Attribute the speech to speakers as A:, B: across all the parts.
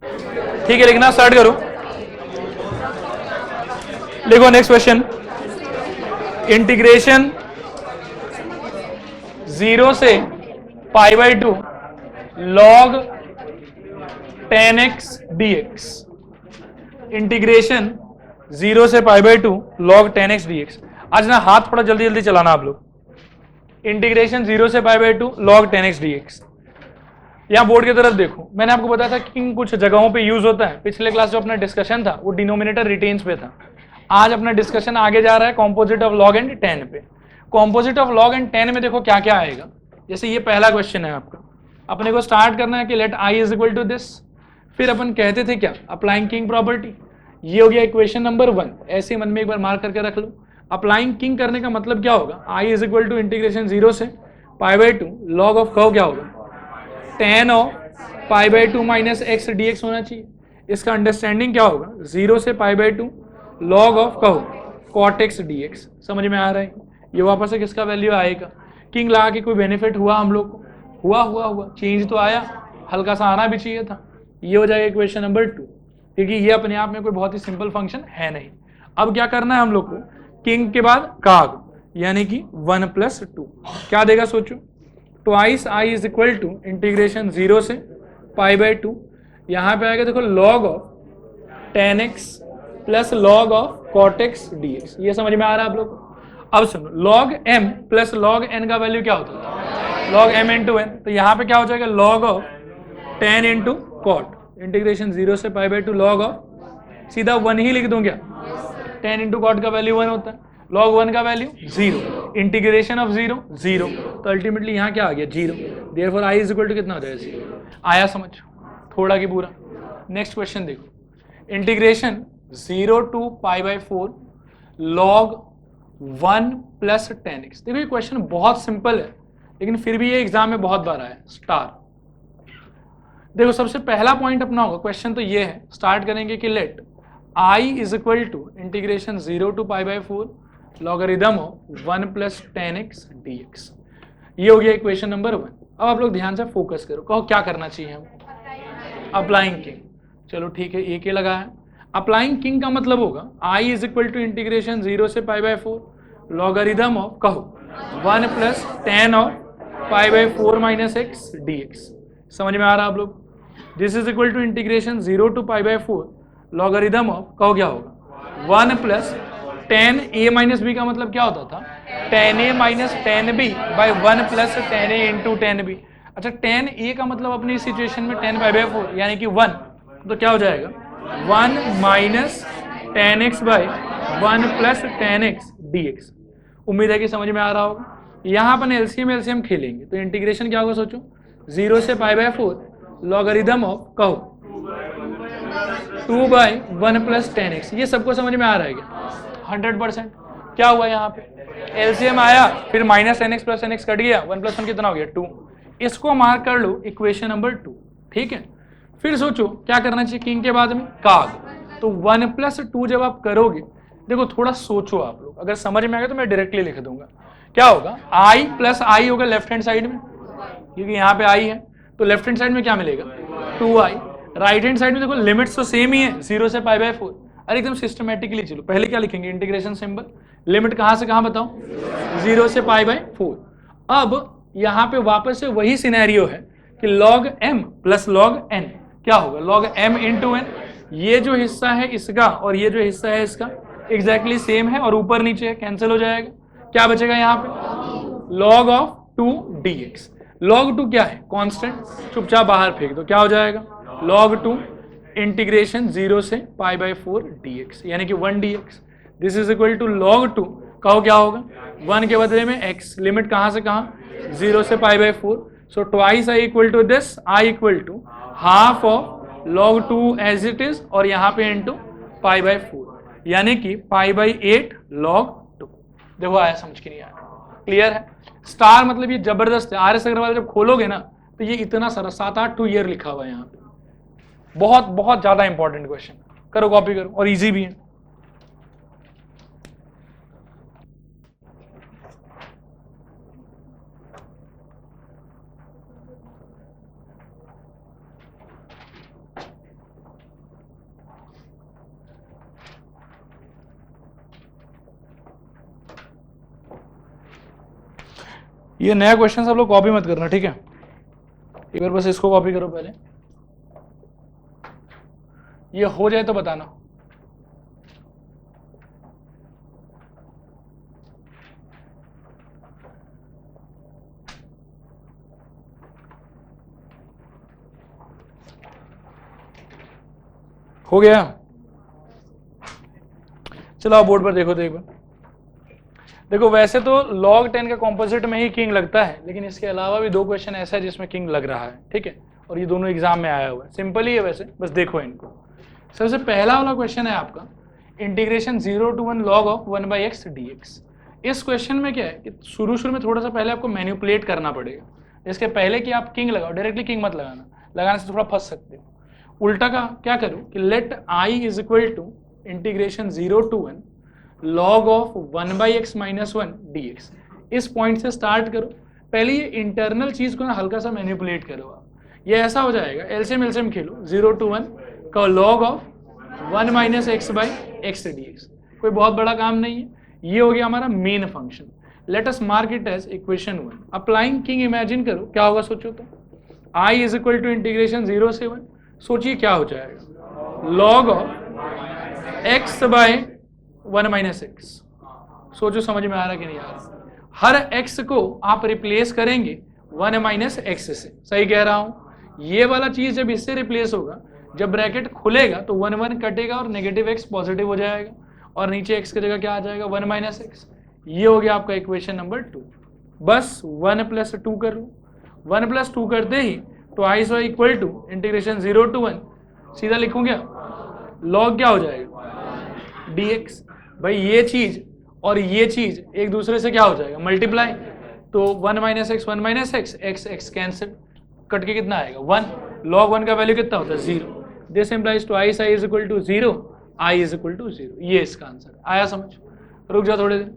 A: ठीक है, लिखना स्टार्ट करो। लिखो नेक्स्ट क्वेश्चन। इंटीग्रेशन 0 से pi by 2 log 10x dx। Integration 0 से pi by 2 log 10x dx। आज ना हाथ थोड़ा जल्दी जल्दी चलाना आप लोग। इंटीग्रेशन 0 से pi by 2 log 10x dx। यहां बोर्ड की तरफ देखो, मैंने आपको बताया था कि किन कुछ जगहों पे यूज होता है। पिछले क्लास जो अपना डिस्कशन था वो डिनोमिनेटर रिटेन्स पे था। आज अपना डिस्कशन आगे जा रहा है कॉम्पोजिट ऑफ लॉग एंड 10 पे। कॉम्पोजिट ऑफ लॉग एंड 10 में देखो क्या क्या आएगा। जैसे ये पहला क्वेश्चन है आपका, अपने को स्टार्ट करना है कि let I is equal to this. फिर अपन कहते थे क्या, अप्लाइंग किंग प्रॉपर्टी। ये हो गया इक्वेशन नंबर 1, ऐसे मन में एक बार मार्क करके रख लो। अप्लाइंग किंग करने का मतलब क्या होगा, I is equal to integration 0 से pi by 2 log of curve क्या होगा, tan of pi by 2 minus x d x होना चाहिए। इसका अंडरस्टैंडिंग क्या होगा, 0 से पाई बाई 2 लॉग ऑफ कहो कॉट एक्स डी एक्स। समझ में आ रहा है। ये वापस से किसका वैल्यू आएगा, किंग लगा के कोई बेनिफिट हुआ हम लोग को, हुआ चेंज तो आया, हल्का सा आना भी चाहिए था। ये हो जाएगा इक्वेशन नंबर 2, क्योंकि ये अपने आप में कोई बहुत ही सिंपल फंक्शन है नहीं। अब क्या करना है हम लोग को, किंग के बाद काग यानी कि 1 + 2 क्या देगा सोचो, twice I is equal to integration 0 से पाई बाई 2। यहां पे आएगा देखो log of 10x plus log of cot x d x. ये समझ में आ रहा है आप लोग को। अब सुनो, log m plus log n का वैल्यू क्या होता है, लॉग m इंटू एन। तो यहाँ पे क्या हो जाएगा, log of 10 into cot integration 0 से पाई बाई 2 लॉग ऑफ, सीधा 1 ही लिख दूं क्या, 10 इंटू कॉट का वैल्यू 1 होता है, लॉग 1 का वैल्यू 0, इंटीग्रेशन ऑफ 0 0, तो अल्टीमेटली यहाँ क्या आ गया 0। Therefore I is equal to कितना हो जाएगा 0। आया समझ थोड़ा की पूरा। नेक्स्ट क्वेश्चन देखो, integration 0 to pi by 4 log 1 plus 10x। देखो ये क्वेश्चन बहुत सिंपल है, लेकिन फिर भी ये एग्जाम में बहुत बार आया स्टार। देखो सबसे पहला पॉइंट अपना होगा, क्वेश्चन तो ये है, स्टार्ट करेंगे कि let I is equal to integration 0 to pi by 4 logarithm of 1 + 10x dx। ये हो गया इक्वेशन नंबर 1। अब आप लोग ध्यान से फोकस करो, कहो क्या करना चाहिए हमको, अप्लाइंग किंग। चलो ठीक है, एक ही लगा है। अप्लाइंग किंग का मतलब होगा I is equal to integration 0 से पाई बाई 4 लॉगरिदम ऑफ कहो 1 + 10 of pi by 4 minus x dx। समझ में आ रहा है आप लोग। This is equal to integration 0 to pi by 4 logarithm of कहो क्या होगा 1 + 10a माइनस बी। का मतलब क्या होता था, 10a minus 10b by 1 + 10a into 10b। अच्छा 10a का मतलब अपनी सिचुएशन में 10 पाई बाई 4 यानी कि 1, तो क्या हो जाएगा 1 minus 10x by 1 + 10x dx। उम्मीद है कि समझ में आ रहा होगा। यहाँ अपन एलसीएम खेलेंगे, तो इंटीग्रेशन क्या होगा सोचो, 0 से पाई बाई 4 लॉगरिदम ऑफ कहो 2 बाई 1 + 10x। ये सबको समझ में आ रहा है क्या, 100%। क्या हुआ यहाँ पे, एलसीएम आया, फिर minus nx plus nx cut गया, 1 + 1 कितना हो गया 2। इसको मार्क कर लो इक्वेशन नंबर 2, ठीक है। फिर सोचो क्या करना चाहिए, किंग के बाद में काग। तो 1 + 2 जब आप करोगे, देखो थोड़ा सोचो आप लोग, अगर समझ में आ गया तो मैं डायरेक्टली लिख दूंगा। क्या होगा, i + i होगा लेफ्ट हैंड साइड में, क्योंकि यहाँ पे i है, तो लेफ्ट हैंड साइड में क्या मिलेगा 2i। राइट हैंड साइड में देखो लिमिट्स तो सेम ही है, 0 से पाई बाई 4। अरे एकदम सिस्टमेटिकली चलो, पहले क्या लिखेंगे, इंटीग्रेशन सिंबल, लिमिट कहां से कहां बताओ, 0 से पाई बाई 4। अब यहां पे वापस से वही सिनेरियो है कि log m plus log n क्या होगा, log m इंटू एन। ये जो हिस्सा है इसका और ये जो हिस्सा है इसका एग्जैक्टली सेम है, और ऊपर नीचे है, कैंसिल हो जाएगा। क्या बचेगा यहाँ पे, log ऑफ 2 dx। log 2 क्या है, कांस्टेंट, चुपचाप बाहर फेंक दो, क्या हो जाएगा log 2 इंटीग्रेशन 0 से पाई बाई 4 dx यानी कि 1 dx। This is equal to log 2, कहो क्या होगा 1 के बदले में x, लिमिट कहां से कहां 0 से pi by 4। So twice I equal to this, I equal to half of log 2 as it is, और यहाँ पे इंटू पाई बाई 4 यानी कि पाई बाई 8 log 2। देखो आया समझ के नहीं आया, क्लियर है। स्टार मतलब ये जबरदस्त है, RS अग्रवाल जब खोलोगे ना तो ये इतना सारा 7-8 ईयर लिखा हुआ है यहाँ पे, बहुत बहुत ज्यादा इंपॉर्टेंट क्वेश्चन। करो कॉपी करो, और इजी भी है। ये नया क्वेश्चन सब लोग कॉपी मत करना, ठीक है? एक बार बस इसको कॉपी करो पहले, ये हो जाए तो बताना। हो गया? चलो आप बोर्ड पर देखो तो एक बार देखो। वैसे तो log 10 का कॉम्पोजिट में ही किंग लगता है, लेकिन इसके अलावा भी दो क्वेश्चन ऐसा है जिसमें किंग लग रहा है, ठीक है? और ये दोनों एग्जाम में आया हुआ है, सिंपल ही है वैसे, बस देखो इनको। सबसे पहला वाला क्वेश्चन है आपका integration 0 to 1 log of 1/x dx। इस क्वेश्चन में क्या है कि शुरू में थोड़ा सा पहले आपको मैनिपुलेट करना पड़ेगा। इसके पहले कि आप किंग लगाओ, डायरेक्टली किंग मत लगाना, लगाने से थोड़ा फंस सकते हो। उल्टा का क्या करो कि let i is equal to integration 0 to 1 log of 1/x - 1 dx। इस पॉइंट से स्टार्ट करो, पहले ये इंटरनल चीज को ना हल्का सा मैनिपुलेट करो आप। ये ऐसा हो जाएगा, एलसीएम खेलो, 0 to 1 का log ऑफ 1 - x/x dx। कोई बहुत बड़ा काम नहीं है, ये हो गया हमारा main function. Let us mark it as equation 1। Applying king imagine करो क्या होगा, सोचो तो। i is equal to integration 0 से 1, सोचिए क्या हो जाएगा, log ऑफ x/1 - x। सोचो समझ में आ रहा कि नहीं आ रहा? हर x को आप रिप्लेस करेंगे 1 - x से, सही कह रहा हूं? ये वाला चीज जब इससे रिप्लेस होगा, जब ब्रैकेट खुलेगा तो 1 1 कटेगा और नेगेटिव x पॉजिटिव हो जाएगा, और नीचे x की जगह क्या आ जाएगा, 1 - x। ये हो गया आपका इक्वेशन नंबर 2। बस 1 + 2 कर लो, 1 + 2 करते ही तो i so equal to integration 0 to 1 सीधा लिखूं क्या, log क्या हो जाएगा dx। भाई ये चीज और ये चीज एक दूसरे से क्या हो जाएगा, मल्टीप्लाई। तो 1 - x 1 - x, x x cancel, cut के कितना आएगा 1। log 1 का वैल्यू कितना होता है 0। This implies to i is equal to 0, i is equal to 0। ये इसका आंसर आया समझ। रुक जाओ थोड़े दिन।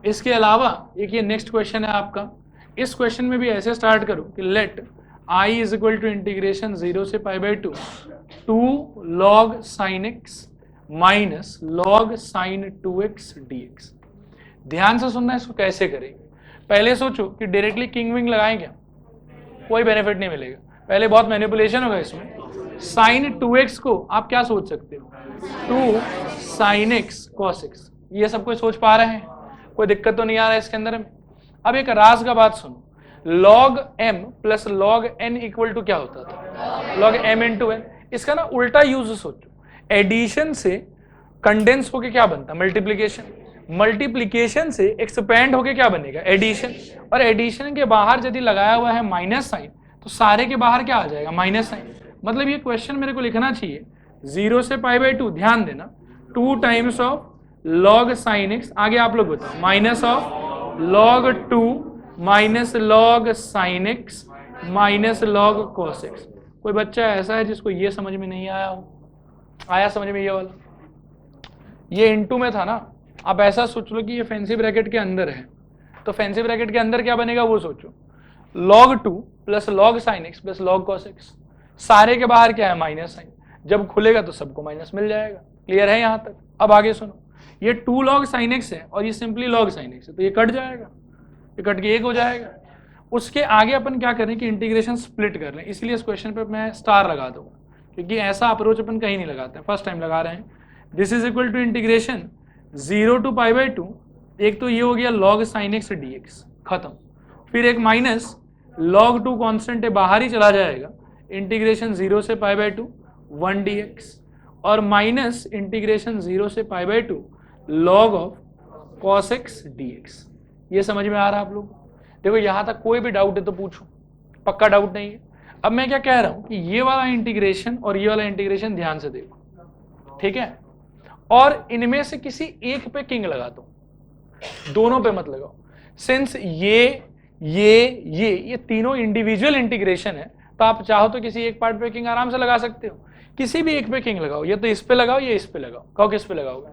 A: इसके अलावा एक ये नेक्स्ट क्वेश्चन है आपका, इस क्वेश्चन में भी ऐसे स्टार्ट करो कि let i is equal to integration 0 से π/2 2 log sin x minus log sin 2x dx। ध्यान से सुनना, इसको कैसे करेंगे। पहले सोचो कि डायरेक्टली किंग विंग लगाएं क्या, कोई बेनिफिट नहीं मिलेगा, पहले बहुत मैनिपुलेशन होगा इसमें। sin 2x को आप क्या सोच सकते हो, 2 sin x cos x। ये सब कोई सोच पा रहे हैं, कोई दिक्कत तो नहीं आ रहा है इसके अंदर में। अब एक राज का बात सुनो, log m plus log n equal to क्या होता था, log m इंटू n। इसका ना उल्टा यूज सोचो, एडिशन से कंडेंस होके क्या बनता, मल्टीप्लीकेशन, मल्टीप्लीकेशन से एक्सपेंड होके क्या बनेगा, एडिशन। और एडिशन के बाहर यदि लगाया हुआ है माइनस साइन, तो सारे के बाहर क्या आ जाएगा, माइनस साइन। मतलब ये क्वेश्चन मेरे को लिखना चाहिए 0 से π/2, ध्यान देना, 2 times of log sin x, आगे आप लोग बताओ, minus of log 2 minus log sin x minus log cos x। कोई बच्चा ऐसा है जिसको ये समझ में नहीं आया हो, आया समझ में ये वाला, ये इनटू में था ना। आप ऐसा सोच लो कि ये फैंसी ब्रैकेट के अंदर है, तो फैंसी ब्रैकेट के अंदर क्या बनेगा वो सोचो, log 2 plus log sin x plus log cos x। सारे के बाहर क्या है, माइनस साइन, जब खुलेगा तो सबको माइनस मिल जाएगा। क्लियर है यहाँ तक? अब आगे सुनो, ये 2 log sin x है और ये सिंपली log sin x है, तो ये कट जाएगा, ये कट के 1 हो जाएगा। उसके आगे अपन क्या करें कि इंटीग्रेशन स्प्लिट कर लें, इसलिए इस क्वेश्चन पे मैं स्टार लगा दूंगा, क्योंकि ऐसा अप्रोच अपन कहीं नहीं लगाते हैं, फर्स्ट टाइम लगा रहे हैं। This is equal to integration 0 to π/2, एक तो ये हो गया log sin x dx, खत्म। फिर एक माइनस log 2 कॉन्स्टेंट है, बाहर ही चला जाएगा, इंटीग्रेशन 0 से π/2 1 dx, और माइनस इंटीग्रेशन 0 से π/2 log of cos x dx। ये समझ में आ रहा है आप लोग? देखो यहाँ तक कोई भी डाउट है तो पूछो, पक्का डाउट नहीं है। अब मैं क्या कह रहा हूं कि ये वाला इंटीग्रेशन और ये वाला इंटीग्रेशन ध्यान से देखो, ठीक है? और इनमें से किसी एक पे किंग लगा दो, दोनों पे मत लगाओ। सिंस ये तीनों इंडिविजुअल इंटीग्रेशन है, तो आप चाहो तो किसी एक पार्ट पे किंग आराम से लगा सकते हो, किसी भी एक पे किंग लगाओ, ये तो इस पे लगाओ, ये इस पे लगाओ। कहो किस पे लगाओगे,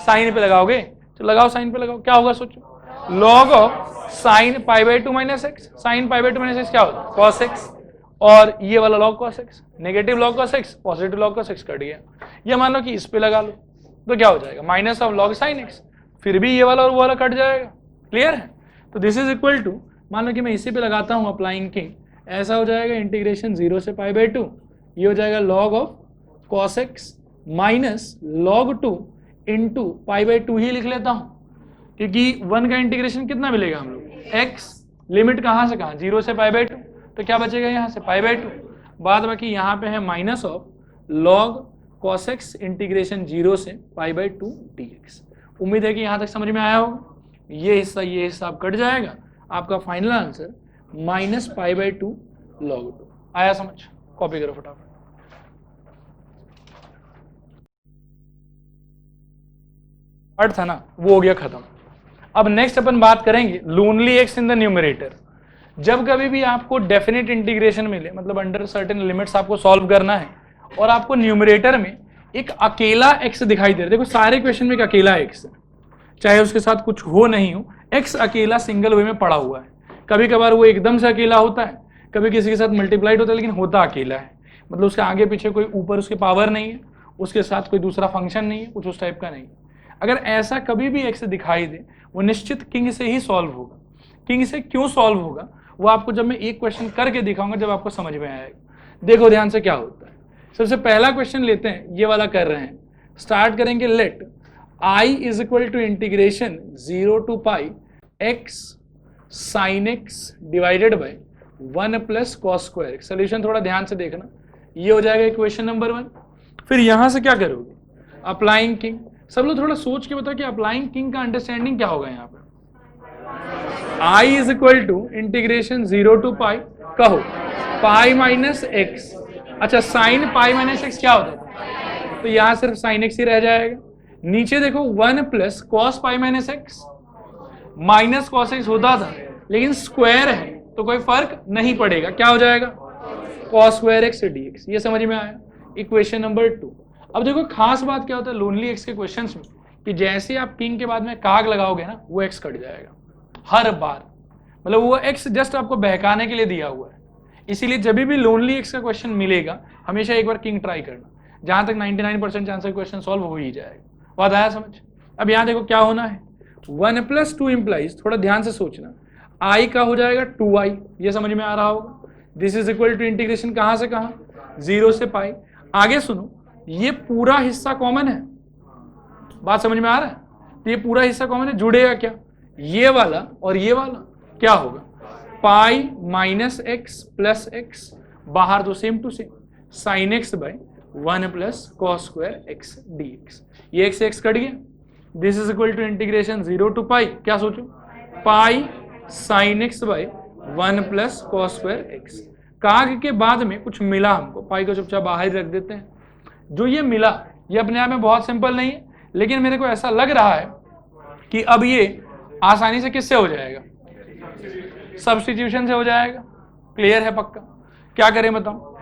A: साइन पे लगाओगे, तो लगाओ साइन पे लगाओ। क्या होगा सोचो, log of sine π/2 minus x, sine π/2 minus x क्या होता है, cos x, और ये वाला log cos x, negative log cos x positive log cos x cut गया। ये मान लो कि इस पे लगा लो, तो क्या हो जाएगा, minus of log sin x, फिर भी ये वाला और वो वाला कट जाएगा। क्लियर है? तो दिस इज इक्वल टू मान लो कि मैं इसी पे लगाता हूँ अप्लाइंग किंग, ऐसा हो जाएगा इंटीग्रेशन 0 से पाई बाई 2, ये हो जाएगा log of cos x minus log 2 into pi by 2 ही लिख लेता हूँ, क्योंकि 1 का इंटीग्रेशन कितना मिलेगा हम लोग x, लिमिट कहाँ से कहाँ 0 से पाई बाई 2, तो क्या बचेगा यहाँ से पाई बाई 2, बाद बाकी यहाँ पे है minus of log cos x integration 0 से पाई बाई 2 dx। उम्मीद है कि यहाँ तक समझ में आया होगा। ये हिस्सा आप कट जाएगा, आपका final answer minus pi by 2 log 2 आया समझ। कॉपी करो फटाफट। अर्थ है ना, वो हो गया खत्म। अब नेक्स्ट अपन बात करेंगे lonely x in the numerator. जब कभी भी आपको डेफिनेट इंटीग्रेशन मिले, मतलब अंडर सर्टेन लिमिट्स आपको सॉल्व करना है और आपको न्यूमरेटर में एक अकेला एक्स दिखाई दे रहा है, देखो सारे क्वेश्चन में एक अकेला एक्स है, चाहे उसके साथ कुछ हो नहीं हो, एक्स अकेला सिंगल वे में पड़ा हुआ है। कभी कभार वो एकदम से अकेला होता है, कभी किसी के साथ मल्टीप्लाइड होता है, लेकिन होता अकेला है, मतलब उसके आगे पीछे कोई ऊपर उसके पावर नहीं है, उसके साथ कोई दूसरा फंक्शन नहीं है, कुछ उस टाइप का नहीं है। अगर ऐसा कभी भी एक्स दिखाई दे, वो निश्चित किंग से ही सॉल्व होगा। किंग से क्यों सॉल्व होगा वो आपको जब मैं एक क्वेश्चन करके दिखाऊंगा, जब आपको समझ में आएगा। देखो ध्यान से क्या होता है। सबसे पहला क्वेश्चन लेते हैं, ये वाला कर रहे हैं, स्टार्ट करेंगे। Let i is equal to integration 0 to pi x sine x divided by 1 plus cos square. Solution थोड़ा ध्यान से देखना, ये हो जाएगा इक्वेशन नंबर 1। फिर यहां से क्या करोगे, अप्लाइंग किंग। सब लोग थोड़ा सोच के बताओ कि अप्लाइंग किंग का अंडरस्टैंडिंग क्या होगा यहाँ पे। i is equal to integration 0 to pi, कहो पाई माइनस एक्स। अच्छा, साइन पाई माइनस एक्स क्या होता है, तो यहां सिर्फ साइन एक्स ही रह जाएगा। नीचे देखो 1 plus cos pi minus x, minus cos x होता था, लेकिन स्क्वायर है तो कोई फर्क नहीं पड़ेगा, क्या हो जाएगा कॉस स्क्वायर एक्स डीएक्स। ये समझ में आया, इक्वेशन नंबर 2। अब देखो खास बात क्या होता है लोनली एक्स के क्वेश्चंस में, कि जैसे आप किंग के बाद में काग लगाओगे ना, वो एक्स कट जाएगा हर बार, मतलब वो एक्स जस्ट आपको बहकाने के लिए दिया हुआ है। इसीलिए जब भी लोनली एक्स का क्वेश्चन मिलेगा, हमेशा एक बार किंग ट्राई करना, जहां तक 99% चांस क्वेश्चन सॉल्व हो ही जाएगा। बात आया समझ। अब यहाँ देखो क्या होना है, 1 प्लस 2 इंप्लाइज, थोड़ा ध्यान से सोचना, i का हो जाएगा 2i, ये समझ में आ रहा होगा। This is equal to integration कहाँ से कहाँ 0 से पाई। आगे सुनो, ये पूरा हिस्सा कॉमन है, बात समझ में आ रहा है, तो ये पूरा हिस्सा कॉमन है, जुड़ेगा क्या, ये वाला और ये वाला क्या होगा, pi minus x plus x, बाहर तो same to same, sine x by 1 plus cos square x d x. ये एक्स एक्स कट गया। This is equal to integration 0 to pi, क्या सोचो, pi sine x by 1 plus cos square x. काग के बाद में कुछ मिला हमको, पाई को चुपचाप बाहर ही रख देते हैं। जो ये मिला ये अपने आप में बहुत सिंपल नहीं है, लेकिन मेरे को ऐसा लग रहा है कि अब ये आसानी से किससे हो जाएगा, सब्स्टिट्यूशन से हो जाएगा। क्लियर है पक्का। क्या करें बताओ,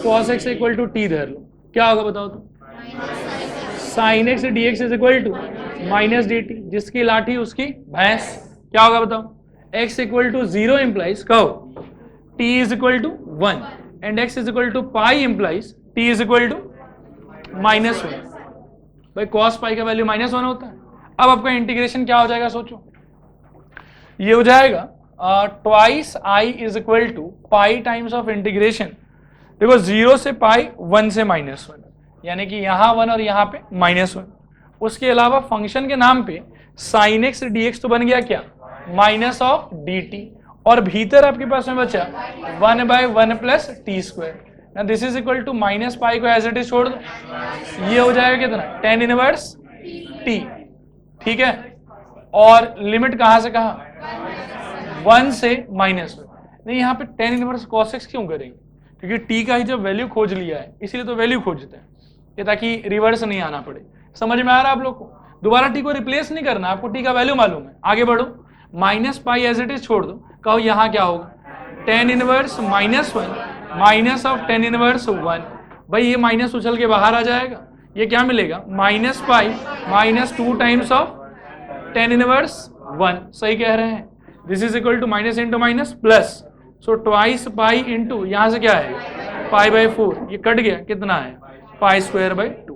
A: cos x equal to t धर लो, क्या होगा बताओ तो, sine x d x is equal to minus d t, जिसकी लाठी उसकी भैंस, क्या होगा बताओ, x इक्वल टू 0 इंप्लाइज कहो t is equal to 1 and x is equal to pi implies t is equal to -1। भाई cos पाई का वैल्यू -1 होता है। अब आपका इंटीग्रेशन क्या हो जाएगा सोचो, ये हो जाएगा twice i is equal to pi times of integration, देखो 0 से पाई 1 से -1, यानी कि यहाँ 1 और यहाँ पे -1। उसके अलावा फंक्शन के नाम पे साइन एक्स डी एक्स तो बन गया क्या, माइनस ऑफ डी टी, और भीतर आपके पास में बचा 1 बाई 1 प्लस टी स्क्वायर। ना this is equal to minus pi को एज इट इज छोड़ दो, ये हो जाएगा कितना, tan इनवर्स टी, ठीक है। और लिमिट कहाँ से कहाँ, 1 से -1। नहीं यहाँ पे tan इनवर्स cos x क्यों करेंगे, क्योंकि t का ही जब वैल्यू खोज लिया है इसीलिए तो वैल्यू खोजते हैं, ये ताकि रिवर्स नहीं आना पड़े। समझ में आ रहा है आप लोग को, दोबारा t को रिप्लेस नहीं करना, आपको t का वैल्यू मालूम है। आगे बढ़ो, minus pi as it is छोड़ दो, कहो यहाँ क्या होगा, tan inverse -1 minus of tan inverse 1। भाई ये माइनस उछल के बाहर आ जाएगा, ये क्या मिलेगा, minus pi -2 times of tan inverse 1। सही कह रहे हैं, this is equal to minus into minus plus, so twice pi into यहाँ से क्या है पाई बाई 4, ये कट गया, कितना है पाई स्क्वायर बाई 2।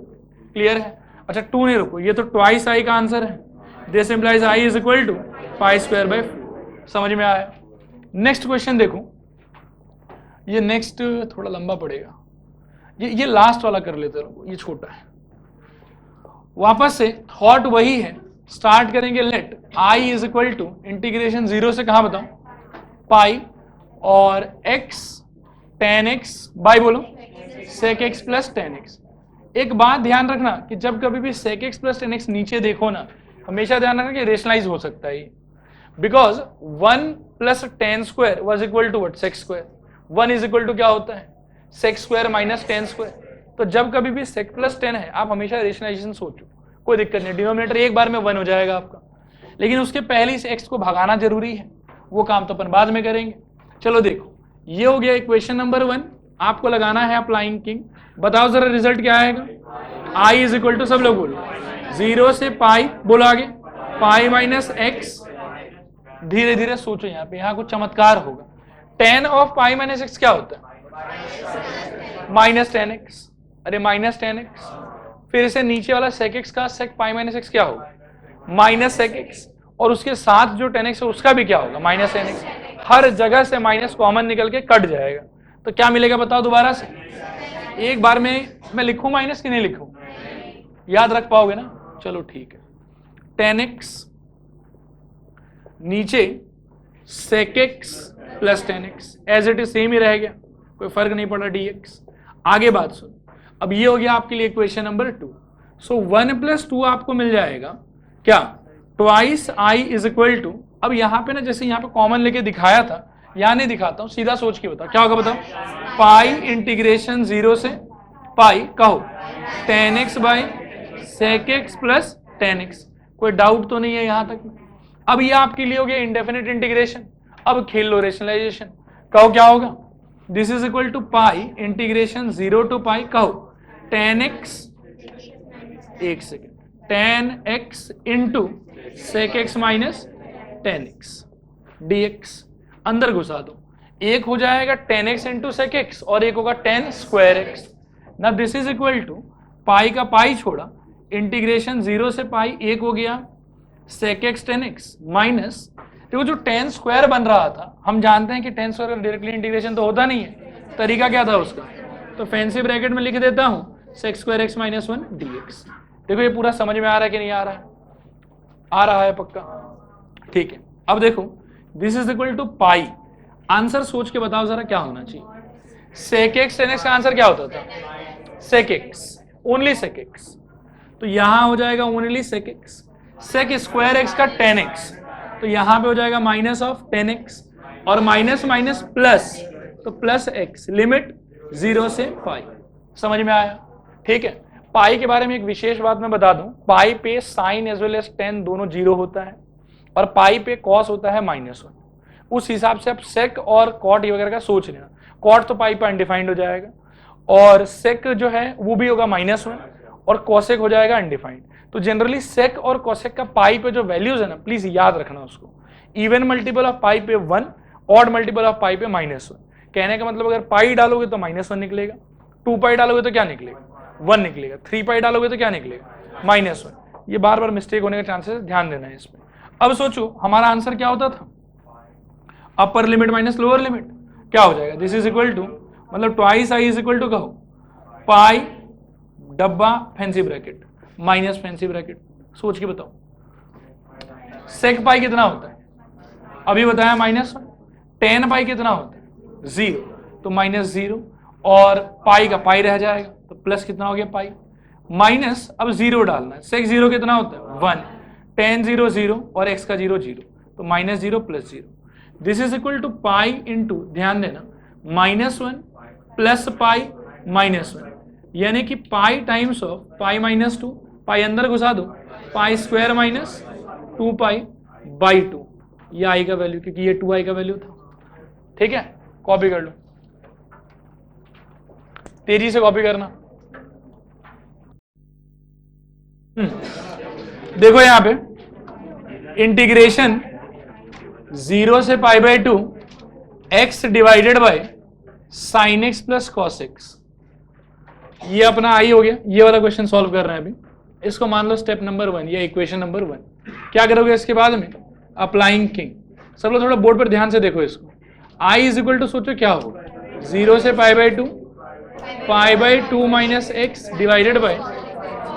A: क्लियर है। अच्छा 2 नहीं रुको, ये तो ट्वाइस आई का आंसर है, this implies I is equal to pi square by 4। समझ में आया? नेक्स्ट क्वेश्चन देखो, ये नेक्स्ट थोड़ा लंबा पड़ेगा, ये लास्ट वाला कर लेते रहो, ये छोटा है। वापस से थॉट वही है, स्टार्ट करेंगे। Let i is equal to integration 0 से कहां बताओ, पाई, और x tan x बाई बोलो sec x plus tan x। एक बात ध्यान रखना कि जब कभी भी sec x plus tan x नीचे देखो ना, हमेशा ध्यान रखना कि रेशनलाइज हो सकता है, because 1 plus tan square was equal to what, sec square. 1 is equal to क्या होता है, sec square minus tan square. तो जब कभी भी sec प्लस tan है, आप हमेशा रेशनलाइजेशन सोचो, कोई दिक्कत नहीं, डिनोमिनेटर एक बार में 1 हो जाएगा आपका, लेकिन उसके पहले इस x को भगाना जरूरी है, वो काम तो अपन बाद में करेंगे। चलो देखो, ये हो गया इक्वेशन नंबर 1, आपको लगाना है अप्लाइंग किंग। बताओ जरा रिजल्ट क्या आएगा, i इज इक्वल टू, सब लोग बोलो 0 से पाई, बोलो आगे, पाई माइनस एक्स। धीरे धीरे सोचो, यहाँ कुछ चमत्कार होगा। tan of pi minus x क्या होता है, माइनस tan एक्स। अरे माइनस tan एक्स, फिर से नीचे वाला sec x का sec पाई माइनस एक्स क्या होगा, माइनस sec x, और उसके साथ जो tan x है उसका भी क्या होगा, माइनस tan x। हर जगह से माइनस कॉमन निकल के कट जाएगा, तो क्या मिलेगा बताओ दोबारा से। एक बार में मैं लिखूं माइनस कि नहीं लिखूं, याद रख पाओगे ना? चलो ठीक है, tan x नीचे sec x plus tan x, as it is same ही रह गया, कोई फर्क नहीं पड़ा dx। आगे बात सुन, अब ये हो गया आपके लिए इक्वेशन नंबर 2। सो 1 प्लस 2 आपको मिल जाएगा क्या, twice i is equal to. अब यहाँ पे ना, जैसे यहाँ पे कॉमन लेके दिखाया था, यहाँ नहीं दिखाता हूँ, सीधा सोच के बताओ क्या होगा, बताओ। पाई इंटीग्रेशन 0 से पाई कहो tan x by sec x plus tan x। कोई डाउट तो नहीं है यहाँ तक? अब ये आपके लिए हो गया इंडेफिनिट इंटीग्रेशन। अब खेल लो रेशनलाइजेशन, कहो क्या होगा, this is equal to pi integration 0 to pi कहो tan x, एक second, tan x into sec x minus tan x dx। अंदर घुसा दो, एक हो जाएगा tan x into sec x और एक होगा tan स्क्वायर x। ना दिस इज इक्वल टू पाई का पाई छोड़ा, इंटीग्रेशन 0 से पाई, एक हो गया sec x tan x minus, देखो जो tan स्क्वायर बन रहा था, हम जानते हैं कि tan स्क्वायर का डायरेक्टली इंटीग्रेशन तो होता नहीं है, तरीका क्या था उसका, तो फैंसी ब्रैकेट में लिख देता हूं sec square x minus 1 dx। देखो ये पूरा समझ में आ रहा है कि नहीं आ रहा है, आ रहा है पक्का, ठीक है। अब देखो this is equal to pi, answer सोच के बताओ जरा क्या होना चाहिए। sec x tan x का आंसर क्या होता था, sec x, only sec x, तो यहां हो जाएगा only sec x, sec square x का tan x, तो यहां पे हो जाएगा माइनस ऑफ tan x, और माइनस माइनस प्लस, तो प्लस x, लिमिट 0 से पाई। समझ में आया? ठीक है। पाई के बारे में एक विशेष बात मैं बता दूं, पाई पे sine as well as tan दोनों 0 होता है, और पाई पे कॉस होता है -1। उस हिसाब से आप सेक और कॉट वगैरह का सोच लेना। कॉट तो पाई पे अनडिफाइंड हो जाएगा, और सेक जो है वो भी होगा -1, और कॉसेक हो जाएगा अनडिफाइंड। तो जनरली सेक और कॉसेक का पाई पे जो वैल्यूज है ना, प्लीज याद रखना उसको। इवन मल्टीपल ऑफ पाई पे 1, ऑड मल्टीपल ऑफ पाई पे -1। कहने का मतलब अगर पाई डालोगे तो -1 निकलेगा, 2 पाई डालोगे तो क्या निकलेगा, 1 निकलेगा, 3 पाई डालोगे तो क्या निकलेगा, -1। ये बार बार मिस्टेक होने का चांसेस, ध्यान देना है इसमें। अब सोचो हमारा आंसर क्या होता था, upper limit minus lower limit क्या हो जाएगा, दिस इज इक्वल टू, मतलब twice I is equal to कहो पाई डब्बा fancy bracket minus fancy bracket. सोच के बताओ सेक पाई कितना होता है, अभी बताया -1। tan पाई कितना होता है 0, तो -0, और पाई का पाई रह जाएगा, तो प्लस कितना हो गया पाई, माइनस अब 0 डालना है, सेक 0 कितना होता है 1, tan 0 0 और x का 0 0, तो -0 plus 0। This is equal to pi into, ध्यान देना, -1 प्लस पाई -1, यानी कि पाई टाइम्स ऑफ पाई -2, पाई अंदर घुसा दो, pi square minus 2 pi by 2, ये आई का वैल्यू, क्योंकि ये 2i का वैल्यू था। ठीक है, कॉपी कर लो, तेजी से कॉपी करना। देखो यहां पे इंटीग्रेशन 0 से π/2 x divided by sign x plus cos x, ये अपना आई हो गया। ये वाला क्वेश्चन सॉल्व कर रहे हैं अभी, इसको मान लो स्टेप नंबर 1 या इक्वेशन नंबर 1। क्या करोगे इसके बाद में, अप्लाइंग किंग, सब लोग थोड़ा बोर्ड पर ध्यान से देखो इसको। आई इज इक्वल टू सोचो क्या होगा, 0 से pi by 2, pi by 2 minus x divided by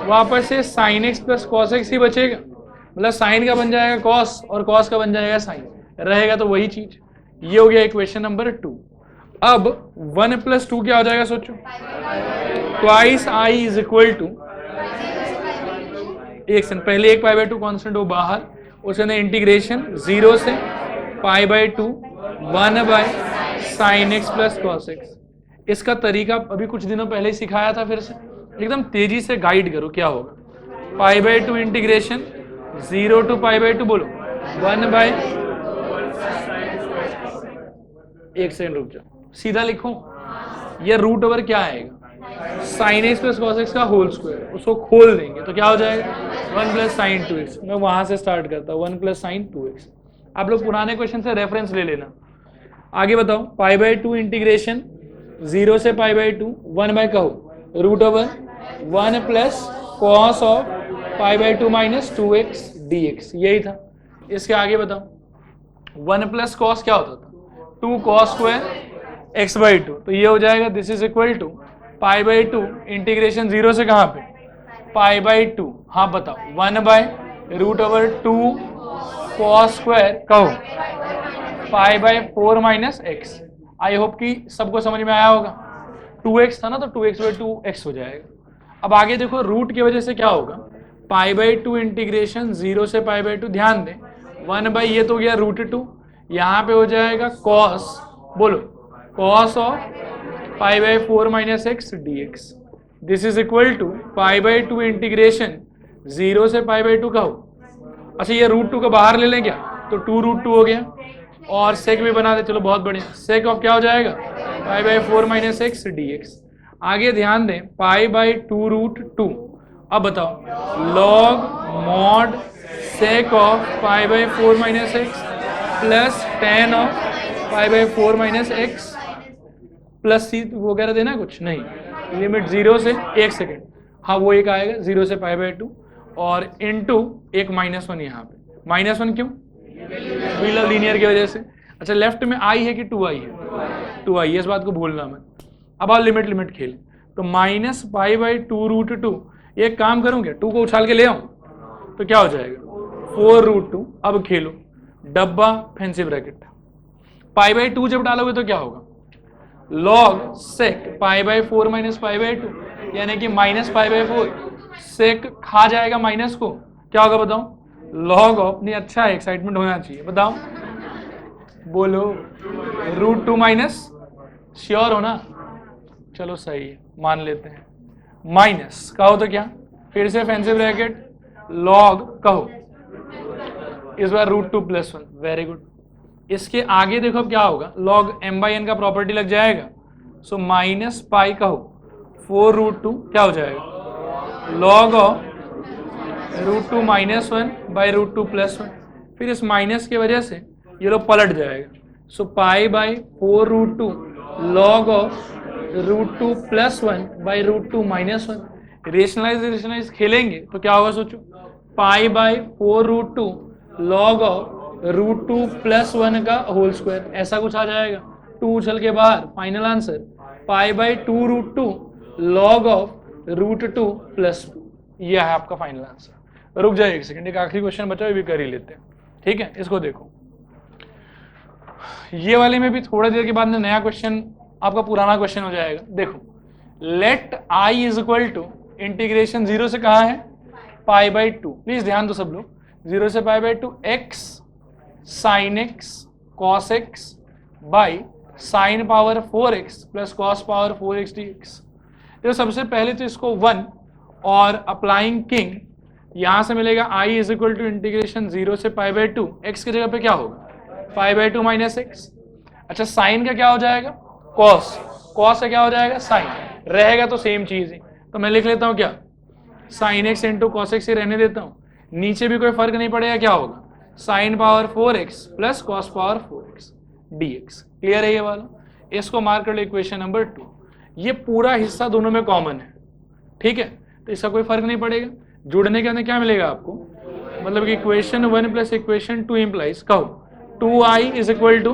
A: वापस से sine x plus cos x ही बचेगा, मतलब साइन का बन जाएगा कॉस और कॉस का बन जाएगा साइन, रहेगा तो वही चीज। ये हो गया इक्वेशन नंबर 2। अब 1 प्लस 2 क्या हो जाएगा सोचो, twice I is equal to, एक सेकंड पहले एक पाई बाई 2 कॉन्स्टेंट हो बाहर, उसके अंदर इंटीग्रेशन 0 से pi by 2 1 by sine x plus cos x. इसका तरीका अभी कुछ दिनों पहले ही सिखाया था, फिर से एकदम तेजी से गाइड करो क्या होगा। Pi by 2 integration 0 to pi by 2 बोलो 1 बाय, एक सेकंड रुक जाओ, सीधा लिखो, ये रूट ओवर क्या आएगा, sign x plus cos x का होल स्क्वायर, उसको खोल देंगे तो क्या हो जाएगा 1 प्लस साइन 2x। मैं वहां से स्टार्ट करता हूँ, 1 प्लस साइन 2x। आप लोग पुराने क्वेश्चन से रेफरेंस ले लेना। आगे बताओ, पाई बाई 2 इंटीग्रेशन 0 से पाई बाई 2 1 बाय कहो root over 1 plus cos of pi by 2 minus 2x dx, यही था। इसके आगे बताओ 1 प्लस कॉस क्या होता था 2 कॉस स्क्वायर एक्स बाई 2, तो ये हो जाएगा this is equal to pi by 2 integration 0 से कहाँ पे पाई बाई 2, हाँ बताओ 1 by root over 2 cos square कहो pi by 4 minus x. I hope कि सबको समझ में आया होगा। 2x था ना, तो 2x बाई 2x हो जाएगा। अब आगे देखो रूट की वजह से क्या होगा, पाई बाई 2 इंटीग्रेशन 0 से पाई बाई 2, ध्यान दें 1 बाई ये तो गया रूट 2, यहाँ पे हो जाएगा कॉस, बोलो cos of pi by 4 minus x dx। This is equal to pi by 2 integration 0 से पाई बाई 2 कहो, अच्छा ये रूट 2 का बाहर ले लें क्या, तो 2 रूट 2 हो गया, और सेक भी बना दे, चलो बहुत बढ़िया, सेक ऑफ क्या हो जाएगा पाई बाई 4 माइनस एक्स dx। आगे ध्यान दें पाई बाई 2 रूट 2, अब बताओ log mod sec of pi by 4 minus x plus tan of pi by 4 minus x plus C वगैरह देना कुछ नहीं, लिमिट 0 से, एक सेकेंड, हाँ वो एक आएगा 0 से पाई बाई 2 और इनटू एक -1 यहाँ पे, -1 क्यों, व्हीलर लीनियर की वजह से। अच्छा लेफ्ट में आई है कि 2i है, 2i, इस बात को भूलना मत। अब आप लिमिट लिमिट खेल, तो माइनस पाई बाई 2 रूट 2, एक काम करूँ क्या 2 को उछाल के ले आऊँ तो क्या हो जाएगा 4 रूट 2। अब खेलो डब्बा फैंसी ब्रैकेट, पाई बाई 2 जब डालोगे तो क्या होगा log sec pi by 4 minus pi by 2, यानी कि माइनस पाई बाई 4, सेक खा जाएगा माइनस को, क्या होगा बताओ लॉग ऑफ, नहीं अच्छा है एक्साइटमेंट होना चाहिए, बताओ बोलो रूट 2 माइनस, श्योर हो ना, चलो सही है मान लेते हैं, माइनस कहो तो क्या, फिर से फैंसी ब्रैकेट लॉग कहो, इस बार रूट 2 प्लस 1, वेरी गुड। इसके आगे देखो अब क्या होगा, लॉग m बाई n का प्रॉपर्टी लग जाएगा, सो माइनस पाई कहो 4 रूट 2 क्या हो जाएगा log of root 2 minus 1 by root 2 plus 1, फिर इस माइनस की वजह से ये लोग पलट जाएगा, so pi by 4 root 2 log of root 2 plus 1 by root 2 minus 1। Rationalize खेलेंगे तो क्या होगा सोचो, pi by 4 root 2 log of root 2 plus 1 का होल स्क्वायर, ऐसा कुछ आ जाएगा, 2 उछल के बाहर, final answer pi by 2 root 2 log of root 2 plus 2, यह है आपका फाइनल आंसर। रुक जाए एक सेकंड, एक आखिरी क्वेश्चन बचा है, भी कर ही लेते हैं, ठीक है। इसको देखो, ये वाले में भी थोड़ी देर के बाद में नया क्वेश्चन आपका पुराना क्वेश्चन हो जाएगा। देखो let I is equal to integration 0 से कहाँ है पाई बाई 2, प्लीज ध्यान दो सब लोग, 0 से pi by 2 x sine X cos X by sine power 4x plus cos power 4x dx। तो सबसे पहले तो इसको 1 और अप्लाइंग किंग, यहां से मिलेगा i is equal to integration 0 से पाई बाई 2, x की जगह पे क्या होगा पाई बाई 2 माइनस एक्स। अच्छा साइन का क्या हो जाएगा कॉस, कॉस का क्या हो जाएगा साइन, रहेगा तो सेम चीज ही, तो मैं लिख लेता हूं क्या sine x into cos x ही रहने देता हूं, नीचे भी कोई फर्क नहीं पड़ेगा, क्या होगा sign power 4x plus cos power 4x dx। Clear है ये वाला, इसको मार्क कर लो इक्वेशन नंबर 2। ये पूरा हिस्सा दोनों में कॉमन है, ठीक है, तो इसका कोई फर्क नहीं पड़ेगा। जुड़ने के अंदर क्या मिलेगा आपको, मतलब कि इक्वेशन 1 प्लस इक्वेशन 2 इंप्लाइज कहो 2i is equal to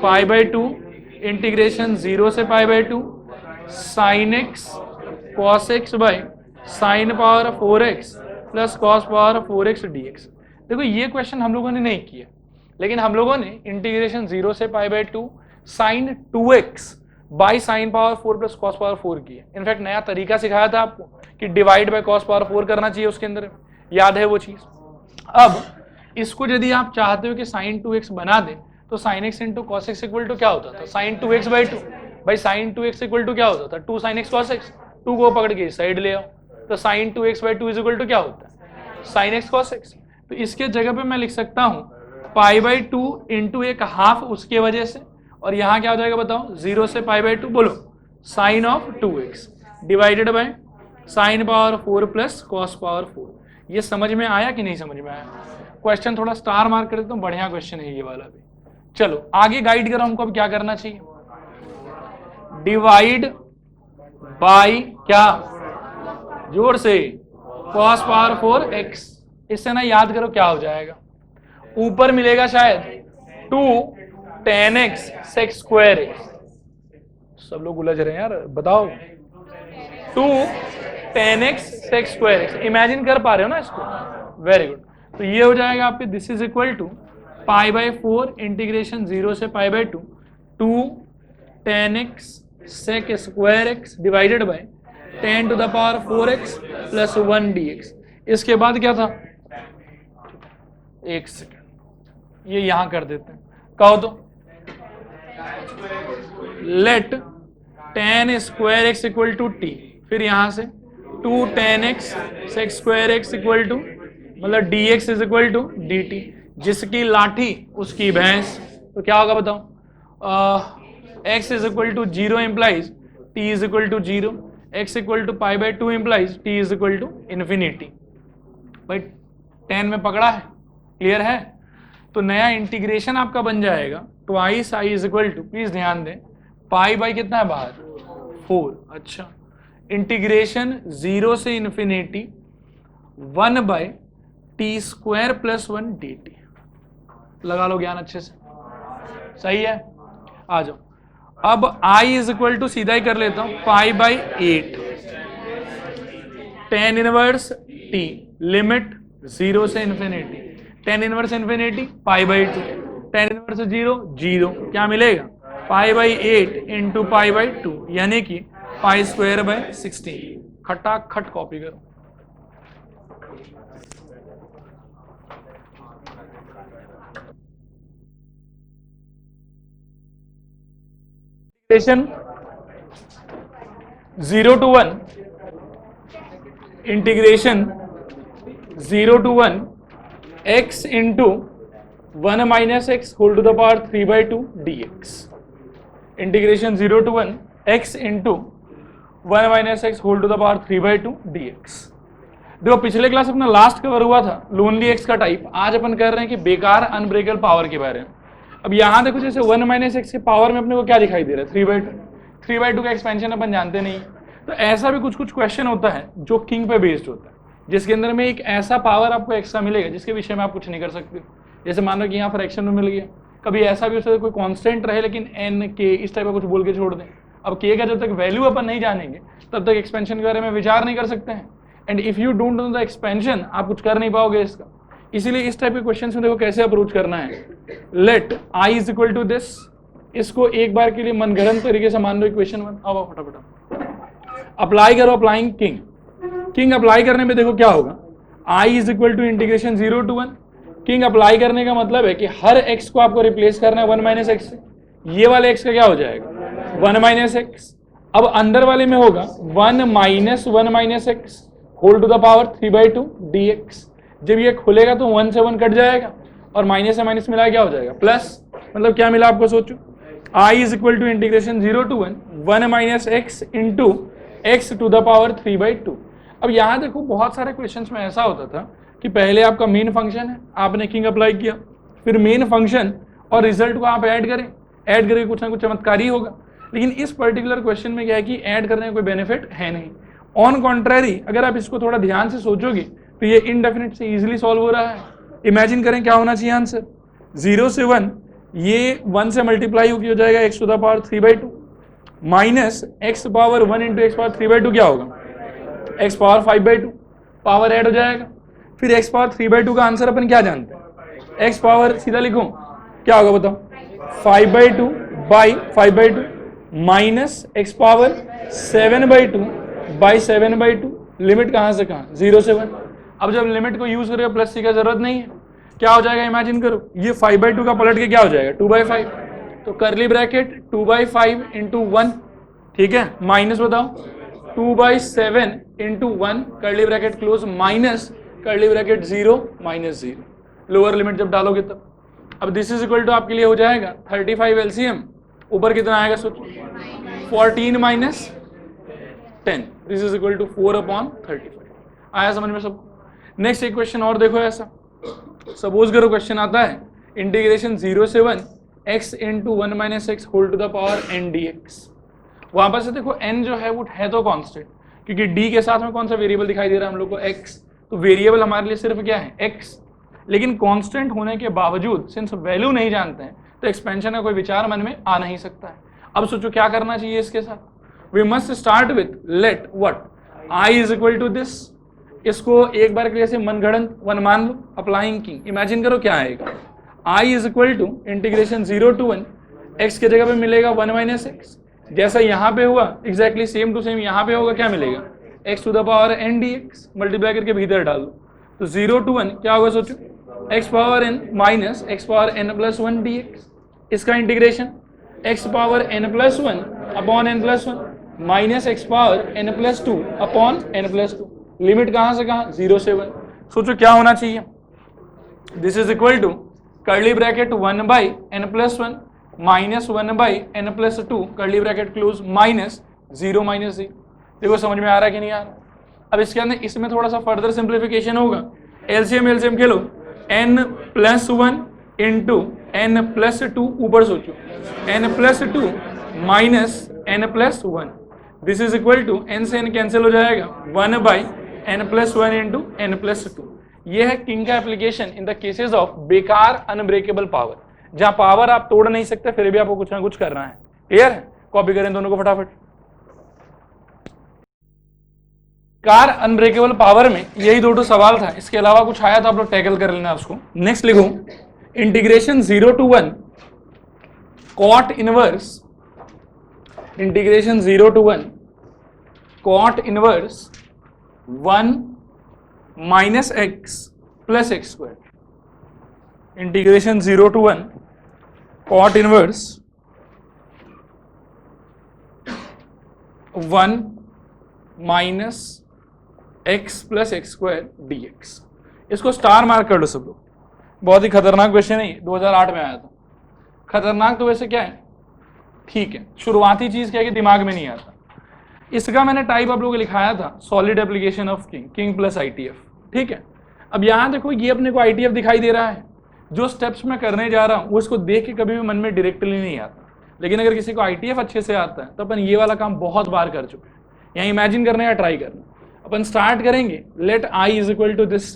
A: pi by two integration 0 से pi by two sine X cos X by sine power 4x plus cos power 4x dx। देखो ये क्वेश्चन हम लोगों ने नहीं किया, लेकिन हम लोगों ने इंटीग्रेशन 0 से pi by two sine 2x by sine power 4 plus cos power 4 किया। इनफैक्ट नया तरीका सिखाया था आपको कि डिवाइड बाय कॉस पावर 4 करना चाहिए उसके अंदर, याद है वो चीज। अब इसको यदि आप चाहते हो कि साइन 2x बना दें तो sine x into cos X equal to क्या होता था, साइन 2x बाई टू। भाई साइन 2x इक्वल टू क्या होता था, 2 साइन एक्स कॉस एक्स। 2 को पकड़ के इस साइड ले आओ तो sine 2x by two is equal to क्या होता है, साइन एक्स कॉस एक्स। तो इसके जगह पे मैं लिख सकता हूं पाई बाई टू इंटू एक हाफ उसके वजह से, और यहां क्या हो जाएगा बताओ, 0 से पाई बाई टू, बोलो sine of 2x divided by sine power 4 plus cos power 4। ये समझ में आया कि नहीं समझ में आया? क्वेश्चन थोड़ा स्टार मार्क कर देता हूं, बढ़िया क्वेश्चन है ये वाला भी। चलो आगे गाइड करो हमको अब क्या करना चाहिए। डिवाइड बाय क्या, जोर से, कॉस पावर 4x। इससे ना याद करो क्या हो जाएगा, ऊपर मिलेगा शायद 2 tan x sec square x। सब लोग उलझ रहे हैं यार, बताओ 2 tan x sec square x। Imagine कर पा रहे हो ना इसको, वेरी गुड। तो ये हो जाएगा आपके, this is equal to pi by 4 integration 0 से pi by 2 2 tan x sec square x divided by 10 to the power 4x plus 1 dx। इसके बाद क्या था, एक सेकेंड ये यहां कर देते हैं, कहो तो let tan square X equal to T, फिर यहां से 2 tan x sec square X equal to, मतलब dx is equal to dt। जिसकी लाठी उसकी भैंस, तो क्या होगा बताओ, x is equal to 0 implies t is equal to 0, x equal to pi by 2 implies t is equal to infinity. भाई 10 में पकड़ा है, क्लियर है? तो नया इंटीग्रेशन आपका बन जाएगा twice I is equal to, please ध्यान दें, पाई बाई कितना है बाहर 4। अच्छा, इंटीग्रेशन 0 से infinity 1 by T square plus 1 D T. लगा लो ज्ञान अच्छे से, सही है? आ जाओ, अब i इज इक्वल टू सीधा ही कर लेता हूं, pi by 8 tan inverse t limit 0 से infinity, tan inverse infinity pi by 2, tan inverse 0 0, क्या मिलेगा, pi by 8 into pi by 2 यानी कि पाई स्क्वायर बाय 16। खटाखट कॉपी करो। Integration 0 to 1, integration 0 to 1 x into 1 minus x whole to the power 3 by 2 dx। Integration 0 to 1 x into 1 minus x whole to the power 3 by 2 dx। देखो पिछले class अपना last cover हुआ था lonely x का type, आज अपन कर रहे हैं कि बेकार अनब्रेकेबल पावर के बारे में। अब यहाँ देखो जैसे 1 माइनस एक्स के पावर में अपने को क्या दिखाई दे रहा है, 3 बाई 2। 3 बाई 2 का एक्सपेंशन अपन जानते नहीं, तो ऐसा भी कुछ कुछ क्वेश्चन होता है जो किंग पे बेस्ड होता है, जिसके अंदर में एक ऐसा पावर आपको एक्स्ट्रा मिलेगा जिसके विषय में आप कुछ नहीं कर सकते। जैसे मान लो कि यहाँ फ्रैक्शन में मिल गया, कभी ऐसा भी हो सकता है कोई कांस्टेंट रहे लेकिन एन के इस टाइप का कुछ बोल के छोड़ दें। अब के का जब तक वैल्यू अपन नहीं जानेंगे तब तक एक्सपेंशन के बारे में विचार नहीं कर सकते हैं, and if you don't know the expansion आप कुछ कर नहीं पाओगे इसका। इसीलिए इस टाइप के क्वेश्चन में देखो कैसे अप्रोच करना है। Let I is equal to this, इसको एक बार के लिए मनगढ़ंत तरीके से मान लो इक्वेशन 1। अब फटाफट अप्लाई करो, अप्लाइंग किंग। किंग अप्लाई करने में देखो क्या होगा, I is equal to integration 0 to 1। King apply करने का मतलब है कि हर एक्स को आपको रिप्लेस करना है 1 माइनस एक्स से। ये वाले एक्स का क्या हो जाएगा 1 माइनस एक्स। अब अंदर वाले में होगा 1 minus x whole to the power 3 by 2 dx। जब ये खुलेगा तो 1 से 1 कट जाएगा और माइनस से माइनस मिला क्या हो जाएगा प्लस। मतलब क्या मिला आपको, सोचो, i is equal to integration 0 to 1 minus x into X to the power 3 by 2। अब यहाँ देखो बहुत सारे क्वेश्चंस में ऐसा होता था कि पहले आपका मेन फंक्शन है, आपने किंग अप्लाई किया, फिर मेन फंक्शन और रिजल्ट को आप ऐड करें कुछ ना कुछ चमत्कारी होगा। लेकिन इस पर्टिकुलर क्वेश्चन में क्या है कि ऐड करने का कोई बेनिफिट है नहीं। ऑन कॉन्ट्रेरी अगर आप इसको थोड़ा ध्यान से सोचोगे तो ये इनडेफिनिट से इजीली सॉल्व हो रहा है। इमेजिन करें क्या होना चाहिए आंसर, 0 से 1, ये 1 से मल्टीप्लाई हो जाएगा x to the power 3/2 minus x power 1 into X power 3/2 क्या होगा, x पावर 5/2, पावर ऐड हो जाएगा। फिर x पावर 3/2 का आंसर अपन क्या जानते हैं, x पावर सीधा लिखो क्या होगा बताओ, 5/2 by 5/2 minus x power 7/2 by 7/2, limit कहां से कहां, 0 से 1। अब जब लिमिट को यूज करेगा प्लस सी का जरूरत नहीं है, क्या हो जाएगा इमेजिन करो, ये 5/2 का पलट के क्या हो जाएगा 2/5, तो करली ब्रैकेट 2/5 इंटू 1, ठीक है, माइनस बताओ 2/7 इंटू 1 करली ब्रैकेट क्लोज माइनस करली ब्रैकेट 0 माइनस 0, लोअर लिमिट जब डालोगे तब। अब दिस इज इक्वल टू आपके लिए हो जाएगा 35 एलसीएम, ऊपर कितना आएगा सोचो, 14 minus 10, this is equal to 4/35। आया समझ में सबको। नेक्स्ट एक क्वेश्चन और देखो ऐसा, सपोज करो क्वेश्चन आता है इंटीग्रेशन 0 से 1 x into 1 minus x whole to the power n dx। वहां पर से देखो n जो है वो है तो कांस्टेंट, क्योंकि d के साथ में कौन सा वेरिएबल दिखाई दे रहा है हम लोग को, x, तो वेरिएबल हमारे लिए सिर्फ क्या है x, लेकिन कांस्टेंट होने के बावजूद सिंस वैल्यू नहीं जानते हैं तो एक्सपेंशन का कोई विचार मन में आ नहीं सकता है। अब सोचो क्या करना चाहिए इसके साथ, we must start with let what i is equal to this, इसको एक बार के लिए से मनगढ़ंत 1 मान लो, अप्लाइंग किंग, इमेजिन करो क्या आएगा, i is equal to integration 0 to 1 x के जगह पे मिलेगा 1 माइनस एक्स, जैसा यहाँ पे हुआ एग्जैक्टली सेम टू सेम यहाँ पे होगा, क्या मिलेगा x to the power n dx, multiply करके भीतर डाल दो, तो 0 to 1 क्या होगा सोचो, x power n minus x power n plus 1 dx, इसका integration x power n plus 1 upon n plus 1 minus x power n plus 2 upon n plus 2, limit कहां से कहां 0 से 1। सोचो क्या होना चाहिए, this is equal to curly bracket 1 by n plus 1 minus 1 by n plus 2 curly bracket close minus 0 minus 0। देखो समझ में आ रहा है कि नहीं आ रहा। अब इसके अंदर इसमें थोड़ा सा फर्दर सिंप्लीफिकेशन होगा, एलसीएम खेलो, n plus 1 into n plus 2, ऊपर सोचो n plus 2 minus n plus 1, this is equal to n से n कैंसिल हो जाएगा 1 by n plus 1 into n plus 2। यह है किंग का application in the cases of बेकार अनब्रेकेबल पावर, जहां पावर आप तोड़ नहीं सकते फिर भी आपको कुछ ना कुछ करना है। क्लियर है, कॉपी करें दोनों को फटाफट। कार अनब्रेकेबल पावर में यही दो सवाल था, इसके अलावा कुछ आया तो आप लोग टैकल कर लेना उसको। नेक्स्ट लिखो integration 0 to 1 cot inverse, integration 0 to 1 cot inverse 1 minus x plus x square, integration 0 to 1 cot inverse 1 minus x plus x square dx। इसको स्टार मार्क कर लो सब लोग, बहुत ही खतरनाक क्वेश्चन है, 2008 में आया था। खतरनाक तो वैसे क्या है, ठीक है, शुरुआती चीज क्या है कि दिमाग में नहीं आता। इसका मैंने टाइप आप लोगों को लिखाया था solid application of king plus ITF, ठीक है। अब यहाँ देखो ये अपने को ITF दिखाई दे रहा है, जो स्टेप्स मैं करने जा रहा हूँ वो इसको देख के कभी भी मन में डायरेक्टली नहीं आता, लेकिन अगर किसी को ITF अच्छे से आता है तो अपन ये वाला काम बहुत बार कर चुके हैं। यहाँ इमेजिन करने का ट्राई करना, अपन स्टार्ट करेंगे let i is equal to this.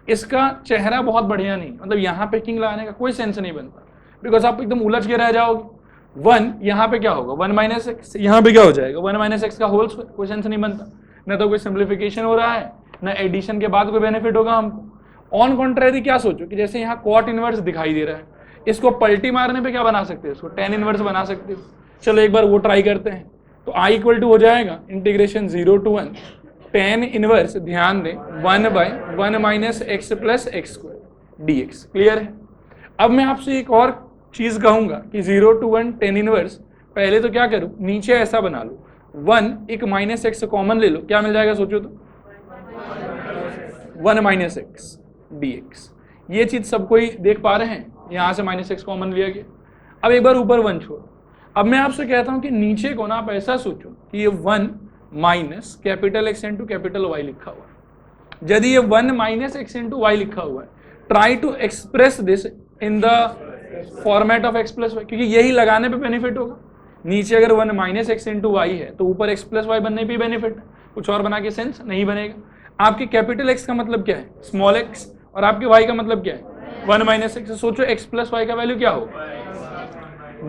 A: इसका चेहरा बहुत बढ़िया नहीं, मतलब यहाँ पे किंग लगाने का कोई सेंस नहीं बनता, बिकॉज आप एकदम उलझ के रह जाओगे। 1 यहाँ पे क्या होगा 1 माइनस एक्स, यहाँ पे क्या हो जाएगा 1 माइनस एक्स का होल स्क्वायर, कोई सेंस नहीं बनता, न तो कोई सिंप्लीफिकेशन हो रहा है न एडिशन के बाद कोई बेनिफिट होगा हमको। ऑन कॉन्ट्रेरी क्या सोचो कि जैसे यहाँ कॉट इनवर्स दिखाई दे रहा है, इसको पलटी मारने पे क्या बना सकते हो, इसको टेन इनवर्स बना सकते हो। चलो एक बार वो ट्राई करते हैं। तो i इक्वल टू हो जाएगा इंटीग्रेशन 0 to 1 टेन इनवर्स, ध्यान दें 1 by 1 minus x plus x square dx। Clear है। अब मैं आपसे एक और चीज कहूंगा कि 0 to 1 टेन इनवर्स, पहले तो क्या करूं, नीचे ऐसा बना लो 1 एक माइनस एक्स कॉमन ले लो, क्या मिल जाएगा सोचो तो 1 माइनस एक्स dx। ये चीज सब कोई देख पा रहे हैं, यहां से माइनस एक्स कॉमन लिया गया। अब एक बार ऊपर 1 छोड़ो। अब मैं आपसे कहता हूं कि नीचे को ना आप ऐसा सोचो कि ये 1 minus capital X into capital Y लिखा हुआ है। यदि ये 1 माइनस एक्स इंटू वाई लिखा हुआ है, try to express this in the format of X plus Y, क्योंकि यही लगाने पे बेनिफिट होगा। नीचे अगर 1 माइनस एक्स इंटू वाई है तो ऊपर एक्स प्लस वाई बनने पे बेनिफिट है, कुछ और बना के सेंस नहीं बनेगा। आपके कैपिटल एक्स का मतलब क्या है स्मॉल एक्स, और आपके वाई का मतलब क्या है 1 माइनस एक्स। सोचो एक्स प्लस वाई का वैल्यू क्या होगा,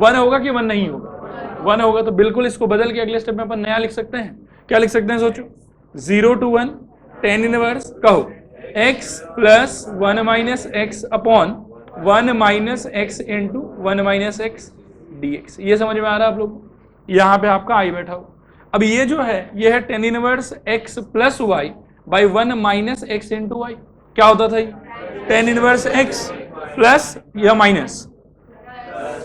A: 1 होगा कि 1 नहीं होगा, 1 होगा। तो बिल्कुल इसको बदल के अगले स्टेप में अपन नया लिख सकते हैं। क्या लिख सकते हैं सोचो, 0 to 1 tan इनवर्स कहो x plus 1 minus x upon 1 minus x into 1 minus x dx। ये समझ में आ रहा है आप लोग को? यहाँ पे आपका आई बैठा हो। अब ये जो है ये है tan inverse x plus Y by 1 minus x into Y. क्या होता था ये, tan इनवर्स x प्लस या minus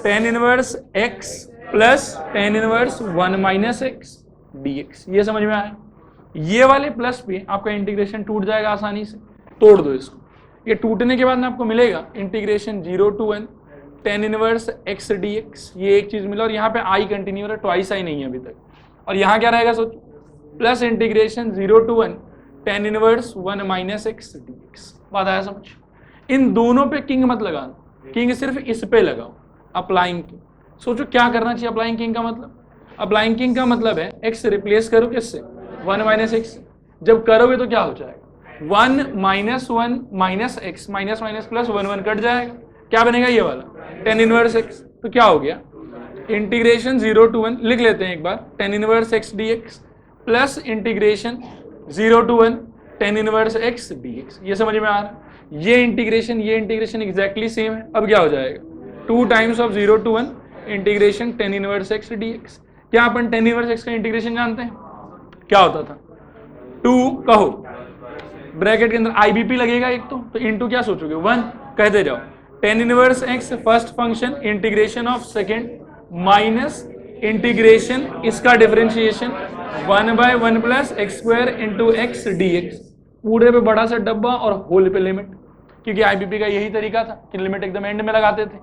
A: tan inverse x plus tan inverse 1 minus x dx। ये समझ में आया? ये वाले प्लस पे आपका इंटीग्रेशन टूट जाएगा आसानी से, तोड़ दो इसको। ये टूटने के बाद में आपको मिलेगा integration 0 to 1 tan inverse x dx। ये एक चीज मिला और यहाँ पे आई कंटिन्यू है, ट्वाइस आई नहीं है अभी तक। और यहाँ क्या रहेगा सोचो, plus integration 0 to 1 tan inverse 1 minus x dx। बात आया समझ? इन दोनों पे किंग मत लगाना, किंग सिर्फ इस पे लगाओ, अप्लाइंग किंग। सोचो क्या करना चाहिए अप्लाइंग किंग का मतलब, अप्लाइंग किंग का मतलब है x रिप्लेस करो किससे, 1 माइनस एक्स। जब करोगे तो क्या हो जाएगा, 1 minus 1 minus x, minus minus plus 1 1 cut जाएगा, क्या बनेगा ये वाला tan इनवर्स x। तो क्या हो गया, इंटीग्रेशन 0 to 1 लिख लेते हैं एक बार, tan inverse x dx plus integration 0 to 1 tan inverse x dx। ये समझ में आ रहा है? ये इंटीग्रेशन एग्जैक्टली सेम है। अब क्या हो जाएगा, 2 times of 0 to 1 integration tan inverse x dx। क्या अपन tan इनवर्स x का इंटीग्रेशन जानते हैं, क्या होता था, 2 कहो ब्रैकेट के अंदर IBP लगेगा एक तो इनटू क्या सोचोगे 1, कहते जाओ tan inverse x first function integration of second minus integration इसका differentiation 1 by 1 plus x square into x dx। पूरे पे बड़ा सा डब्बा और होल पे लिमिट, क्योंकि IBP का यही तरीका था कि लिमिट एकदम एंड में लगाते थे।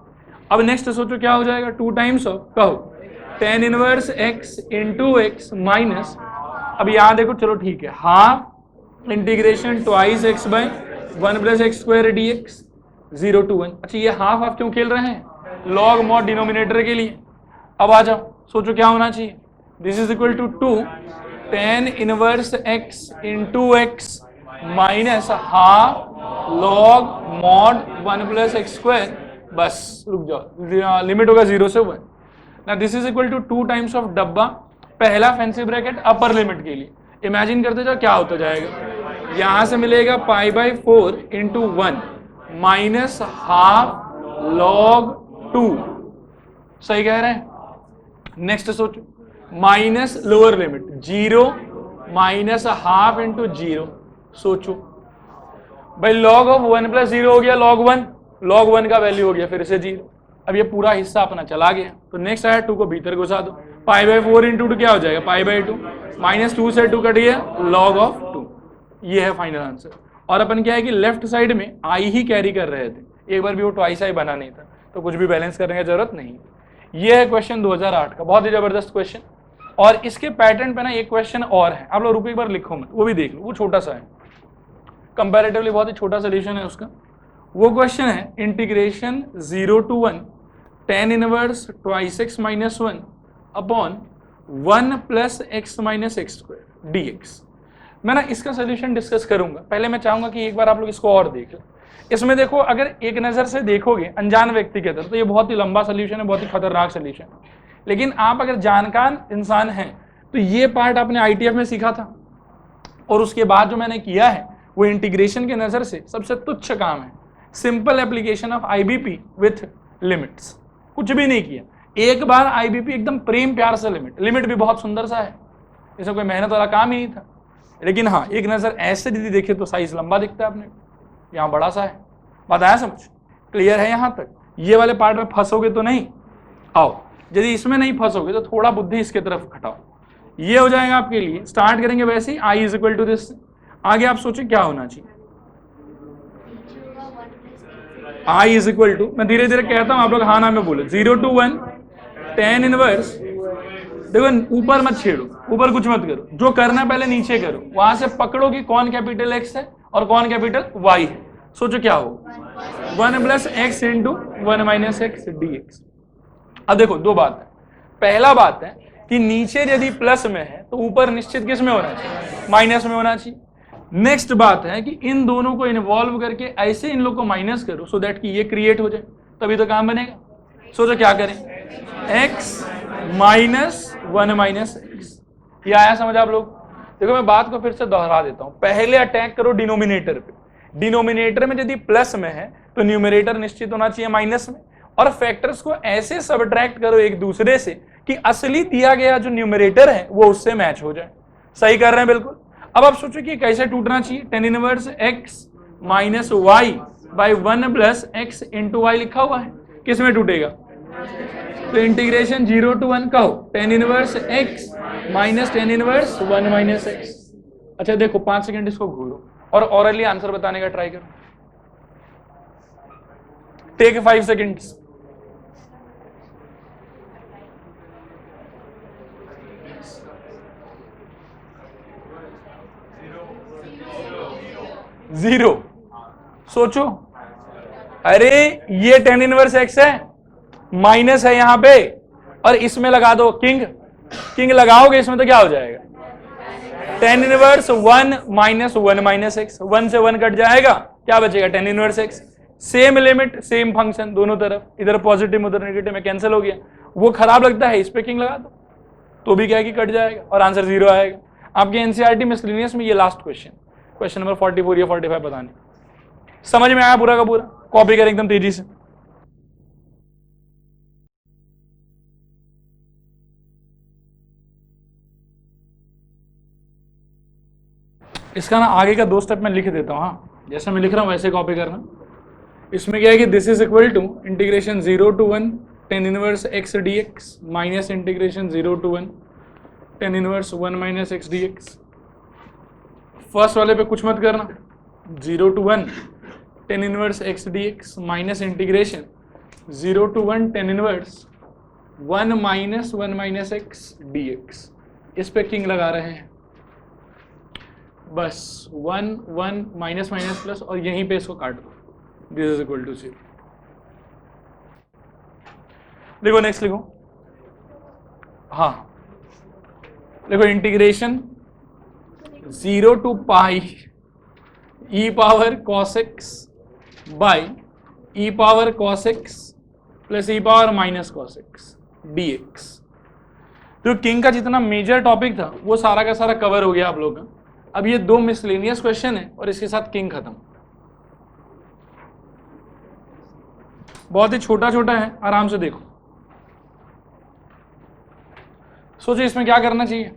A: अब नेक्स्ट सोचो क्या हो जाएगा, 2 टाइम्स ऑफ कहो tan inverse x into X minus, अब यहाँ देखो चलो ठीक है, half integration twice x by 1 plus x square dx 0 to 1। अच्छा ये हाफ हाफ क्यों खेल रहे हैं, लॉग मॉड डिनोमिनेटर के लिए। अब आ जाओ सोचो क्या होना चाहिए, this is equal to 2 tan inverse x into X minus half log mod 1 plus x square. बस रुक जाओ, लिमिट होगा 0 से 1 ना। This is equal to 2 times of डब्बा, पहला फैंसी ब्रैकेट अपर लिमिट के लिए, इमेजिन करते जाओ क्या होता जाएगा, यहां से मिलेगा pi by 4 into 1 minus half log 2। सही कह रहे हैं? नेक्स्ट सोचो, minus lower limit 0 minus half into 0। सोचो भाई लॉग ऑफ 1 प्लस 0 हो गया log 1, log 1 का वैल्यू हो गया फिर से 0। अब ये पूरा हिस्सा अपना चला गया, तो नेक्स्ट आया 2 को भीतर घुसा दो, पाई बाई 4 इंटू 2 क्या हो जाएगा, पाई बाई 2 माइनस 2 से 2 कट गया log ऑफ 2। ये है फाइनल आंसर। और अपन क्या है कि लेफ्ट साइड में आई ही कैरी कर रहे थे, एक बार भी वो ट्वाइस आई बना नहीं था, तो कुछ भी बैलेंस करने की जरूरत नहीं। ये है क्वेश्चन 2008 का, बहुत ही जबरदस्त क्वेश्चन। और इसके पैटर्न पे ना एक क्वेश्चन और है, आप लोग रुको एक बार लिखो मत, वो भी देख लो, वो छोटा सा है, कंपैरेटिवली बहुत ही छोटा सोल्यूशन है उसका। वो क्वेश्चन है integration 0 to 1 tan inverse twice x minus 1 upon 1 plus x minus x square dx। मैं ना इसका सोल्यूशन डिस्कस करूंगा, पहले मैं चाहूंगा कि एक बार आप लोग इसको और देख लें। इसमें देखो अगर एक नजर से देखोगे अनजान व्यक्ति के तरफ तो ये बहुत ही लंबा सोल्यूशन है, बहुत ही खतरनाक सोल्यूशन है। लेकिन आप अगर जानकार इंसान हैं तो ये पार्ट आपने ITF में सीखा था, और उसके बाद जो मैंने किया है वो इंटीग्रेशन के नजर से सबसे तुच्छ काम है, simple application of IBP with limits. कुछ भी नहीं किया, एक बार IBP एकदम प्रेम प्यार से लिमिट भी बहुत सुंदर सा है, इसमें कोई मेहनत वाला काम ही नहीं था। लेकिन हाँ एक नजर ऐसे दीदी देखे तो साइज लंबा दिखता है अपने, यहाँ बड़ा सा है। बात आया समझ, क्लियर है यहाँ तक? ये वाले पार्ट में फंसोगे तो नहीं, आओ यदि इसमें नहीं फंसोगे तो थोड़ा बुद्धि इसके तरफ खटाओ, ये हो जाएगा आपके लिए। स्टार्ट करेंगे वैसे ही, आई इज इक्वल टू दिस, आगे आप सोचिए क्या होना चाहिए। आई इज इक्वल टू, मैं धीरे धीरे कहता हूं आप लोग हाँ ना में बोले, 0 to 1 tan इनवर्स, देखो ऊपर मत छेड़ो, ऊपर कुछ मत करो, जो करना पहले नीचे करो, वहां से पकड़ो कि कौन कैपिटल एक्स है और कौन कैपिटल वाई है। सोचो क्या हो, 1 plus X into 1 minus x dx। अब देखो दो बात है, पहला बात है कि नीचे यदि प्लस में है तो ऊपर निश्चित किस में होना चाहिए, माइनस में होना चाहिए। नेक्स्ट बात है कि इन दोनों को इन्वॉल्व करके ऐसे इन लोग को माइनस करो सो दैट कि ये क्रिएट हो जाए, तभी तो काम बनेगा। सोचो क्या करें, x माइनस 1 माइनस एक्स, ये आया समझ आप लोग? देखो मैं बात को फिर से दोहरा देता हूं, पहले अटैक करो डिनोमिनेटर पे, डिनोमिनेटर में यदि प्लस में है तो न्यूमरेटर निश्चित होना चाहिए माइनस में, और फैक्टर्स को ऐसे सबट्रैक्ट करो एक दूसरे से कि असली दिया गया जो न्यूमरेटर है वो उससे मैच हो जाए। सही कर रहे हैं बिल्कुल। अब आप सोचो कि कैसे टूटना चाहिए, tan inverse x minus Y by 1 plus X into Y लिखा हुआ है, किस में टूटेगा? तो इंटीग्रेशन 0 to 1 कहो tan inverse x minus tan inverse 1 minus x. अच्छा देखो 5 सेकंड इसको घूरो और ऑरली आंसर बताने का ट्राई करो, टेक 5 सेकंड्स। जीरो। सोचो, अरे ये tan इनवर्स x है, माइनस है यहां पे, और इसमें लगा दो किंग, किंग लगाओगे इसमें तो क्या हो जाएगा? tan inverse 1 minus 1 minus x, 1 से 1 कट जाएगा, क्या बचेगा? tan inverse x। Same limit same function दोनों तरफ, इधर पॉजिटिव उधर नेगेटिव में कैंसिल हो गया, वो खराब लगता है, इस पे किंग लगा दो तो भी क्या है कि कट जाएगा और आंसर 0 आएगा। आपके एनसीईआरटी मिसलेनियस में ये लास्ट क्वेश्चन, क्वेश्चन नंबर 44 या 45 पता नहीं, समझ में आया पूरा का पूरा? कॉपी करें एकदम तेजी से। इसका ना आगे का 2 स्टेप मैं लिख देता हूँ, हाँ जैसे मैं लिख रहा हूँ वैसे कॉपी करना। इसमें क्या है कि this is equal to integration 0 to 1 tan inverse x dx minus integration 0 to 1 tan inverse 1 minus x dx। First वाले पे कुछ मत करना, 0 to 1 tan inverse x dx minus integration 0 to 1 tan inverse 1 minus x dx। इस पे king लगा रहे हैं बस, 1 1 माइनस माइनस प्लस, और यहीं पे इसको काट दो, दिस इज इक्वल टू 0। देखो नेक्स्ट लिखो, हाँ देखो integration 0 to pi e power cos x by e power cos x plus e power minus cos x dx। तो किंग का जितना मेजर टॉपिक था वो सारा का सारा कवर हो गया आप लोगों का। अब ये 2 मिसलेनियस क्वेश्चन है और इसके साथ किंग खत्म, बहुत ही छोटा छोटा है, आराम से देखो। सोचो इसमें क्या करना चाहिए,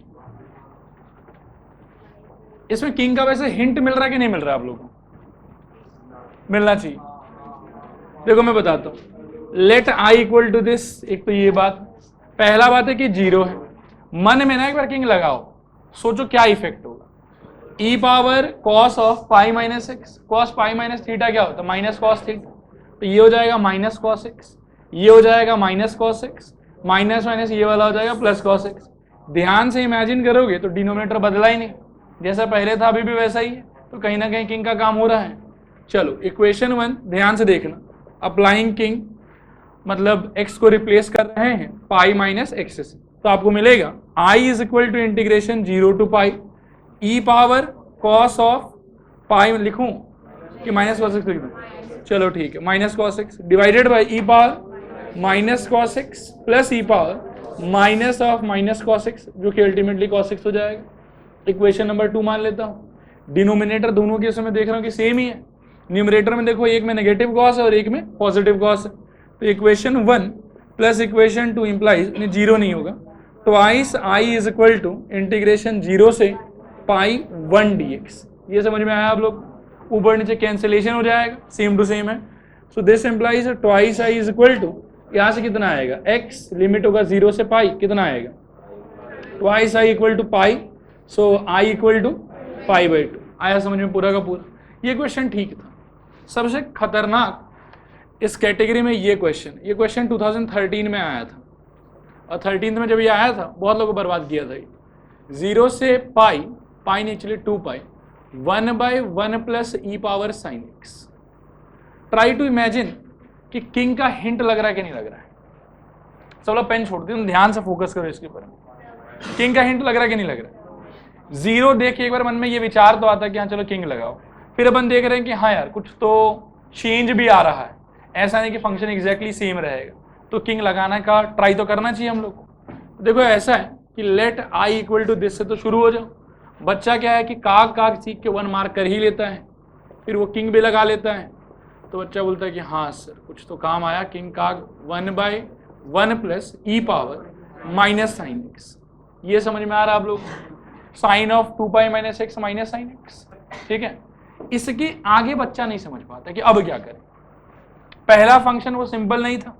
A: इसमें किंग का वैसे हिंट मिल रहा है कि नहीं मिल रहा है आप लोगों को? मिलना चाहिए। देखो मैं बताता हूं, let I equal to this, एक तो ये बात, पहला बात है कि 0 है, मन में ना एक बार किंग लगाओ, सोचो क्या इफेक्ट होगा। e power cos of pi minus x, cos pi minus theta क्या होता है? माइनस cos थीटा, तो ये हो जाएगा माइनस cos x, ये हो जाएगा minus cos x, minus minus ये वाला हो जाएगा प्लस cos x। ध्यान से इमेजिन करोगे तो डिनोमिनेटर बदला ही नहीं, जैसा पहले था अभी भी वैसा ही है, तो कहीं ना कहीं किंग का काम हो रहा है। चलो इक्वेशन 1 ध्यान से देखना, अप्लाइंग किंग मतलब x को रिप्लेस कर रहे हैं पाई माइनस एक्स से, तो आपको मिलेगा i is equal to integration 0 to pi e power cos of pi लिखूं कि माइनस cos x लिख दूं? चलो ठीक है, minus cos x divided by e power minus cos x plus e power minus of minus cos x, जो कि ultimately cos x हो जाएगा। इक्वेशन नंबर 2 मान लेता हूं, डिनोमिनेटर दोनों के इसमें देख रहा हूं कि सेम ही है, न्यूमरेटर में देखो एक में नेगेटिव cos है और एक में पॉजिटिव cos है, तो इक्वेशन 1 प्लस इक्वेशन 2 इंप्लाइज 0 नहीं होगा, twice i is equal to integration 0 से पाई 1 dx। ये समझ में आया आप लोग? ऊपर नीचे कैंसिलेशन हो जाएगा, सेम टू सेम है, so this implies twice i is equal to, यहां से कितना आएगा x, लिमिट होगा 0 से पाई, कितना आएगा twice i equal to pi, so i equal to pi by 2। आया समझ में पूरा का पूरा? ये क्वेश्चन ठीक था। सबसे खतरनाक इस कैटेगरी में ये क्वेश्चन 2013 में आया था, और 13 में जब ये आया था बहुत लोगों को बर्बाद किया था। 0 से पाई, पाई नहीं चलिए 2 pi, 1/1 plus E power sine X. Try to imagine कि किंग का हिंट लग रहा है कि नहीं लग रहा है? चलो पेन छोड़ दी, तुम ध्यान से फोकस करो इसके ऊपर, किंग का हिंट लग रहा है कि नहीं लग रहा है? जीरो देख के एक बार मन में ये विचार तो आता है कि हाँ चलो किंग लगाओ, फिर अपन देख रहे हैं कि हाँ यार कुछ तो चेंज भी आ रहा है, ऐसा नहीं कि फंक्शन एग्जैक्टली सेम रहेगा, तो किंग लगाने का ट्राई तो करना चाहिए हम लोग को। देखो ऐसा है कि let I equal to this से तो शुरू हो जाओ। बच्चा क्या है कि काग काग सीख के 1 मार्क कर ही लेता है, फिर वो किंग भी लगा लेता है, तो बच्चा बोलता है कि हाँ सर कुछ तो काम आया, किंग काग 1/1 plus E power minus sine X. ये समझ में आ रहा है आप लोग, sine of 2 - x minus sine X, ठीक है। इसके आगे बच्चा नहीं समझ पाता कि अब क्या करें। पहला फंक्शन वो सिंपल नहीं था,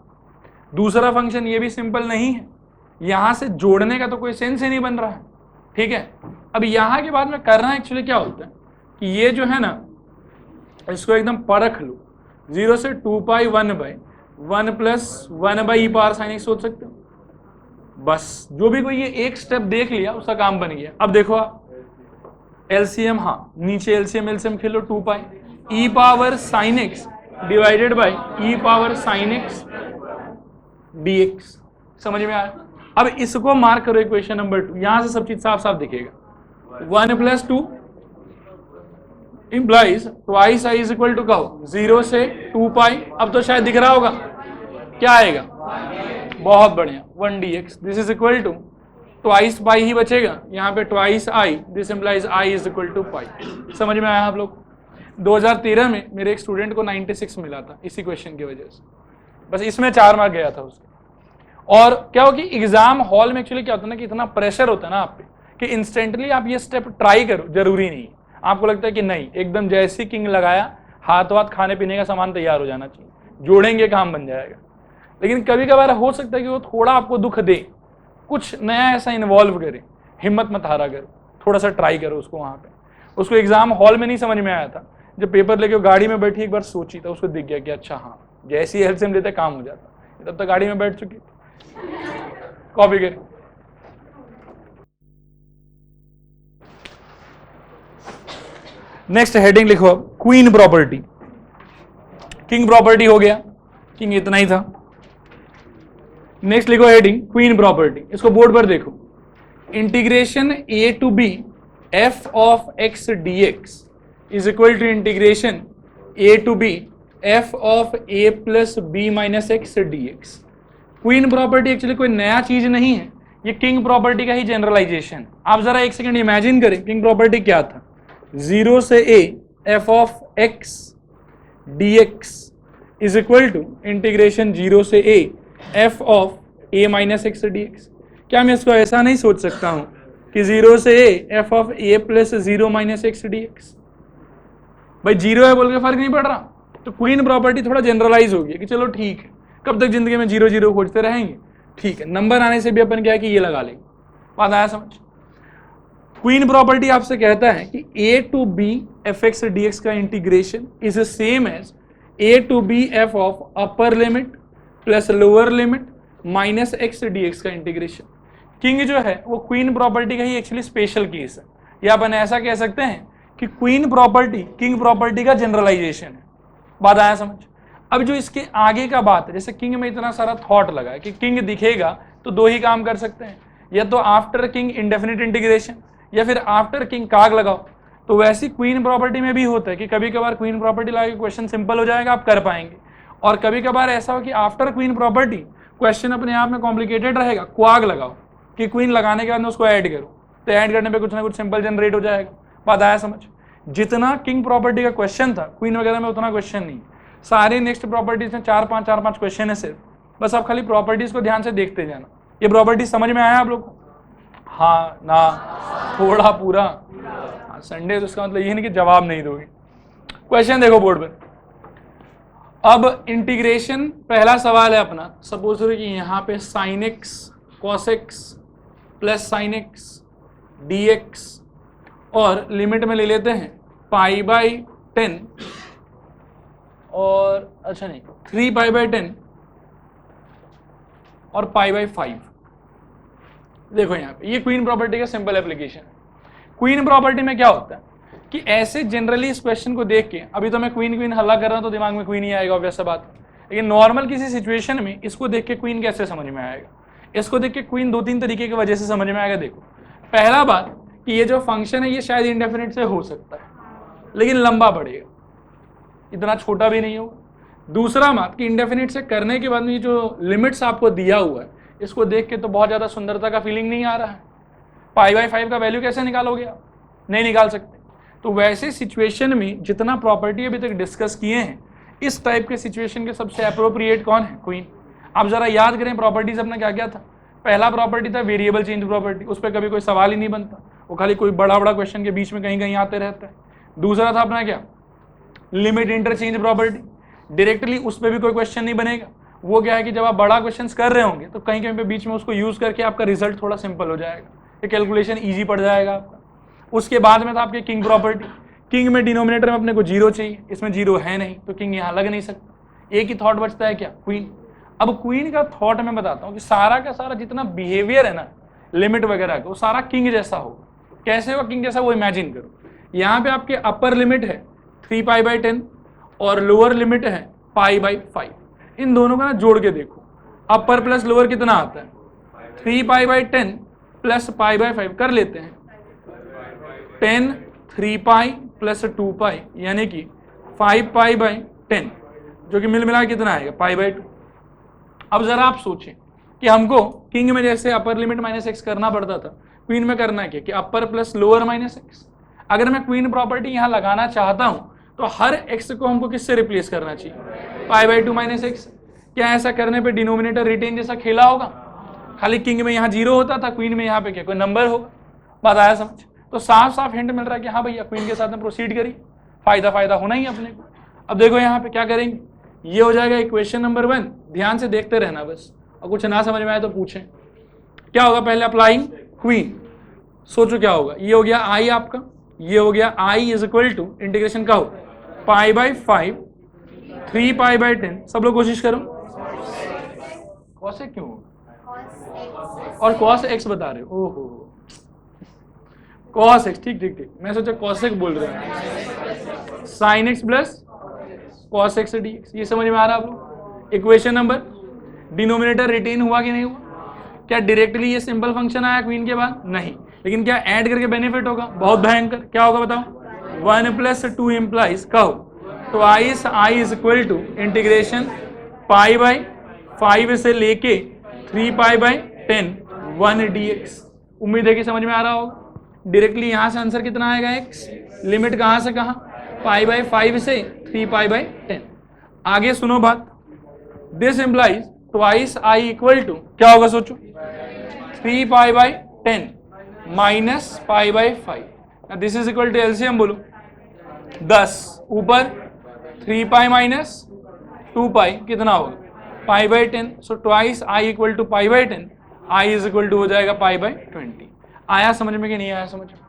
A: दूसरा फंक्शन ये भी सिंपल नहीं है, यहां से जोड़ने का तो कोई सेंस ही नहीं बन रहा है, ठीक है। अब यहां के बाद में करना एक्चुअली क्या होता है कि ये जो है ना इसको एकदम परख लो, 0 से 2π1/1 plus 1/e power sine x सोच सकते हो। बस जो भी कोई ये एक स्टेप देख लिया उसका काम बन गया। अब देखो आप एलसीएम, हाँ नीचे LCM Khelo, 2π e power sine x divided by e power sine x dx। समझ में आया? अब इसको मार्क करो इक्वेशन नंबर 2, यहां से सब चीज साफ साफ दिखेगा। 1 + 2 implies twice i is equal to कहो 0 से 2π। अब तो शायद दिख रहा होगा क्या आएगा, बहुत बढ़िया 1 dx। This is equal to twice pi ही बचेगा, यहाँ पे twice I, this implies I is equal to pi. समझ में आया आप लोग? 2013 में मेरे एक स्टूडेंट को 96 मिला था इसी क्वेश्चन की वजह से, बस इसमें 4 मार्क गया था उसके। और क्या हो कि एग्जाम हॉल में एक्चुअली क्या होता है ना कि इतना प्रेशर होता है ना आप पे कि इंस्टेंटली आप ये स्टेप ट्राई करो, जरूरी नहीं। आपको लगता है कि नहीं एकदम जैसी किंग लगाया हाथ हाथ खाने पीने का सामान तैयार हो जाना चाहिए, जोड़ेंगे काम बन जाएगा। लेकिन कभी कभार हो सकता है कि वो थोड़ा आपको दुख दे, कुछ नया ऐसा इन्वॉल्व करे, हिम्मत मत हारा करो, थोड़ा सा ट्राई करो उसको। वहां पे उसको एग्जाम हॉल में नहीं समझ में आया था, जब पेपर लेके वो गाड़ी में बैठी एक बार सोची था, उसको दिख गया कि अच्छा हाँ जैसी एलसीएम लेते काम हो जाता। तब तक गाड़ी में बैठ चुकी, कॉपी कर। नेक्स्ट हेडिंग लिखो अब, क्वीन प्रॉपर्टी। किंग प्रॉपर्टी हो गया, किंग इतना ही था। नेक्स्ट लिखो हेडिंग क्वीन प्रॉपर्टी, इसको बोर्ड पर देखो। इंटीग्रेशन a to b f of x dx is equal to integration a to b f of a plus b minus x dx। Queen property actually कोई नया चीज नहीं है, ये किंग प्रॉपर्टी का ही जनरलाइजेशन। आप जरा एक सेकंड इमेजिन करें किंग प्रॉपर्टी क्या था। 0 से a f of x dx is equal to integration 0 से a f of a minus x dx। क्या मैं इसको ऐसा नहीं सोच सकता हूं कि 0 से a f of a plus 0 minus x dx। भाई 0 है बोल के फर्क नहीं पड़ रहा, तो क्वीन प्रॉपर्टी थोड़ा जनरलाइज हो गया कि चलो ठीक है, कब तक जिंदगी में 0 0 खोजते रहेंगे, ठीक है नंबर आने से भी अपन क्या है कि ये लगा लेंगे। बात आया समझ? क्वीन प्रॉपर्टी आपसे कहता है कि a to b fx dx का integration is same as a to b f of upper limit plus lower limit minus x dx का इंटीग्रेशन। किंग जो है वो क्वीन प्रॉपर्टी का ही एक्चुअली स्पेशल केस है, या अपन ऐसा कह सकते हैं कि क्वीन प्रॉपर्टी किंग प्रॉपर्टी का जनरलाइजेशन है। बात आया समझ? अब जो इसके आगे का बात है, जैसे किंग में इतना सारा थॉट लगा है कि किंग दिखेगा तो 2 ही काम कर सकते हैं, या तो आफ्टर किंग इंडेफिनिट इंटीग्रेशन या फिर आफ्टर किंग काग लगाओ। तो वैसी क्वीन प्रॉपर्टी में भी होता है कि कभी कभार क्वीन प्रॉपर्टी लगा के क्वेश्चन सिंपल हो जाएगा, आप कर पाएंगे, और कभी कभार ऐसा हो कि आफ्टर क्वीन प्रॉपर्टी क्वेश्चन अपने आप में कॉम्प्लिकेटेड रहेगा, क्वाग लगाओ कि क्वीन लगाने के बाद में उसको ऐड करो, तो ऐड करने पे कुछ ना कुछ सिंपल जनरेट हो जाएगा। बात आया समझ? जितना किंग प्रॉपर्टी का क्वेश्चन था क्वीन वगैरह में उतना क्वेश्चन नहीं, सारे नेक्स्ट प्रॉपर्टीज में 4-5 क्वेश्चन है सिर्फ, बस आप खाली प्रॉपर्टीज को ध्यान से देखते जाना। ये प्रॉपर्टीज समझ में आया आप लोग को? हाँ ना, थोड़ा पूरा संडे, तो उसका मतलब ये नहीं कि जवाब नहीं दोगे। क्वेश्चन देखो बोर्ड पर। अब इंटीग्रेशन पहला सवाल है अपना, सपोज करो कि यहाँ पे sign X cos x plus sign x d x, और लिमिट में ले लेते हैं π/10 और अच्छा नहीं 3π/10 और π/5। देखो यहाँ पे ये क्वीन प्रॉपर्टी का सिंपल एप्लीकेशन है। क्वीन प्रॉपर्टी में क्या होता है कि ऐसे जनरली इस क्वेश्चन को देख के, अभी तो मैं क्वीन हल्ला कर रहा हूं तो दिमाग में क्वीन ही आएगा, ऑब्वियस सा बात, लेकिन नॉर्मल किसी सिचुएशन में इसको देख के क्वीन कैसे समझ में आएगा। इसको देख के क्वीन 2-3 तरीके की वजह से समझ में आएगा। देखो पहला बात कि ये जो फंक्शन है ये शायद इंडेफिनिट से हो सकता है, लेकिन लंबा पड़ेगा, इतना छोटा भी नहीं होगा। दूसरा बात कि इंडेफिनिट से करने के बाद में ये जो लिमिट्स आपको दिया हुआ है, इसको देख के तो बहुत ज़्यादा सुंदरता का फीलिंग नहीं आ रहा है। π/5 का वैल्यू कैसे निकालोगे आप? नहीं निकाल सकते। तो वैसे सिचुएशन में जितना प्रॉपर्टी अभी तक डिस्कस किए हैं, इस टाइप के सिचुएशन के सबसे अप्रोप्रिएट कौन है? क्वीन। आप जरा याद करें प्रॉपर्टीज अपना क्या क्या था। पहला प्रॉपर्टी था वेरिएबल चेंज प्रॉपर्टी, उस पर कभी कोई सवाल ही नहीं बनता, वो खाली कोई बड़ा बड़ा क्वेश्चन के बीच में कहीं कहीं आते रहता है। दूसरा था अपना क्या? लिमिट इंटरचेंज प्रॉपर्टी, डायरेक्टली उस पर भी कोई क्वेश्चन नहीं बनेगा। वो क्या है कि जब आप बड़ा क्वेश्चन कर रहे होंगे तो कहीं कहीं पे बीच में उसको यूज करके आपका रिजल्ट थोड़ा सिंपल हो जाएगा, ये कैलकुलेशन ईजी पड़ जाएगा आपका। उसके बाद में था आपके किंग प्रॉपर्टी। किंग में डिनोमिनेटर में अपने को जीरो चाहिए, इसमें जीरो है नहीं तो किंग यहाँ लग नहीं सकता। एक ही थॉट बचता है क्या? क्वीन। अब क्वीन का थॉट मैं बताता हूँ कि सारा का सारा जितना बिहेवियर है ना लिमिट वगैरह का, वो सारा किंग जैसा होगा। कैसे होगा किंग जैसा? वो इमेजिन करो, यहाँ पे आपके अपर लिमिट है 3π/10 और लोअर लिमिट है π/5। इन दोनों का ना जोड़ के देखो, अपर प्लस लोअर कितना आता है? 3π/10 प्लस π/5 कर लेते हैं, 10 3π प्लस 2π यानी कि 5π/10, जो कि मिल मिला कितना आएगा? π/2। अब जरा आप सोचें कि हमको किंग में जैसे अपर लिमिट -x करना पड़ता था, क्वीन में करना क्या कि अपर प्लस लोअर -x। अगर मैं क्वीन प्रॉपर्टी यहाँ लगाना चाहता हूँ तो हर x को हमको किससे रिप्लेस करना चाहिए? π/2 - x। क्या ऐसा करने पे डिनोमिनेटर रिटेन जैसा खेला होगा? खाली किंग में यहाँ जीरो होता था, क्वीन में यहाँ पे क्या कोई नंबर होगा? बात आया समझ? तो साफ साफ हिंट मिल रहा है कि हाँ भैया क्वीन के साथ में प्रोसीड करिए, फायदा होना ही अपने को। अब देखो यहाँ पे क्या करेंगे, ये हो जाएगा इक्वेशन नंबर 1। ध्यान से देखते रहना बस, और कुछ ना समझ में आए तो पूछें। क्या होगा? पहले अप्लाइंग क्वीन, सोचो क्या होगा। ये हो गया आई आपका, ये हो गया आई इज इक्वल टू इंटीग्रेशन का हो π/5 3π/10। सब लोग कोशिश करो। कॉसेक क्यों और cos x बता रहे हो? ओहो, cos x, ठीक, मैं सोचा cosec बोल रहे हैं। sin x plus cos x dx, ये समझ में आ रहा है आप लोग? इक्वेशन नंबर, डिनोमिनेटर रिटेन हुआ कि नहीं हुआ? क्या डायरेक्टली ये सिंपल फंक्शन आया क्वीन के बाद? नहीं, लेकिन क्या ऐड करके बेनिफिट होगा? बहुत भयंकर। क्या होगा बताओ? 1 + 2 इम्प्लाइज कहो twice I is equal to integration π/5 से लेके 3π/10 1 dx। उम्मीद है कि समझ में आ रहा होगा। डायरेक्टली यहां से आंसर कितना आएगा? x। लिमिट कहां से कहां? π/5 से 3π/10। आगे सुनो बात, this implies twice I equal to क्या होगा सोचो? 3π/10 minus π/5। This is equal to LCM बोलो 10, ऊपर 3π माइनस 2π कितना होगा? π/10। So twice I equal to π/10, I is equal to हो जाएगा π/20। आया समझ में कि नहीं आया समझ में?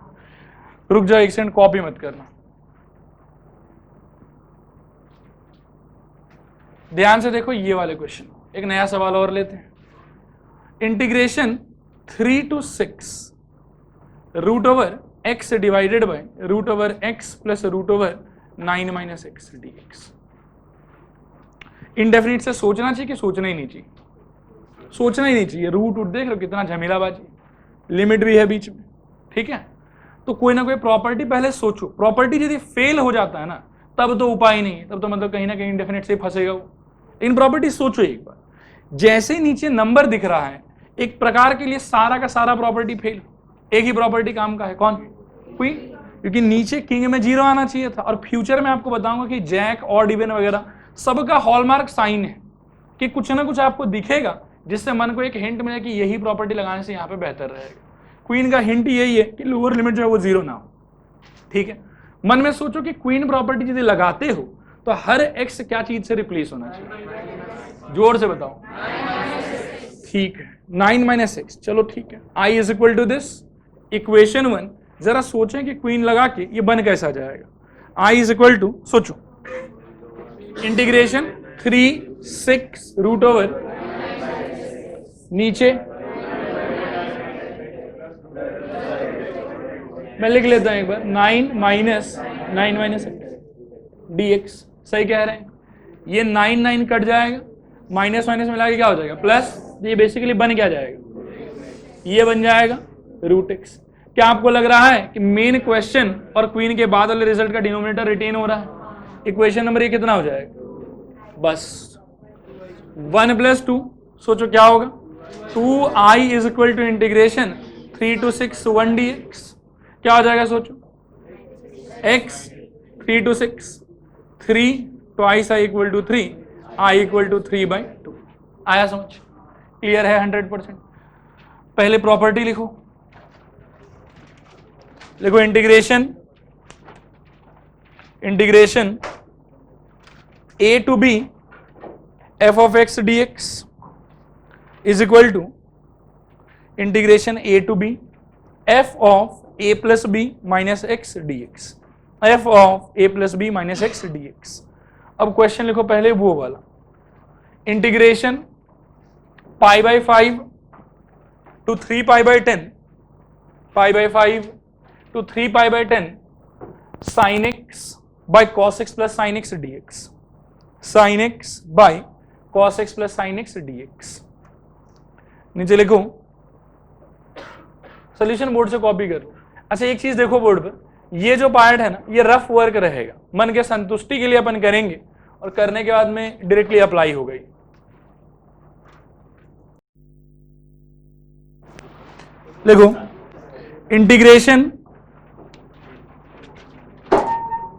A: रुक जाओ, एक सेकंड, कॉपी मत करना, ध्यान से देखो ये वाले क्वेश्चन। एक नया सवाल और लेते हैं। Integration 3 to 6 √x divided bye √x plus √9 - x dx। Indefinite से सोचना चाहिए कि सोचना ही नहीं चाहिए? सोचना ही नहीं चाहिए। रूट देख लो कितना झमेलाबाजी, लिमिट भी है बीच में, ठीक है? तो कोई ना कोई प्रॉपर्टी पहले सोचो। प्रॉपर्टी यदि फेल हो जाता है ना, तब तो उपाय नहीं है, तब तो मतलब कहीं ना कहीं इंडेफिनिट से फंसेगा वो। इन प्रॉपर्टी सोचो एक बार, जैसे नीचे नंबर दिख रहा है, एक प्रकार के लिए सारा का सारा प्रॉपर्टी फेल, एक ही प्रॉपर्टी काम का है, कौन? क्वीन। क्योंकि नीचे किंग में जीरो आना चाहिए था। और फ्यूचर में आपको बताऊंगा कि जैक और इवन वगैरह सबका हॉलमार्क साइन है कि कुछ ना कुछ आपको दिखेगा जिससे मन को एक हिंट मिले कि यही प्रॉपर्टी लगाने से यहाँ पे बेहतर रहेगा। क्वीन का हिंट यही है कि लोअर लिमिट जो है वो जीरो ना हो, ठीक है? मन में सोचो कि क्वीन प्रॉपर्टी यदि लगाते हो तो हर एक्स क्या चीज से रिप्लेस होना चाहिए? जोर से बताओ। ठीक है, 9 - x। चलो ठीक है, I is equal to this equation 1। जरा सोचें कि क्वीन लगा के ये बन कैसा जाएगा। आई इज इक्वल टू, सोचो, इंटीग्रेशन 3 6 √ नीचे मैं लिख लेता हूं एक बार, 9 - x dx। सही कह रहे हैं? ये 9 कट जाएगा, माइनस माइनस मिला के क्या हो जाएगा? प्लस। ये बेसिकली बन क्या जाएगा? ये बन जाएगा √x। क्या आपको लग रहा है कि मेन क्वेश्चन और क्वीन के बाद वाले रिजल्ट का डिनोमिनेटर रिटेन हो रहा है? इक्वेशन नंबर ये कितना हो जाएगा? बस 1 + 2, सोचो क्या होगा? 2i is equal to integration 3 to 6 1 dx। क्या हो जाएगा सोचो? x 3 to 6 3 twice i equal to 3 i equal to 3/2। आया समझ? क्लियर है 100%? पहले प्रॉपर्टी लिखो, देखो इंटीग्रेशन a to b f of x dx is equal to integration a to b f of a plus b minus x dx, f of a plus b minus x dx। अब question लिखो पहले वो वाला, integration π/5 to 3π/10, π/5 to 3π/10 sin x by cos x plus sin x dx, sin x by cos x plus sin x dx। नीचे लिखो, solution board से copy करो। अच्छा एक चीज देखो बोर्ड पर, ये जो पार्ट है ना ये रफ वर्क रहेगा, मन के संतुष्टि के लिए अपन करेंगे और करने के बाद में डायरेक्टली अप्लाई हो गई। देखो इंटीग्रेशन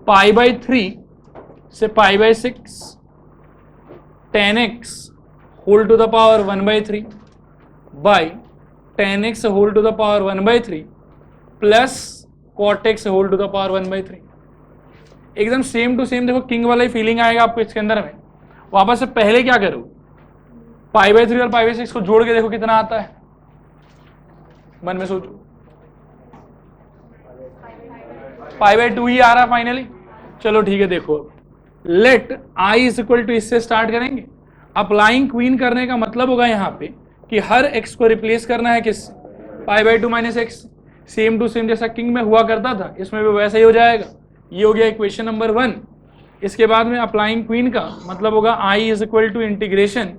A: π/3 से π/6 tan x whole to the power 1/3 by tan x whole to the power 1/3 plus cot x whole to the power 1/3। एकदम सेम टू सेम देखो किंग वाला ही फीलिंग आएगा आपको इसके अंदर में। वापस से पहले क्या करो, π/3 और π/6 को जोड़ के देखो कितना आता है, मन में सोचो। π/2 ही आ रहा फाइनली। चलो ठीक है, देखो let i is equal to, इससे स्टार्ट करेंगे। अप्लाइंग क्वीन करने का मतलब होगा यहाँ पे कि हर x को रिप्लेस करना है किस, π/2 minus x। Same to same जैसा किंग में हुआ करता था इसमें भी वैसा ही हो जाएगा। ये हो गया इक्वेशन नंबर 1। इसके बाद में अप्लाइंग क्वीन का मतलब होगा i is equal to integration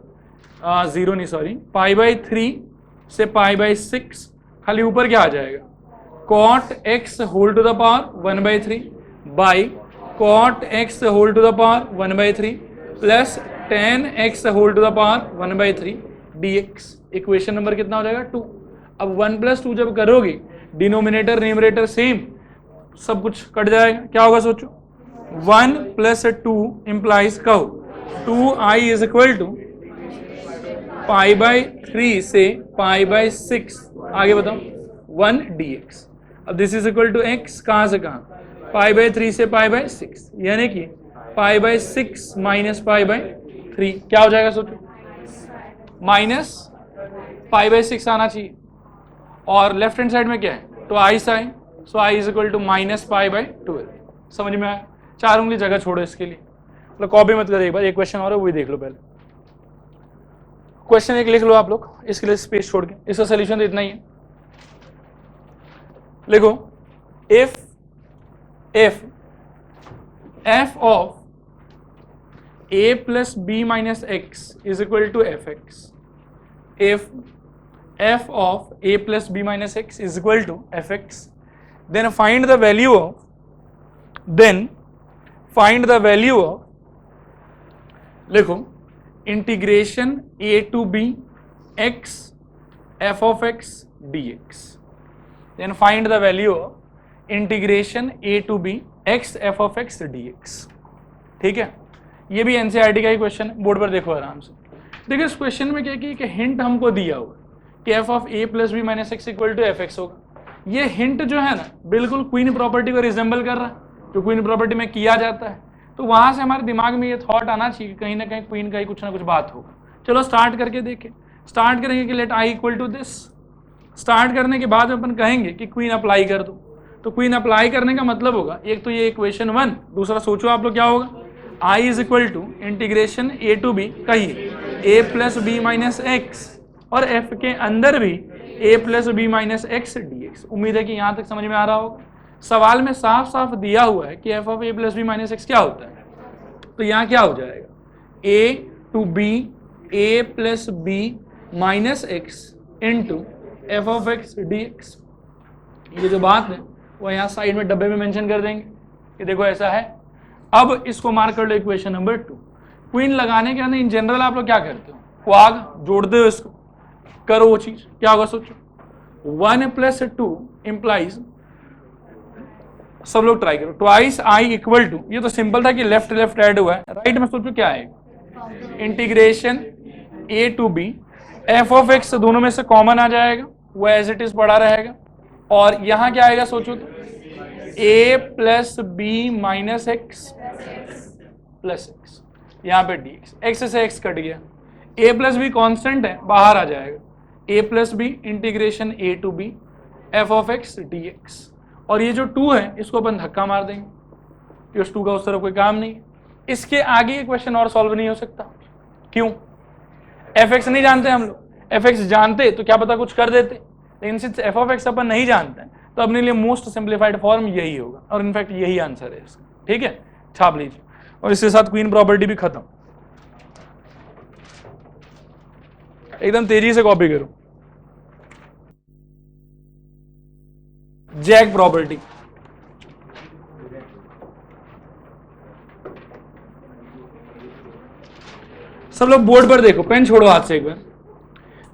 A: π/3 से π/6, खाली ऊपर क्या आ जाएगा, cot x whole to the power 1/3 by cot x whole to the power 1/3 plus tan x whole to the power 1/3 dx। Equation number कितना हो जाएगा 2। अब 1 + 2 जब करोगे डिनोमिनेटर न्यूमरेटर सेम, सब कुछ कट जाएगा। क्या होगा सोचो, 1 + 2 इंप्लाइज कहो 2i इज इक्वल टू π/3 से π/6, आगे बताओ 1 dx। अब this is equal to x, कहां से कहां, π/3 से π/6, यानी कि π/6 माइनस π/3 क्या हो जाएगा सोचो, माइनस π/6 आना चाहिए। और लेफ्ट हैंड साइड में क्या है, तो i sine, so i is equal to minus π/12। समझ में आया? 4 उंगली जगह छोड़ो इसके लिए, मतलब कॉपी मत करो। एक बार एक क्वेश्चन और है वो भी देख लो पहले। क्वेश्चन एक लिख लो आप लोग, इसके लिए स्पेस छोड़ के। इसका सोल्यूशन तो इतना ही है, लिखो if f of a plus b minus x is equal to fx, if f of a plus b minus x is equal to fx, then find the value of लिखो integration a to b x f of x dx, then find the value of integration a to b x f of x dx। ठीक है, ये भी NCERT का ही question है, board पर देखो आराम से। देखिए इस क्वेश्चन में क्या कि हिंट हमको दिया हुआ कि f of a plus b minus x equal to f x होगा। ये हिंट जो है ना बिल्कुल क्वीन प्रॉपर्टी को रिजेंबल कर रहा है, जो क्वीन प्रॉपर्टी में किया जाता है। तो वहां से हमारे दिमाग में ये थॉट आना चाहिए कि कहीं ना कहीं क्वीन का ही कुछ ना कुछ बात होगा। चलो स्टार्ट करके देखें। स्टार्ट करेंगे कि let I equal to this. Start करने के बाद अपन कहेंगे कि क्वीन अप्लाई कर दो। तो क्वीन अप्लाई करने का मतलब होगा एक तो ये इक्वेशन 1, दूसरा सोचो आप लोग क्या होगा, i is equal to integration a to b, कहिए a plus b minus x, और f के अंदर भी a plus b minus x dx। उम्मीद है कि यहाँ तक समझ में आ रहा होगा। सवाल में साफ साफ दिया हुआ है कि f of a plus b minus x क्या होता है, तो यहाँ क्या हो जाएगा a to b a plus b minus x into f of x dx। ये जो बात है वो यहाँ साइड में डब्बे में मेंशन कर देंगे कि देखो ऐसा है। अब इसको मार्क कर लो इक्वेशन नंबर 2। क्वीन लगाने के अंदर इन जनरल आप लोग क्या करते हो, क्वाग जोड़ते हो, इसको करो वो चीज क्या होगा सोचो। 1 + 2 इंप्लाइज, सब लोग ट्राई करो, ट्वाइस आई इक्वल टू, ये तो सिंपल था कि लेफ्ट लेफ्ट ऐड हुआ है, राइट में सोचो क्या आएगा, integration a to b, f of x दोनों में से कॉमन आ जाएगा, वो एज इट इज पड़ा रहेगा, और यहां क्या आएगा सोचो तो a + b - x + x, यहाँ पे dx, x से x कट गया, a + b कांस्टेंट है बाहर आ जाएगा, a + b integration a to b f of x dx, और ये जो 2 है इसको अपन धक्का मार देंगे, इस 2 का उस तरफ कोई काम नहीं। इसके आगे ये क्वेश्चन और सॉल्व नहीं हो सकता, क्यों, fx नहीं जानते हम लोग, fx जानते तो क्या पता कुछ कर देते, लेकिन सिंस f of x अपन नहीं जानते हैं तो अपने लिए मोस्ट सिंप्लीफाइड फॉर्म यही होगा, और इनफैक्ट यही आंसर है इसका, ठीक है, छाप लीजिए। और इसके साथ क्वीन प्रॉपर्टी भी खत्म, एकदम तेजी से कॉपी करो। जैक प्रॉपर्टी, सब लोग बोर्ड पर देखो, पेन छोड़ो हाथ से एक बार।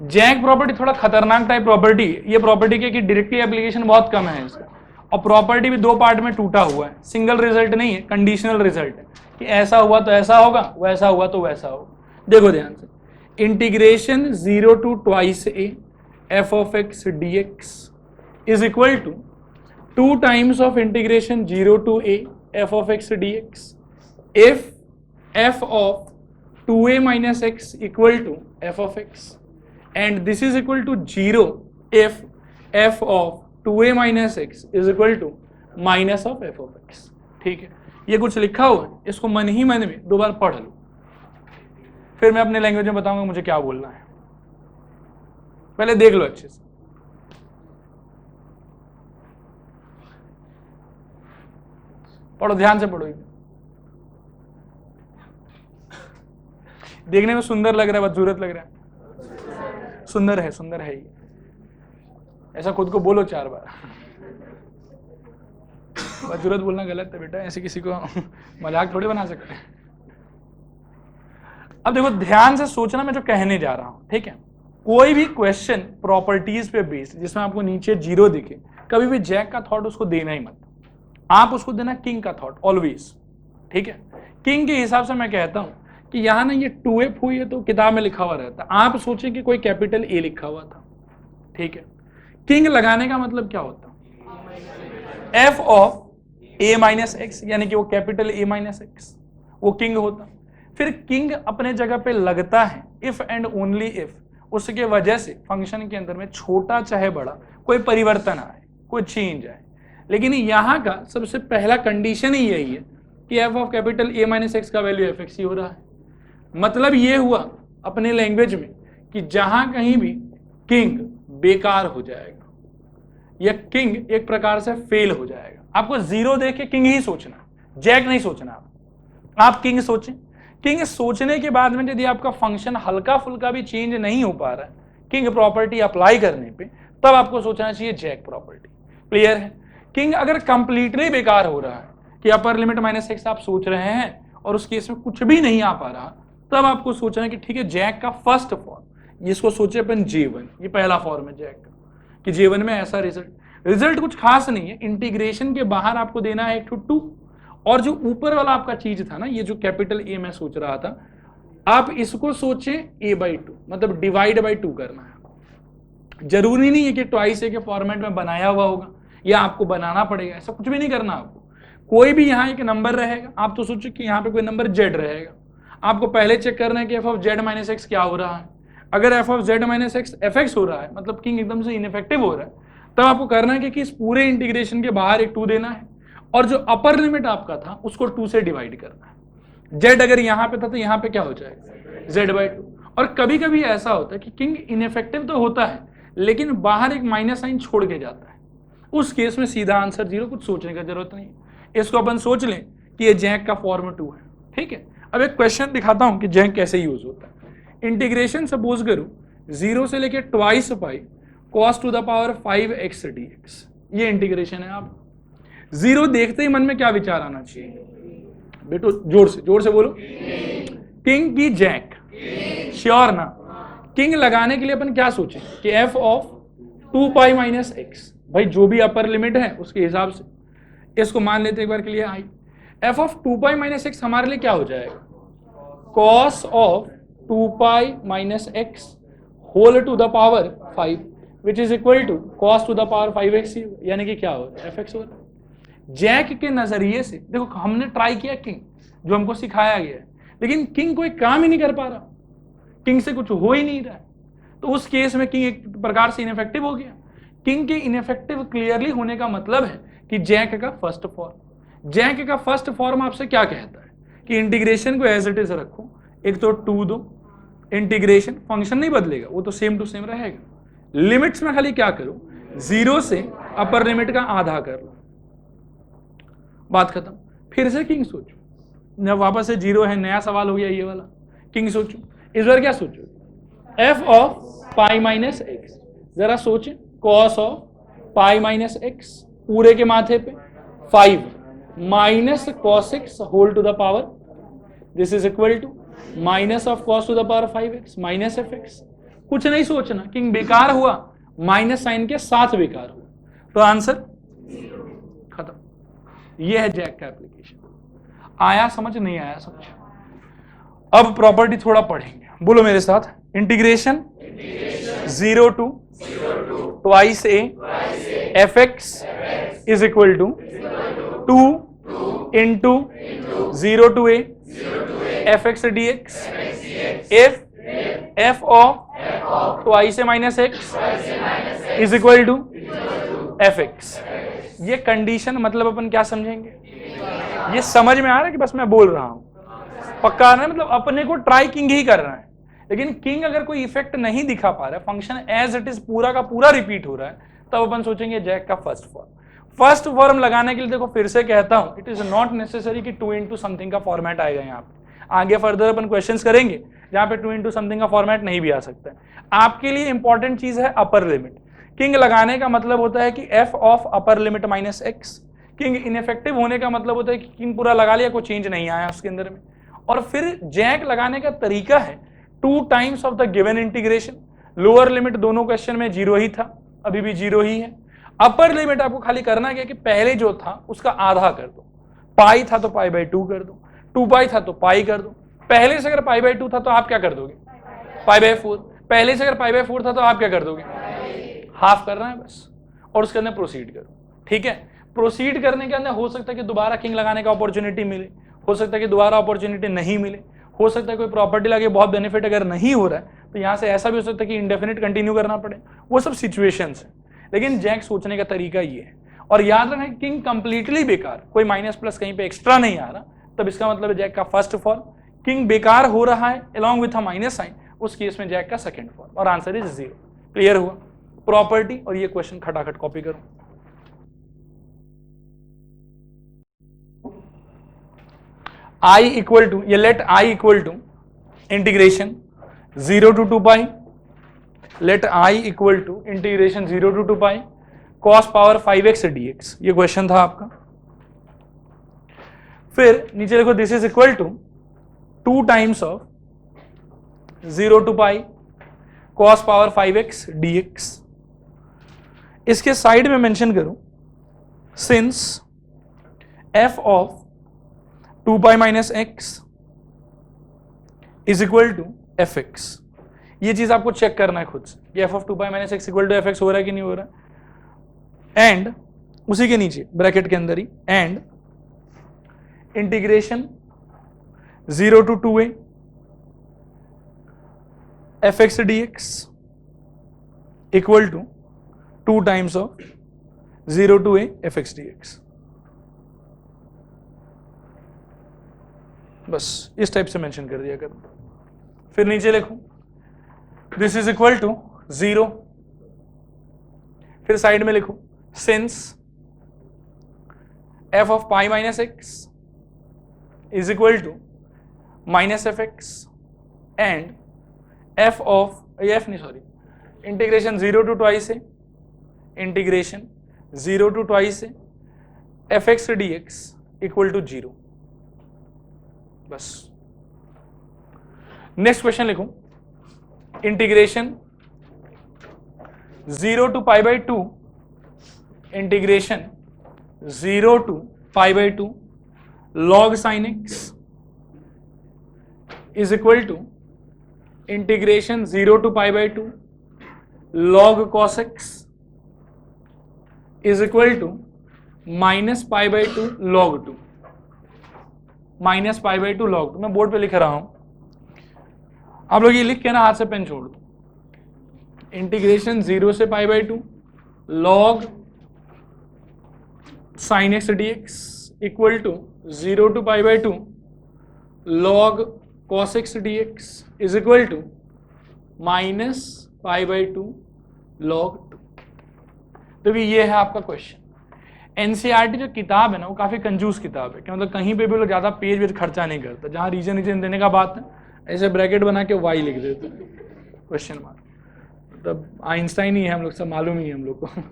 A: जैक प्रॉपर्टी थोड़ा खतरनाक टाइप प्रॉपर्टी, ये प्रॉपर्टी की डायरेक्टली एप्लीकेशन बहुत कम है इसका, और प्रॉपर्टी भी 2 पार्ट में टूटा हुआ है, सिंगल रिजल्ट नहीं है, कंडीशनल रिजल्ट है कि ऐसा हुआ तो ऐसा होगा, वैसा हुआ तो वैसा होगा। देखो ध्यान से, integration 0 to 2a f of x dx is equal to 2 times of integration 0 to a f of x dx if f of 2a minus x equal to f of x, and this is equal to 0 if f of 2a minus x is equal to minus of f of x। ठीक है, ये कुछ लिखा हुआ है, इसको मन ही मन में 2 बार पढ़ लो, फिर मैं अपने लैंग्वेज में बताऊंगा मुझे क्या बोलना है, पहले देख लो अच्छे से। पढ़ो, ध्यान से पढ़ो, देखने में सुंदर लग रहा है, बदसूरत लग रहा है, सुंदर है, सुंदर है, ये ऐसा खुद को बोलो 4 बार। बदसूरत बोलना गलत है बेटा, ऐसे किसी को मजाक थोड़ी बना सकते हैं। अब देखो ध्यान से सोचना मैं जो कहने जा रहा हूं, ठीक है, कोई भी क्वेश्चन प्रॉपर्टीज पे बेस्ड जिसमें आपको नीचे 0 दिखे, कभी भी जैक का थॉट उसको देना ही मत, आप उसको देना किंग का थॉट ऑलवेज, ठीक है। किंग के हिसाब से मैं कहता हूं कि यहां ना ये 2f हुई है तो किताब में लिखा हुआ रहता, आप सोचें कि कोई कैपिटल ए लिखा हुआ था, ठीक है। किंग लगाने का मतलब क्या होता, f of a minus x, यानी कि वो कैपिटल a माइनस एक्स, वो किंग होता। फिर किंग अपने जगह पे लगता है इफ एंड ओनली इफ उसके वजह से फंक्शन के अंदर में छोटा चाहे बड़ा कोई परिवर्तन आए, कोई चेंज आए, लेकिन यहां का सबसे पहला कंडीशन ही यही है कि f of capital a minus x का वैल्यू fx ही हो रहा है। मतलब ये हुआ अपने लैंग्वेज में कि जहां कहीं भी किंग बेकार हो जाएगा या किंग एक प्रकार से फेल हो जाएगा, आपको 0 देख के किंग ही सोचना, जैक नहीं सोचना, आप किंग सोचें। किंग सोचने के बाद में यदि आपका फंक्शन हल्का फुल्का भी चेंज नहीं हो पा रहा है किंग प्रॉपर्टी अप्लाई करने पे, तब आपको सोचना चाहिए जैक प्रॉपर्टी। क्लियर है। किंग अगर कंप्लीटली बेकार हो रहा है कि अपर लिमिट माइनस एक्स आप सोच रहे हैं और उस केस में कुछ भी नहीं आ पा रहा, तब आपको सोचना है कि ठीक है जैक का फर्स्ट फॉर्म, जिसको सोचे अपन J1, ये पहला फॉर्म है जैक का, कि J1 में ऐसा रिजल्ट कुछ खास नहीं है, इंटीग्रेशन के बाहर आपको देना है 2, और जो ऊपर वाला आपका चीज था ना, ये जो कैपिटल ए मैं सोच रहा था, आप इसको सोचे a/2, मतलब डिवाइड बाई 2 करना है। जरूरी नहीं है कि ट्वाइस ए के फॉर्मेट में बनाया हुआ होगा या आपको बनाना पड़ेगा, ऐसा कुछ भी नहीं करना आपको। कोई भी यहाँ एक नंबर रहेगा, आप तो सोचो कि यहाँ पे कोई नंबर z रहेगा, आपको पहले चेक करना है कि f of z minus x क्या हो रहा है। अगर f of z minus x fx हो रहा है, मतलब किंग एकदम से इनफेक्टिव हो रहा है, तब आपको करना है कि इस पूरे इंटीग्रेशन के बाहर एक 2 देना है, और जो अपर लिमिट आपका था उसको 2 से डिवाइड करना है। z अगर यहाँ पे था तो यहाँ पे क्या हो जाएगा z/2। और कभी कभी ऐसा होता है कि किंग इनफेक्टिव तो होता है लेकिन बाहर एक माइनस साइन छोड़ के जाता है, उस केस में सीधा आंसर 0, कुछ सोचने का जरूरत नहीं। इसको अपन सोच लें कि ये जैक का फॉर्म 2 है, ठीक है। अब एक क्वेश्चन दिखाता हूं कि जैक कैसे यूज होता है। इंटीग्रेशन सपोज करो 0 से लेके 2 pi cos to the power 5x dx, ये इंटीग्रेशन है। आप जीरो देखते ही मन में क्या विचार आना चाहिए बेटो? जोर से बोलो। किंग की जैक, श्योर ना? किंग लगाने के लिए अपन क्या सोचें कि f of 2 pi minus x, भाई जो भी अपर लिमिट है उसके हिसाब से इसको मान लेते एक बार के लिए आई। F of 2 pi minus x हमारे लिए क्या हो जाएगा? Cos of 2 pi minus x whole to the power 5 which is equal to cos to the power 5x, यानी कि क्या हो एफ एक्स होगा। जैक के नजरिए से देखो, हमने ट्राई किया किंग जो हमको सिखाया गया है, लेकिन किंग कोई काम ही नहीं कर पा रहा, किंग से कुछ हो ही नहीं रहा है, तो उस केस में किंग एक प्रकार से इनफेक्टिव हो गया। किंग के इनफेक्टिव क्लियरली होने का मतलब है कि जैक का फर्स्ट फॉर्म, जैक का फर्स्ट फॉर्म आपसे क्या कहता है कि इंटीग्रेशन को एज इट इज रखो, एक तो 2 दो, इंटीग्रेशन फंक्शन नहीं बदलेगा, वो तो सेम टू सेम रहेगा, लिमिट्स में खाली क्या करो, 0 से अपर लिमिट का आधा कर लो, बात खत्म। फिर से किंग सोचो, जब वापस से 0 है, नया सवाल हो गया ये वाला, किंग सोचो, इस बार क्या सोचो, f of pi minus x, जरा सोचे, cos of pi minus x पूरे के माथे पे 5 minus cos x whole to the power, this is equal to minus of cos to the power 5x minus f x. कुछ नहीं सोचना, king बेकार हुआ, माइनस साइन के साथ बेकार हुआ, तो आंसर खत्म। यह है जैक का एप्लीकेशन। आया समझ? नहीं आया समझ? अब प्रॉपर्टी थोड़ा पढ़ेंगे, बोलो मेरे साथ, integration 0 to twice a f x is equal to 2 into 0 to a f x d x if f of twice a minus x is equal to f x. ये कंडीशन मतलब अपन क्या समझेंगे? ये समझ में आ रहा है कि बस मैं बोल रहा हूं? पक्का ना? मतलब अपने को ट्राई किंग ही कर रहा है, लेकिन किंग अगर कोई इफेक्ट नहीं दिखा पा रहा है, फंक्शन एज इट इज पूरा का पूरा रिपीट हो रहा है, तब अपन सोचेंगे जैक का फर्स्ट फॉर्म। फर्स्ट फॉर्म लगाने के लिए देखो फिर से कहता हूं, इट इज नॉट नेसेसरी कि 2 इंटू समथिंग का फॉर्मेट आएगा यहाँ पे। आगे फर्दर अपन क्वेश्चंस करेंगे जहां पे 2 इंटू समथिंग का फॉर्मेट नहीं भी आ सकता है। आपके लिए इंपॉर्टेंट चीज है अपर लिमिट। किंग लगाने का मतलब होता है कि f of upper limit minus x. King ineffective होने का मतलब होता है कि किंग पूरा लगा लिया, कोई चेंज नहीं आया उसके अंदर में। और फिर जैक लगाने का तरीका है 2 times of the given integration. Lower limit दोनों क्वेश्चन में 0 ही था, अभी भी 0 ही है। अपर लिमिट आपको खाली करना क्या कि पहले जो था उसका आधा कर दो, पाई था तो पाई बाई 2 कर दो, 2 पाई था तो पाई कर दो। पहले से अगर पाई बाई 2 था तो आप क्या कर दोगे? पाई बाई 4। पहले से अगर पाई बाई 4 था तो आप क्या कर दोगे? हाफ करना है बस, और उसके अंदर प्रोसीड करो। ठीक है, प्रोसीड करने के अंदर हो सकता है कि दोबारा किंग लगाने का अपॉर्चुनिटी मिले, हो सकता है कि दोबारा अपॉर्चुनिटी नहीं मिले, हो सकता है कोई प्रॉपर्टी लगे बहुत बेनिफिट अगर नहीं हो रहा है तो यहां से ऐसा भी हो सकता है कि इंडेफिनिट कंटिन्यू करना पड़े, वो सब सिचुएशंस है। लेकिन जैक सोचने का तरीका ये है। और याद रखें किंग कंप्लीटली बेकार, कोई माइनस प्लस कहीं पे एक्स्ट्रा नहीं आ रहा, तब इसका मतलब है जैक का फर्स्ट फॉर्म। किंग बेकार हो रहा है along with a minus sign, उस केस में जैक का सेकंड फॉर्म, और आंसर इज 0। क्लियर हुआ? प्रॉपर्टी और ये क्वेश्चन खटाखट कॉपी करो। I इक्वल टू, ये let I equal to integration 0 to 2 pi, let I equal to integration 0 to 2 pi cos power 5x dx, ये क्वेश्चन था आपका। फिर नीचे देखो this is equal to 2 times of 0 to pi cos power 5x dx। इसके side में mention करूं since f of 2 pi minus x is equal to f x. ये चीज आपको चेक करना है खुद से कि f of 2 pi minus x equal to f x हो रहा है कि नहीं हो रहा है। एंड उसी के नीचे ब्रैकेट के अंदर ही and integration 0 to 2a f x d x equal to 2 times of 0 to a f x d x. बस इस टाइप से मेंशन कर दिया कर। फिर नीचे लिखो दिस इज इक्वल टू 0, फिर साइड में लिखो since f of pi minus x is equal to minus f x and f of integration 0 to twice a integration 0 to twice है f x d x equal to 0। बस next question लिखूं, integration 0 to pi by 2, integration 0 to pi by 2 log sin x is equal to integration 0 to pi by 2 log cos x is equal to minus pi by 2 log 2, minus pi by 2 log 2। मैं board पे लिख रहा हूं, आप लोग ये लिख के ना हाथ से पेन छोड़ दो। इंटीग्रेशन 0 से pi by 2 log sin x dx equal to 0 to pi by 2 log cos x dx is equal to minus pi by 2 log 2। तो ये है आपका क्वेश्चन। एनसीईआरटी जो किताब है ना वो काफी कंजूस किताब है, कि मतलब कहीं पे भी लोग ज्यादा पेज वेज खर्चा नहीं करता। जहां रीजन देने का बात है ऐसे ब्रैकेट बना के वाई लिख देते हैं, क्वेश्चन मार्क। मतलब आइंस्टाइन ही है हम लोग, सब मालूम ही है हम लोग को।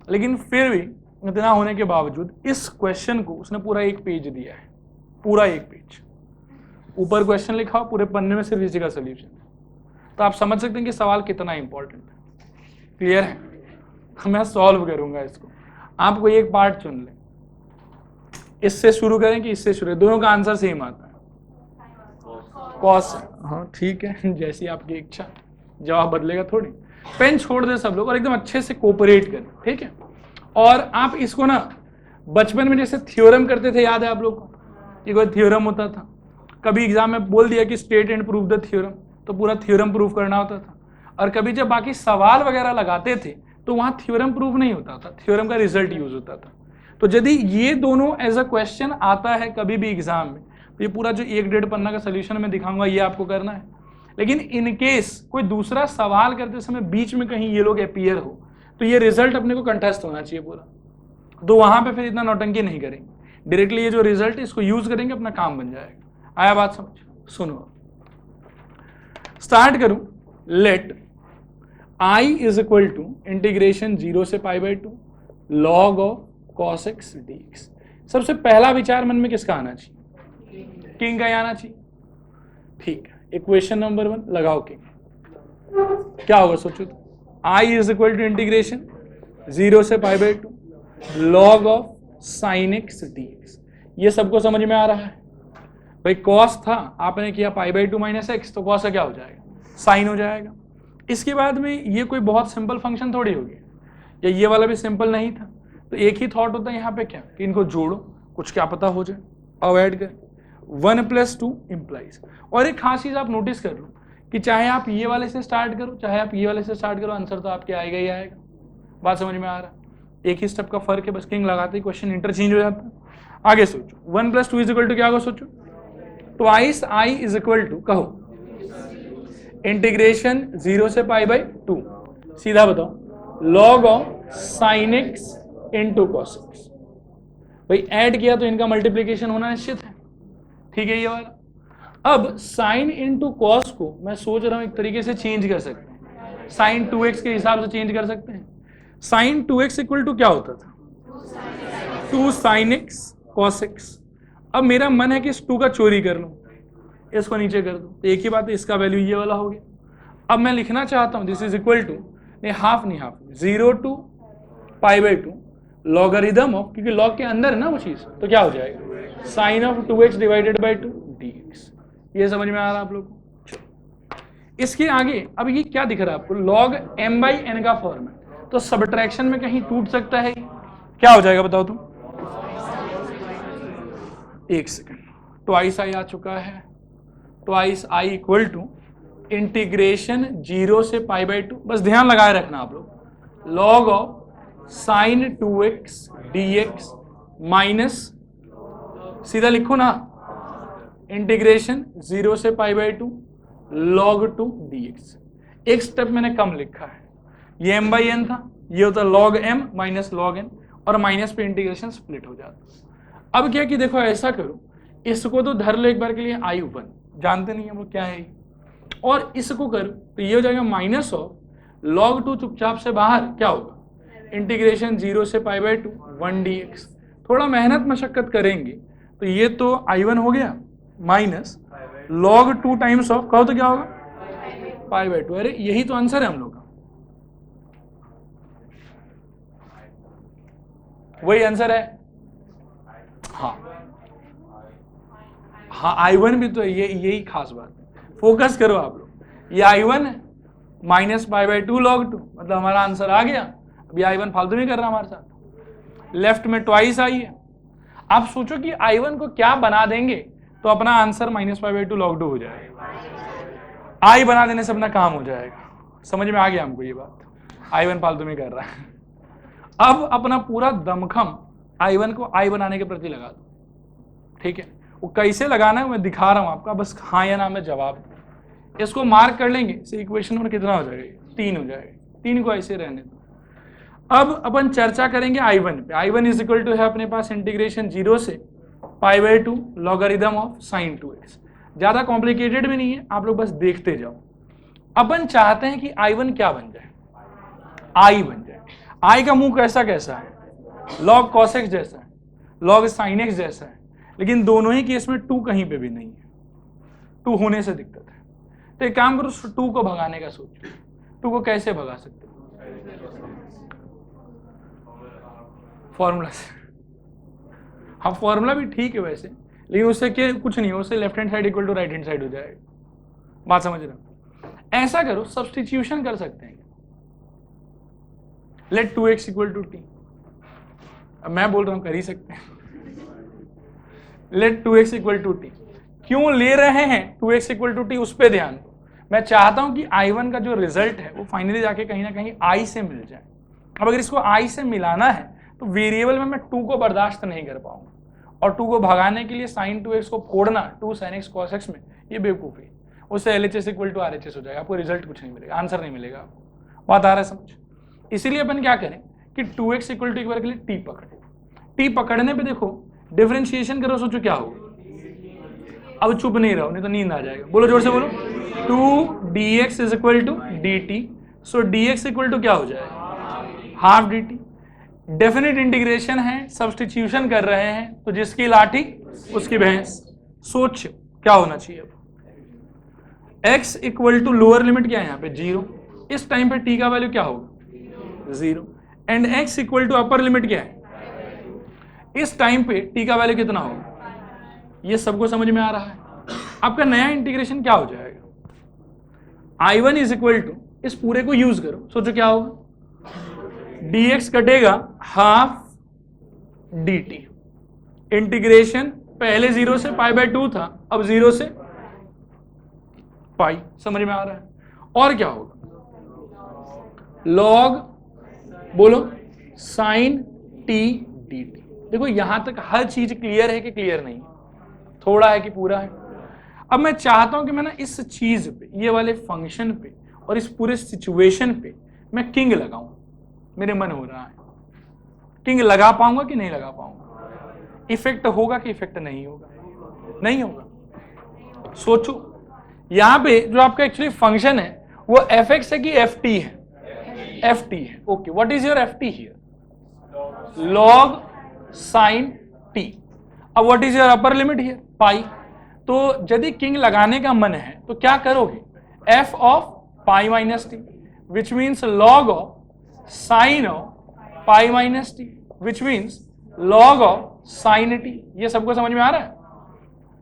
A: लेकिन फिर भी इतना होने के बावजूद इस क्वेश्चन को उसने पूरा एक पेज दिया है, पूरा एक पेज। ऊपर क्वेश्चन लिखा हो, पूरे पन्ने में सिर्फ इसी का सोल्यूशन। तो आप समझ सकते हैं कि सवाल कितना इंपॉर्टेंट है। क्लियर है? मैं सॉल्व करूंगा इसको, आप कोई एक पार्ट चुन लें, इससे शुरू करें कि इससे शुरू, दोनों का आंसर सेम आता है, कॉस। हाँ ठीक है, जैसी आपकी इच्छा, जवाब बदलेगा थोड़ी। पेन छोड़ दे सब लोग और एकदम अच्छे से कोऑपरेट करें, ठीक है? और आप इसको ना बचपन में जैसे थ्योरम करते थे, याद है आप लोग को? ये कोई थ्योरम होता था, कभी एग्जाम में बोल दिया कि state and prove the theorem, तो पूरा थ्योरम प्रूव करना होता था। और कभी जब बाकी सवाल वगैरह लगाते थे तो वहां थ्योरम प्रूव नहीं होता था, थ्योरम का रिजल्ट यूज होता था। तो यदि ये दोनों एज अ क्वेश्चन आता है कभी भी एग्जाम में, तो ये पूरा जो 1-1.5 पन्ना का सोल्यूशन मैं दिखाऊंगा ये आपको करना है। लेकिन इन केस कोई दूसरा सवाल करते समय बीच में कहीं ये लोग अपीयर हो, तो ये रिजल्ट अपने को कंटेस्ट होना चाहिए पूरा। तो वहां पे फिर इतना नौटंकी नहीं करेंगे, डायरेक्टली ये जो रिजल्ट है इसको यूज करेंगे, अपना काम बन जाएगा। आया बात समझ? सुनो, स्टार्ट करूं। Let I is equal to integration 0 से pi by 2 log of cos x dx। सबसे पहला विचार मन में किसका आना चाहिए? किंग का आना चाहिए। ठीक है, इक्वेशन नंबर 1 लगाओ किंग। क्या होगा सोचो तो? I is equal to integration 0 से pi by 2 log of sin x dx। ये सबको समझ में आ रहा है? भाई cos था, आपने किया पाई बाई 2 माइनस एक्स, तो cos का क्या हो जाएगा? साइन हो जाएगा। इसके बाद में ये कोई बहुत सिंपल फंक्शन थोड़ी होगी, या ये वाला भी सिंपल नहीं था। तो एक ही थॉट होता है यहाँ पे क्या, कि इनको जोड़ो, कुछ क्या पता हो जाए, अब ऐड करें। 1 + 2 इम्प्लाइज। और एक खास चीज आप नोटिस कर लो कि चाहे आप ये वाले से स्टार्ट करो, चाहे आप ये वाले से स्टार्ट करो, आंसर तो आपके आएगा ही आएगा। बात समझ में आ रहा है? एक ही स्टेप का फर्क है, बस किंग लगाते ही क्वेश्चन इंटरचेंज हो जाता है। आगे सोचो, 1 + 2 इज इक्वल टू क्या होगा सोचो? Twice I is equal to, कहो, इंटीग्रेशन 0 से पाई बाई 2, सीधा बताओ, log of sin x into cos x। भाई ऐड किया तो इनका मल्टीप्लीकेशन होना निश्चित है, ठीक है ये वाला। अब sin इंटू कॉस को मैं सोच रहा हूं एक तरीके से चेंज कर सकते हैं, sin 2x के हिसाब से चेंज कर सकते हैं। sin 2x इक्वल टू क्या होता था? 2 sin x cos x। अब मेरा मन है कि इस 2 का चोरी कर लूं, इसको नीचे कर दो, तो एक ही बात है, इसका वैल्यू ये वाला हो गया। अब मैं लिखना चाहता हूं दिस इज इक्वल टू, नहीं हाफ नहीं, half 0 to pi by 2 logarithm of, क्योंकि लॉग के अंदर है ना वो चीज, तो क्या हो जाएगा? Sine of 2x divided by 2 dx। ये समझ में आ रहा है आप लोग को? इसके आगे अब ये क्या दिख रहा है आपको? log m/n का फॉर्म है, तो सबट्रैक्शन में कहीं टूट सकता है, क्या हो जाएगा बताओ तुम? एक सेकंड, ट्वाइस I आ चुका है, twice I equal to integration 0 से पाई बाई 2, बस ध्यान लगाए रखना आप लोग, log of sign 2x dx minus, सीधा लिखो ना, इंटीग्रेशन 0 से पाई बाई 2 log 2 dx। एक स्टेप मैंने कम लिखा है, ये m/n था, ये होता log m minus log n, और माइनस पे इंटीग्रेशन स्प्लिट हो जाता। अब क्या कि देखो ऐसा करो, इसको तो धर लो एक बार के लिए I ऊपर, जानते नहीं है वो क्या है, और इसको करो तो ये हो जाएगा माइनस ऑफ log 2, चुपचाप से बाहर क्या होगा? इंटीग्रेशन 0 से पाई बाय 2 1 dx। थोड़ा मेहनत मशक्कत करेंगे तो ये तो I1 हो गया माइनस log 2 टाइम्स ऑफ, कहो तो क्या होगा पाई बाय 2। अरे यही तो आंसर है हम लोग का, वही आंसर है। हाँ हाँ I1 भी तो है, यही खास बात है, फोकस करो आप लोग। ये I1 है माइनस पाई बाय 2 log 2, मतलब हमारा आंसर आ गया। अभी I1 फालतू नहीं कर रहा हमारे साथ, लेफ्ट में ट्वाइस आई है। आप सोचो कि I1 को क्या बना देंगे तो अपना answer minus pi by 2 log 2 हो जाएगा। आई बना देने से अपना काम हो जाएगा। समझ में आ गया हमको ये बात, I1 फालतू में कर रहा है। अब अपना पूरा दमखम I1 को आई बनाने के प्रति लगा दो, ठीक है। वो कैसे लगाना है मैं दिखा रहा हूं आपका, बस हाँ या ना में जवाब। इसको मार्क कर लेंगे, इसे इक्वेशन में कितना हो जाएगा 3 हो जाएगा, 3 को ऐसे रहने दो। अब अपन चर्चा करेंगे I1 पे। I1 इज इक्वल टू है अपने पास इंटीग्रेशन 0 से pi by 2 logarithm of sine 2x। ज्यादा कॉम्प्लिकेटेड भी नहीं है, आप लोग बस देखते जाओ। अपन चाहते हैं कि I1 क्या बन जाए, I बन जाए। I का मुंह कैसा कैसा है, log cos x जैसा है, log sin x जैसा है, लेकिन दोनों ही केस में 2 कहीं पे भी नहीं है, 2 होने से दिक्कत है। तो एक काम करो, 2 को भगाने का सोचो। 2 को कैसे भगा सकते हो, फॉर्मूला से। हाँ फॉर्मूला भी ठीक है वैसे, लेकिन उससे क्या कुछ नहीं हो, उससे left hand side equal to right hand side हो जाएगा। बात समझ रहे हो। ऐसा करो, सब्स्टिट्यूशन कर सकते हैं। Late 2x equal to t, अब मैं बोल रहा हूं कर ही सकते हैं। Late 2x equal to t, क्यों ले रहे हैं 2x इक्वल टू t, उस पर ध्यान दो। मैं चाहता हूं कि I1 का जो रिजल्ट है वो फाइनली जाके कहीं ना कहीं I से मिल जाए। अब अगर इसको I से मिलाना है तो वेरिएबल में मैं 2 को बर्दाश्त नहीं कर पाऊंगा, और 2 को भगाने के लिए sin 2x को फोड़ना 2 sin x cos x में, ये बेवकूफ़ी। उससे LHS इक्वल टू RHS हो जाएगा, आपको रिजल्ट कुछ नहीं मिलेगा, आंसर नहीं मिलेगा आपको। बात आ रहा है समझ। इसीलिए अपन क्या करें कि 2x इक्वल टू एक बार के लिए t पकड़े। t पकड़ने पे देखो डिफरेंशिएशन करो, सोचो क्या होगा। अब चुप नहीं रहो, नहीं तो नींद आ जाएगा। बोलो जोर से बोलो, 2 dx is equal to dt। So dx equal to क्या हो जाएगा, हाफ dt। डेफिनेट इंटीग्रेशन है, सब्स्टिट्यूशन कर रहे हैं, तो जिसकी लाठी उसकी भैंस। सोच क्या होना चाहिए। अब x equal to lower limit क्या है यहाँ पे 0, इस टाइम पे t का वैल्यू क्या होगा 0, and x equal to upper limit क्या है, इस टाइम पे t का वैल्यू कितना होगा। ये सबको समझ में आ रहा है। आपका नया इंटीग्रेशन क्या हो जाएगा, I1 इज इक्वल टू, इस पूरे को यूज करो, सोचो क्या होगा, dx कटेगा हाफ dt। इंटीग्रेशन पहले 0 से पाई बाय 2 था, अब 0 से पाई। समझ में आ रहा है। और क्या होगा, log बोलो sin t dt। देखो यहां तक हर चीज क्लियर है कि क्लियर नहीं, थोड़ा है कि पूरा है। अब मैं चाहता हूं कि मैं ना इस चीज पे, ये वाले फंक्शन पे और इस पूरे सिचुएशन पे मैं किंग लगाऊं। मेरे मन हो रहा है किंग लगा पाऊंगा कि नहीं लगा पाऊंगा, इफेक्ट होगा कि इफेक्ट नहीं होगा, नहीं होगा। सोचो यहां पे जो आपका एक्चुअली फंक्शन है वो fx है कि ft है, ft है। Okay, what is your ft here, log sin t। अब what is your upper limit here, pi. तो यदि किंग लगाने का मन है तो क्या करोगे, f of pi minus T, which means log of sign of pi minus T, which means log of sign T. ये सबको समझ में आ रहा है।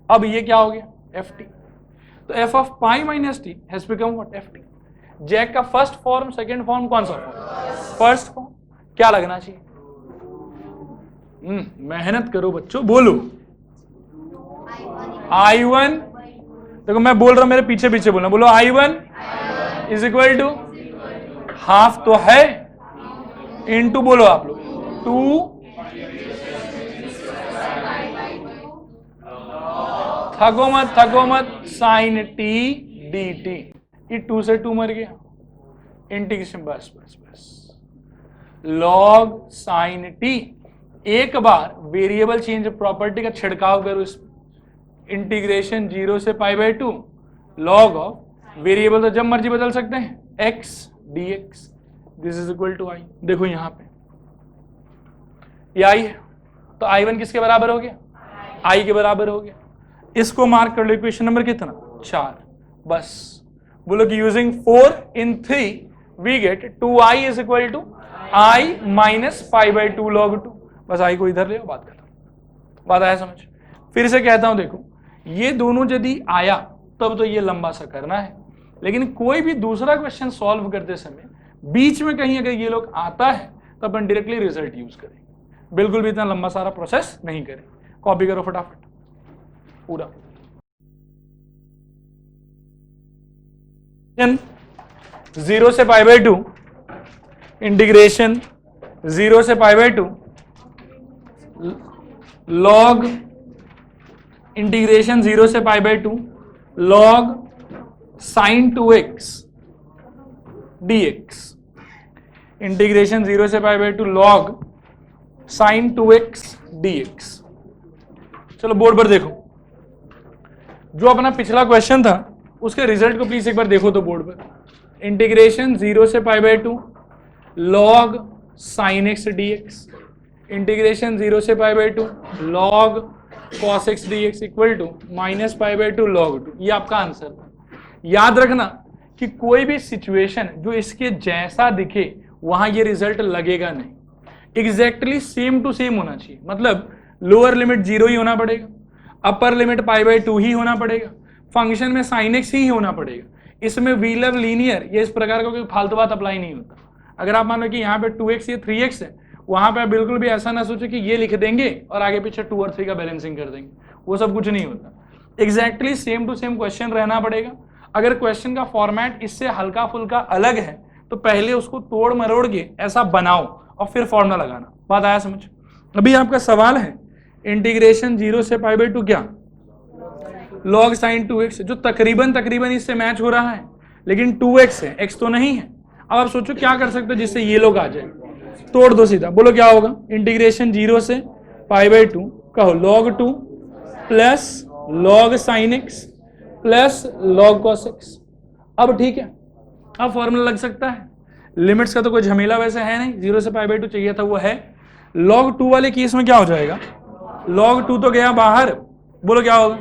A: अब ये क्या हो गया ft, तो f of pi minus t has become what ft। Jack का फर्स्ट फॉर्म सेकंड फॉर्म कौन सा फॉर्म, फर्स्ट फॉर्म। क्या लगना चाहिए, मेहनत करो बच्चों, बोलो I1। देखो मैं बोल रहा हूं, मेरे पीछे पीछे बोलना, बोलो I1 is equal to half तो है, इनटू बोलो आप लोग 2 थको मत साइन टी डी टी। ये 2 से 2 मर गया, इंटीग्रेशन बस बस बस log साइन टी। एक बार वेरिएबल चेंज प्रॉपर्टी का छिड़काव करो इस इंटीग्रेशन 0 से pi by 2 log of variable तो जब मर्जी बदल सकते हैं x dx, this is equal to i। देखो यहां पे ये आई है, तो I1 किसके बराबर हो गया, I के बराबर हो गया। इसको मार्क कर लो, इक्वेशन नंबर कितना 4। बस बोलो कि using 4 in 3 we get 2I is equal to I minus pi by 2 log 2। बस I को इधर ले आओ, बात खत्म। बात आया समझ? फिर से कहता हूं, देखो ये दोनों यदि आया तब तो ये लंबा सा करना है, लेकिन कोई भी दूसरा क्वेश्चन सॉल्व करते समय बीच में कहीं अगर ये लोग आता है तो अपन डायरेक्टली रिजल्ट यूज करेंगे, बिल्कुल भी इतना लंबा सारा प्रोसेस नहीं करें। कॉपी करो फटाफट पूरा। 0 से पाई बाई 2 इंटीग्रेशन 0 से पाई बाई 2 लॉग इंटीग्रेशन 0 से pi by 2 log sign 2x dx integration 0 से pi by 2 log sign 2x dx। चलो बोर्ड पर देखो, जो अपना पिछला क्वेश्चन था उसके रिजल्ट को प्लीज एक बार देखो तो बोर्ड पर। इंटीग्रेशन 0 से pi by 2 log sine x dx integration 0 से pi by 2 log cos x dx equal to minus pi by 2 log 2। ये आपका आंसर था। याद रखना कि कोई भी सिचुएशन जो इसके जैसा दिखे वहां ये रिजल्ट लगेगा नहीं, एग्जैक्टली सेम टू सेम होना चाहिए। मतलब लोअर लिमिट 0 ही होना पड़ेगा, अपर लिमिट पाई बाई 2 ही होना पड़ेगा, फंक्शन में साइन एक्स ही होना पड़ेगा। इसमें व्हीलर लीनियर ये इस प्रकार का कोई फालतू बात अप्लाई नहीं होता। अगर आप मान लो कि यहाँ पे 2x ये 3x है, वहां पे बिल्कुल भी ऐसा ना सोचो कि ये लिख देंगे और आगे पीछे 2 और 3 का बैलेंसिंग कर देंगे, वो सब कुछ नहीं होता। Exactly same to same question रहना पड़ेगा। अगर क्वेश्चन का फॉर्मेट इससे हल्का फुल्का अलग है तो पहले उसको तोड़ मरोड़ के ऐसा बनाओ और फिर फॉर्मूला लगाना। बात आया समझ? अभी आपका सवाल है इंटीग्रेशन 0 से पाई बाई 2 क्या लॉग साइन 2x, जो तकरीबन इससे मैच हो रहा है, लेकिन 2x है, x तो नहीं है। अब आप सोचो क्या कर सकते हो जिससे ये लोग आ जाए, तोड़ दो सीधा। बोलो क्या होगा, इंटीग्रेशन 0 से पाई बाई 2 कहो log 2 plus log sine x plus log cos x। अब ठीक है, अब फॉर्मूला लग सकता है। लिमिट्स का तो कोई झमेला वैसे है नहीं, 0 से पाई बाई 2 चाहिए था वो है। log 2 वाले केस में क्या हो जाएगा, log 2 तो गया बाहर, बोलो क्या होगा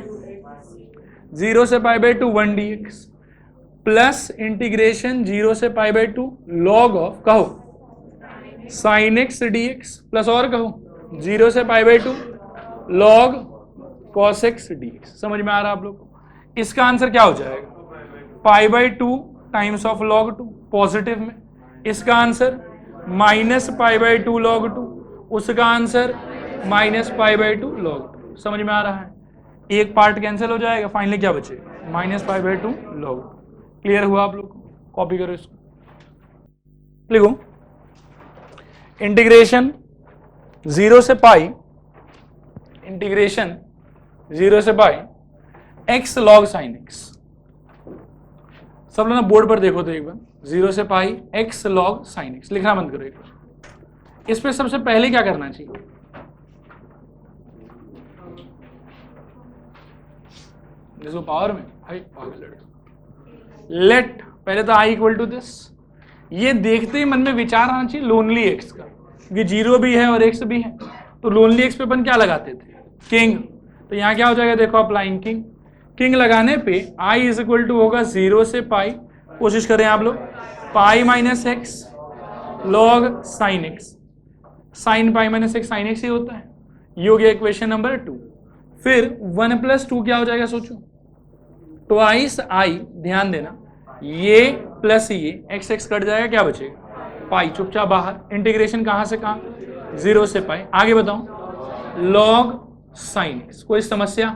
A: 0 से pi by 2 1 dx plus integration 0 से पाई बाई 2 log ऑफ कहो साइन एक्स dx प्लस और कहो 0 से pi by 2 log cos x dx। समझ में आ रहा है आप लोग को? इसका आंसर क्या हो जाएगा, पाई by 2 times of log 2 positive में, इसका answer minus pi by 2 log 2, उसका answer minus pi by 2 log 2। समझ में आ रहा है? एक पार्ट कैंसिल हो जाएगा, फाइनली क्या बचेगा minus pi by 2 log 2। Clear हुआ आप लोग को? कॉपी करो इसको, लिखो इंटीग्रेशन 0 से पाई, इंटीग्रेशन 0 से पाई x log साइन x। सब लोग ना बोर्ड पर देखो तो एक बार, 0 से पाई x log साइन x लिखना बंद करो एक बार। इस पे सबसे पहले क्या करना चाहिए, जिसको पावर में लेट पहले तो i इक्वल टू दिस, ये देखते ही मन में विचार आना चाहिए लोनली एक्स का, क्योंकि 0 भी है और x भी है, तो लोनली एक्स पे अपन क्या लगाते थे, किंग। तो यहाँ क्या हो जाएगा, देखो अप्लाइंग किंग, किंग लगाने पे i इज इक्वल टू होगा 0 से पाई, कोशिश करें आप लोग, pi minus x log sine x, sine pi minus x sine x ही होता है, ये हो गया इक्वेशन नंबर 2। फिर 1 प्लस 2 क्या हो जाएगा सोचो, ट्वाइस आई, ध्यान देना ये प्लस ये एक्स एक्स कट जाएगा, क्या बचेगा पाई, चुपचाप बाहर। इंटीग्रेशन कहां से कहां, 0 से पाई, आगे बताओ लॉग साइन एक्स। कोई समस्या?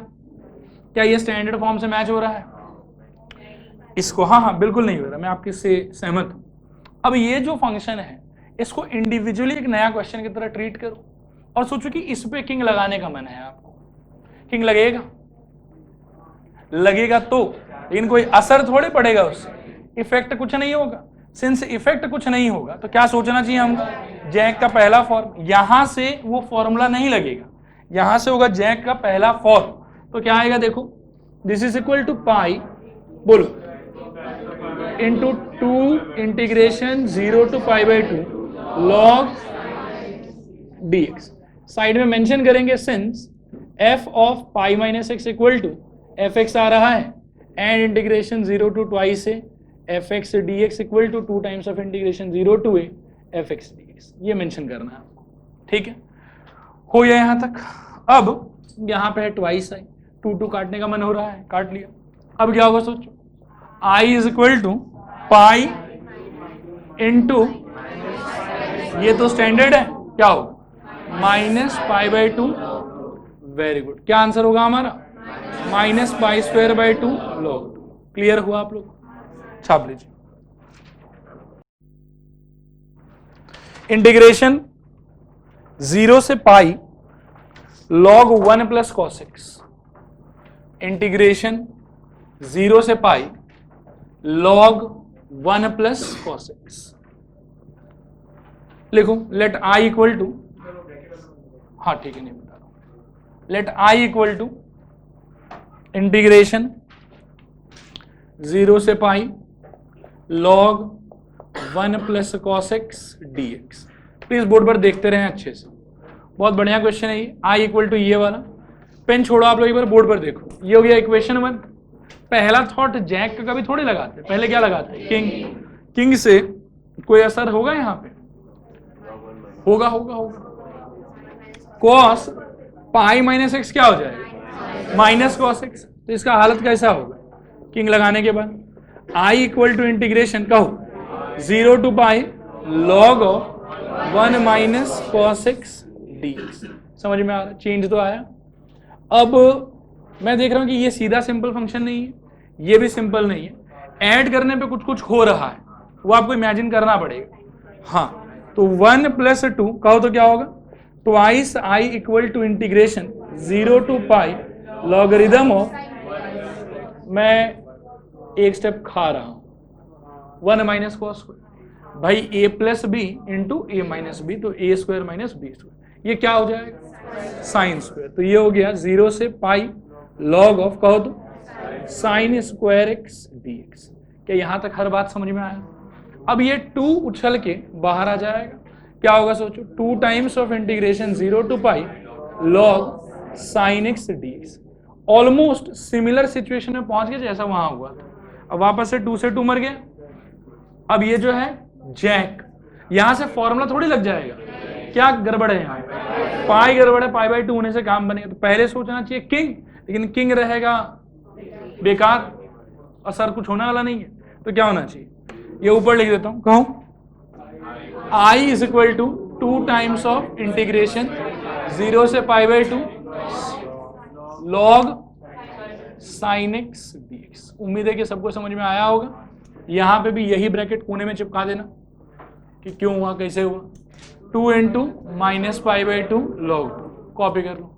A: क्या ये स्टैंडर्ड फॉर्म से मैच हो रहा है इसको? हाँ बिल्कुल नहीं हो रहा, मैं आपके से सहमत हूं। अब ये जो फंक्शन है इसको इंडिविजुअली एक नया क्वेश्चन की तरह ट्रीट करो और सोचो कि इस पे किंग लगाने का मन है आपको, किंग लगेगा तो, लेकिन कोई असर थोड़े पड़ेगा उससे, इफेक्ट कुछ नहीं होगा। सिंस इफेक्ट कुछ नहीं होगा तो क्या सोचना चाहिए हमको, जैक का पहला फॉर्म, यहां से वो फॉर्मूला नहीं लगेगा, यहां से होगा जैक का पहला फॉर्म। तो क्या आएगा देखो, this is equal to pi, बोलो into 2 integration 0 to pi by 2 log dx। Side में मेंशन करेंगे since f of pi minus x equal to f x आ रहा है एंड इंटीग्रेशन 0 टू ट्वाइस है f x d x equal to 2 times of integration 0 to a f x d x, ये mention करना है आपको। ठीक है, हो गया यहां तक। अब यहां पे है ट्वाइस आई, 2 काटने का मन हो रहा है, काट लिया। अब क्या होगा सोचो, i is equal to pi into, ये तो स्टैंडर्ड है, क्या होगा minus pi by 2। Very good, क्या आंसर होगा हमारा minus pi square by 2 log 2। Clear हुआ आप लोग, छाप लीजिए। इंटीग्रेशन 0 से pi log 1 plus cos x, integration 0 से pi log 1 plus cos x. लिखो लेट आई इक्वल टू, हाँ ठीक है नहीं बता रहा हूं, let I equal to integration 0 से pi log 1 plus cos x d x. Please board पर देखते रहें अच्छे से, बहुत बढ़िया क्वेश्चन है ये। आई इक्वल टू ये वाला, पेन छोड़ो आप लोग एक बार बोर्ड पर देखो, ये हो गया इक्वेशन 1। पहला थॉट जैक का कभी थोड़ी लगाते, पहले क्या लगाते किंग। किंग से कोई असर होगा यहाँ पे, होगा होगा होगा। कॉस पाई माइनस एक्स क्या हो जाएगा माइनस कॉस एक्स, तो इसका हालत कैसा होगा किंग लगाने के बाद। आई इक्वल टू इंटीग्रेशन कहो 0 to pi log of 1 minus cos x d x. समझ में आ रहा है, चेंज तो आया। अब मैं देख रहा हूं कि ये सीधा सिंपल फंक्शन नहीं है, ये भी सिंपल नहीं है, ऐड करने पे कुछ कुछ हो रहा है, वो आपको इमेजिन करना पड़ेगा। हाँ तो 1 प्लस 2 कहो तो क्या होगा, twice I equal to integration 0 to pi logarithm of, मैं एक स्टेप खा रहा हूं 1 माइनस कॉस स्क्वायर, भाई a plus b into a minus b, तो a square minus b square, ये क्या हो जाएगा साइन स्क्वायर। तो ये हो गया 0 से पाई लॉग ऑफ कहो तो sign square x d x. क्या यहां तक हर बात समझ में आया। अब ये 2 उछल के बाहर आ जाएगा, क्या होगा सोचो 2 times of integration 0 to pi log sine x d x. Almost similar situation में पहुंच गए जैसा वहां हुआ था। अब वापस से 2 से 2 मर गया। अब ये जो है जैक, यहां से फॉर्मूला थोड़ी लग जाएगा, क्या गड़बड़ है यहाँ पे, पाई गड़बड़ है, पाई बाई 2 होने से काम बनेगा। तो पहले सोचना चाहिए किंग, लेकिन किंग रहेगा बेकार, असर कुछ होने वाला नहीं है। तो क्या होना चाहिए, ये ऊपर लिख देता हूं, कहूं I is equal to 2 times of integration 0 से pi by 2 log sine x d x. उम्मीद है कि सबको समझ में आया होगा। यहां पे भी यही ब्रैकेट कोने में चिपका देना कि क्यों हुआ कैसे हुआ। 2 into minus pi by 2 log 2, copy कर लो,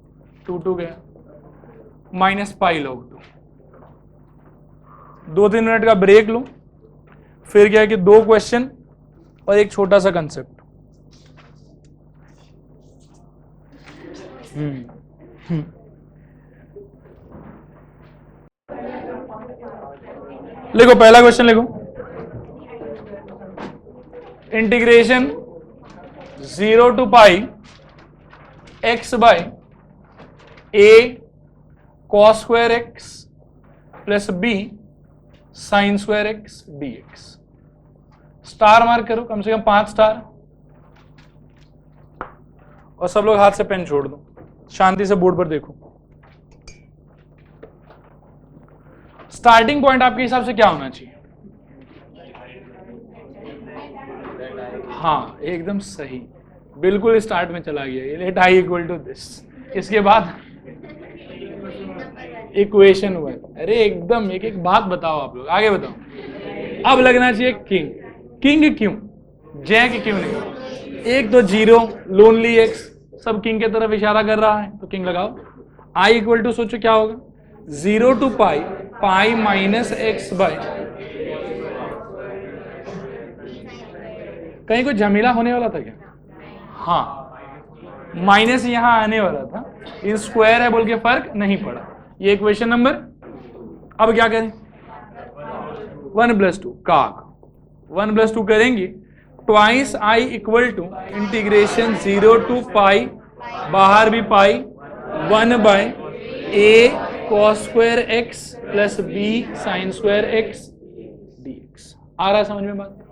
A: 2 गया माइनस पाई लॉग 2। 2-3 मिनट का ब्रेक लो, फिर क्या है कि 2 क्वेश्चन और एक छोटा सा कंसेप्ट। लिखो पहला क्वेश्चन लिखो, integration 0 to pi x by a cos square x plus b sine square x d x. Star mark करो, कम से कम 5 स्टार, और सब लोग हाथ से पेन छोड़ दो, शांति से बोर्ड पर देखो। स्टार्टिंग पॉइंट आपके हिसाब से क्या होना चाहिए, हाँ एकदम सही, बिल्कुल स्टार्ट में चला गया। Let I equal to this, इसके बाद इक्वेशन 1। अरे एकदम एक एक बात बताओ आप लोग, आगे बताओ। अब लगना चाहिए किंग, किंग क्यों, जैक क्यों नहीं। एक तो 0 लोनली एक्स, सब किंग के तरफ इशारा कर रहा है, तो किंग लगाओ। आई इक्वल टू सोचो क्या होगा 0 to pi pi minus x by, कहीं कोई झमेला होने वाला था क्या, हाँ माइनस यहां आने वाला था, इन स्क्वायर है बोल के फर्क नहीं पड़ा। ये इक्वेशन नंबर। अब क्या करें 1 प्लस 2 काग 1 प्लस 2 करेंगे, twice I equal to integration 0 to pi बाहर भी pi 1 by a cos square x plus b sine square x dx। आ रहा है समझ में बात?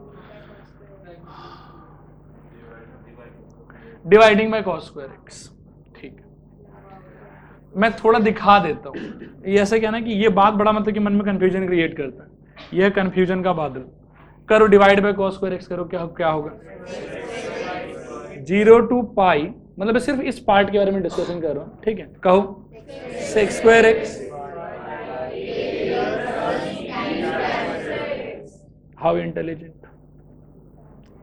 A: Dividing by cos square x. ठीक है, मैं थोड़ा दिखा देता हूं। ये ऐसे क्या ना कि ये बात बड़ा मतलब कि मन में कंफ्यूजन क्रिएट करता है। यह कंफ्यूजन का बादल। करो divide by cos square x करो, क्या होगा? 0 टू पाई, मतलब सिर्फ इस पार्ट के बारे में डिस्कशन कर रहा हूं। ठीक है, कहो sec square x. How intelligent.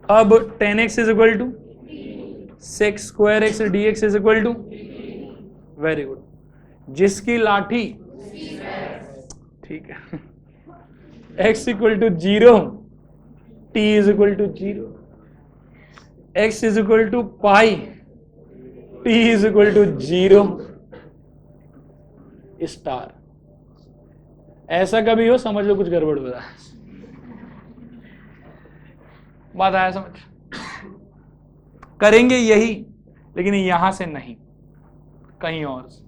A: अब tan x is equal to sec square x dx is equal to, very good, जिसकी लाठी, ठीक है, x equal to 0, t is equal to 0, x is equal to pi, t is equal to 0 star. ऐसा कभी हो समझ लो कुछ गड़बड़ हो रहा है। बात आया समझ? करेंगे यही, लेकिन यहां से नहीं, कहीं और से।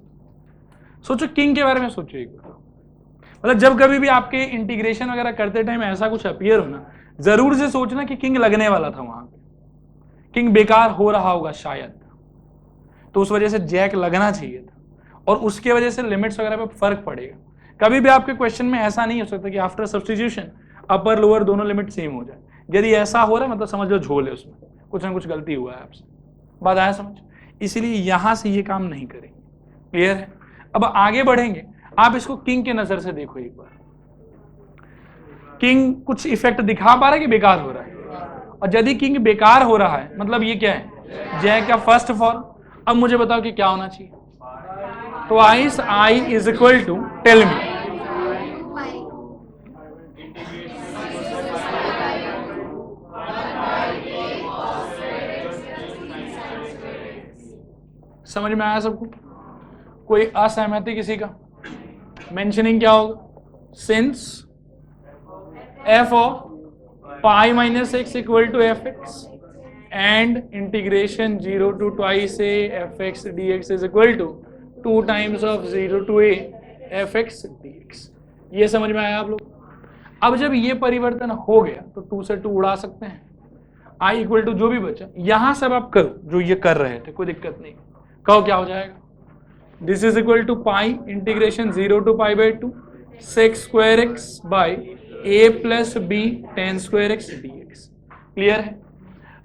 A: सोचो किंग के बारे में सोचो एक बार। मतलब जब कभी भी आपके इंटीग्रेशन वगैरह करते टाइम ऐसा कुछ अपीयर हो ना, जरूर से सोचना कि किंग लगने वाला था वहां पे, किंग बेकार हो रहा होगा शायद, तो उस वजह से जैक लगना चाहिए था, और उसके वजह से लिमिट्स वगैरह पे फर्क पड़ेगा। कभी भी आपके क्वेश्चन में ऐसा नहीं हो सकता कि आफ्टर सब्स्टिट्यूशन अपर लोअर दोनों लिमिट सेम हो जाए। यदि ऐसा हो रहा है मतलब समझ लो झोल है, उसमें कुछ ना कुछ गलती हुआ है आपसे। बात आया समझ? इसीलिए यहां से ये काम नहीं करेंगे। क्लियर है? अब आगे बढ़ेंगे, आप इसको किंग के नजर से देखो एक बार। किंग कुछ इफेक्ट दिखा पा रहा है कि बेकार हो रहा है? और यदि किंग बेकार हो रहा है मतलब ये क्या है? जैक का फर्स्ट फॉर्म। अब मुझे बताओ कि क्या होना चाहिए? Twice I is equal to, tell me, समझ में आया सबको? कोई असहमति किसी का? मेंशनिंग क्या होगा? Since f of pi minus x equal to f x and integration 0 to twice a f x d x is equal to 2 times of 0 to a f x d x. ये समझ में आया आप लोग? अब जब ये परिवर्तन हो गया तो 2 से 2 उड़ा सकते हैं, आई इक्वल टू जो भी बचा यहां सब आप करो जो ये कर रहे थे, कोई दिक्कत नहीं। कहो क्या हो जाएगा? This is equal to pi integration 0 to pi by 2 sec square x by a plus b tan square x d x. Clear है?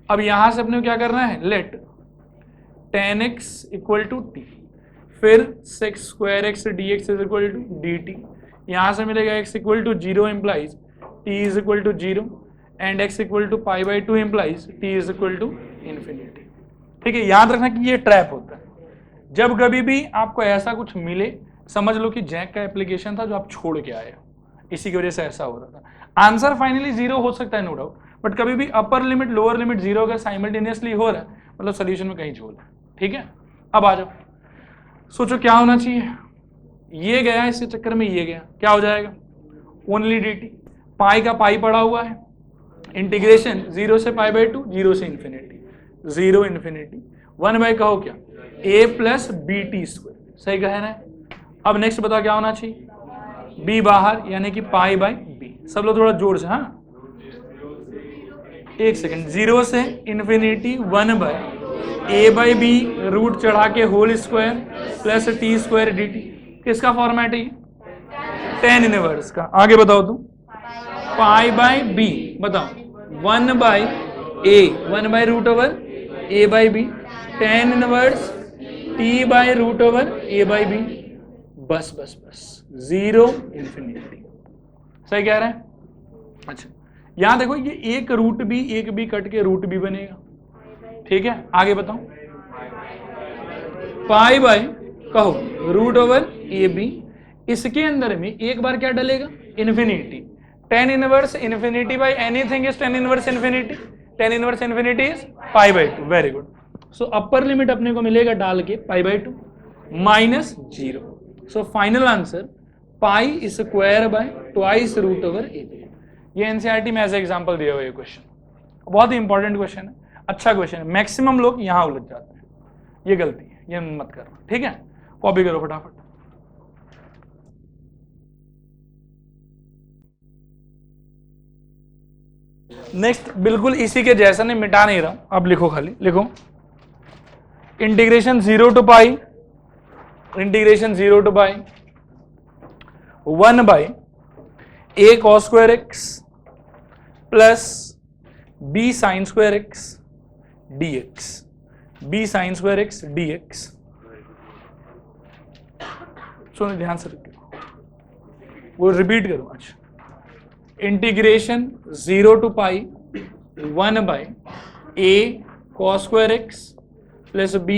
A: अब यहां से अपने को क्या करना है? Let tan x equal to T, फिर sec square x d x is equal to d t. यहां से मिलेगा x equal to 0 implies t is equal to 0 and x equal to pi by 2 implies t is equal to infinity. ठीक है, याद रखना कि ये ट्रैप होता है। जब कभी भी आपको ऐसा कुछ मिले समझ लो कि जैक का एप्लीकेशन था जो आप छोड़ के आए हो, इसी की वजह से ऐसा हो रहा था। आंसर फाइनली 0 हो सकता है नो डाउट, बट कभी भी अपर लिमिट लोअर लिमिट 0 अगर साइमल्टेनियसली हो रहा है मतलब सोल्यूशन में कहीं झोल है। ठीक है, अब आ जाओ, सोचो क्या होना चाहिए? ये गया इसके चक्कर में, ये गया, क्या हो जाएगा? ओनली डी टी, पाई का पाई पड़ा हुआ है, इंटीग्रेशन 0 से पाई बाई 2 0 से इन्फिनिटी 0 इन्फिनिटी 1 बाई कहो क्या? a plus b t square. सही कह रहे हैं? अब नेक्स्ट बताओ क्या होना चाहिए? b बाहर यानी कि पाई बाई बी। सब लोग थोड़ा जोर से, हाँ एक सेकेंड, 0 से infinity 1 by a by b root चढ़ा के whole square plus t square d t. किसका फॉर्मेट है? टेन इनवर्स का। आगे बताओ तुम, पाई बाई बी, बताओ 1 by a 1 by root over a by b tan inverse t by root over a by b. बस बस बस 0 इन्फिनिटी। सही कह रहे हैं? अच्छा यहां देखो, ये एक रूट भी एक भी कट के रूट भी बनेगा। ठीक है, आगे बताओ, पाई बाई कहो रूट ओवर ए बी, इसके अंदर में एक बार क्या डलेगा? Infinity. Tan inverse infinity by anything is tan inverse infinity, tan inverse infinity is pi by 2। Very good. So upper limit अपने को मिलेगा डाल के pi by 2 minus 0। So final answer pi square by twice root over a b. ये NCERT में as example दिया हुआ ये क्वेश्चन, बहुत ही इंपॉर्टेंट क्वेश्चन है, अच्छा क्वेश्चन है। मैक्सिमम लोग यहां उलझ जाते हैं, ये गलती है। ये मत करो, ठीक है, कॉपी करो फटाफट। नेक्स्ट बिल्कुल इसी के जैसा, नहीं मिटा नहीं रहा हूं, अब लिखो, खाली लिखो integration 0 to pi, integration 0 to pi 1 by a cos square x plus b sine square x dx, b sine square x dx। सुनो ध्यान से रखिए, वो रिपीट करो। अच्छा, integration 0 to pi 1 by a cos square x plus b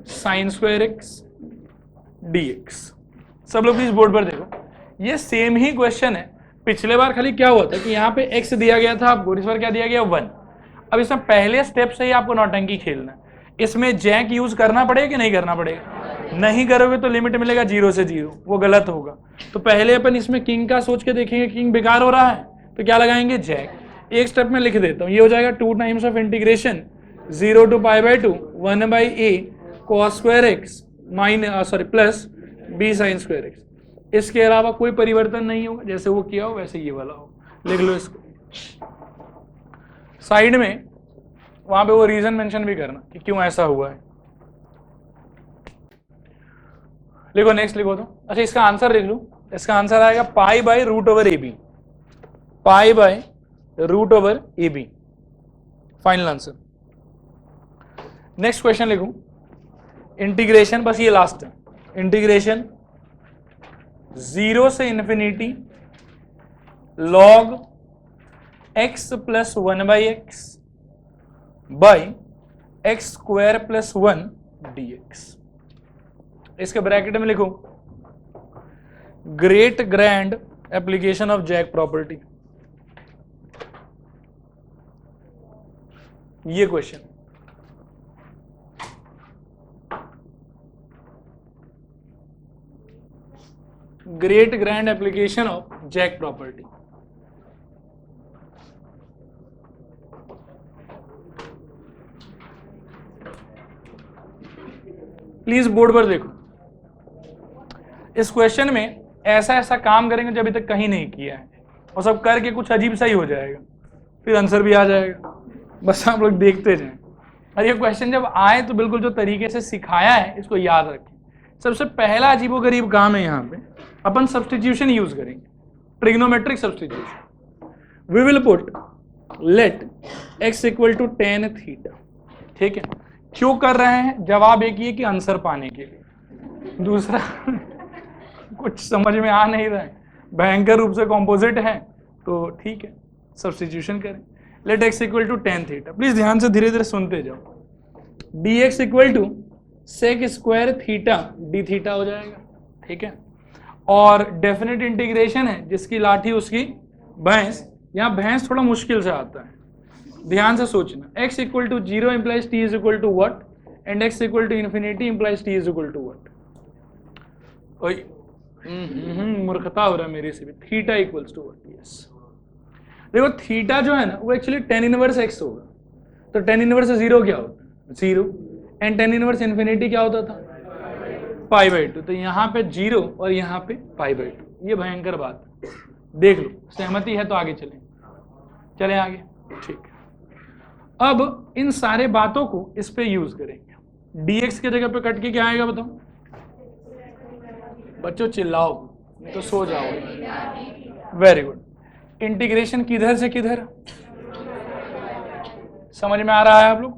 A: sine square x dx। सब लोग please board पर देखो, ये सेम ही क्वेश्चन है। पिछले बार खाली क्या हुआ था कि यहाँ पे x दिया गया था आपको, इस बार क्या दिया गया 1। अब इसमें पहले स्टेप से ही आपको नौटंकी खेलना है। इसमें जैक यूज करना पड़ेगा कि नहीं करना पड़ेगा? नहीं करोगे तो लिमिट मिलेगा 0 से 0, वो गलत होगा। तो पहले अपन इसमें किंग का सोच के देखेंगे, किंग बेकार हो रहा है तो क्या लगाएंगे? जैक। एक स्टेप में लिख देता हूँ, ये हो जाएगा 2 times of integration 0 to pi by 2 1 by a cos square x plus b sine square x। इसके अलावा कोई परिवर्तन नहीं होगा, जैसे वो किया हो वैसे ये वाला हो। लिख लो इसको साइड में, वहां पे वो रीजन मेंशन भी करना कि क्यों ऐसा हुआ है। लिखो नेक्स्ट, लिखो तो। अच्छा, इसका आंसर लिख लो। इसका आंसर आएगा pi by root over a b, pi by root over a b, final answer. Next question लिखूं, इंटीग्रेशन, बस ये लास्ट है, इंटीग्रेशन 0 से infinity log x plus 1 by x by x square plus 1 dx। इसके bracket में लिखो great grand application of jack property. ये question great grand application of jack property. Please board पर देखो, इस क्वेश्चन में ऐसा ऐसा काम करेंगे जो अभी तक कहीं नहीं किया है, और सब करके कुछ अजीब सा ही हो जाएगा, फिर आंसर भी आ जाएगा। बस आप लोग देखते जाएं, और ये क्वेश्चन जब आए तो बिल्कुल जो तरीके से सिखाया है इसको याद रखें। सबसे पहला अजीबोगरीब काम है, यहाँ पे अपन सब्स्टिट्यूशन यूज करेंगे, trigonometric substitution. We will put let x equal to tan theta, ठीक है। क्यों कर रहे हैं? जवाब एक ही कि आंसर पाने के लिए, दूसरा कुछ समझ में आ नहीं रहा है, भयंकर रूप से कॉम्पोजिट है, तो ठीक है सब्स्टिट्यूशन करें। Let x equal to tan theta, please ध्यान से धीरे धीरे सुनते जाओ। dx equal to sec square theta d theta हो जाएगा, ठीक है। और डेफिनेट इंटीग्रेशन है, जिसकी लाठी उसकी भैंस। यहाँ भैंस थोड़ा मुश्किल से आता है, ध्यान से सोचना। x equal to 0 implies t is equal to what, and x equal to infinity implies t is equal to what. मूर्खता हो रहा है मेरे से भी। Theta equals to what? Yes, देखो थीटा जो है ना वो एक्चुअली tan इनवर्स x होगा, तो tan इनवर्स 0 क्या होता है? 0, एंड tan इनवर्स इन्फिनिटी क्या होता था? पाई बाई 2। तो यहाँ पे 0 और यहाँ पे पाई बाई 2। ये भयंकर बात है, देख लो। सहमति है तो आगे चलें आगे, ठीक। अब इन सारे बातों को इस पे यूज करेंगे। dx के जगह पे कट के क्या आएगा बताओ? बच्चों चिल्लाओ नहीं तो सो जाओ। Very good. इंटीग्रेशन किधर से किधर समझ में आ रहा है आप लोग?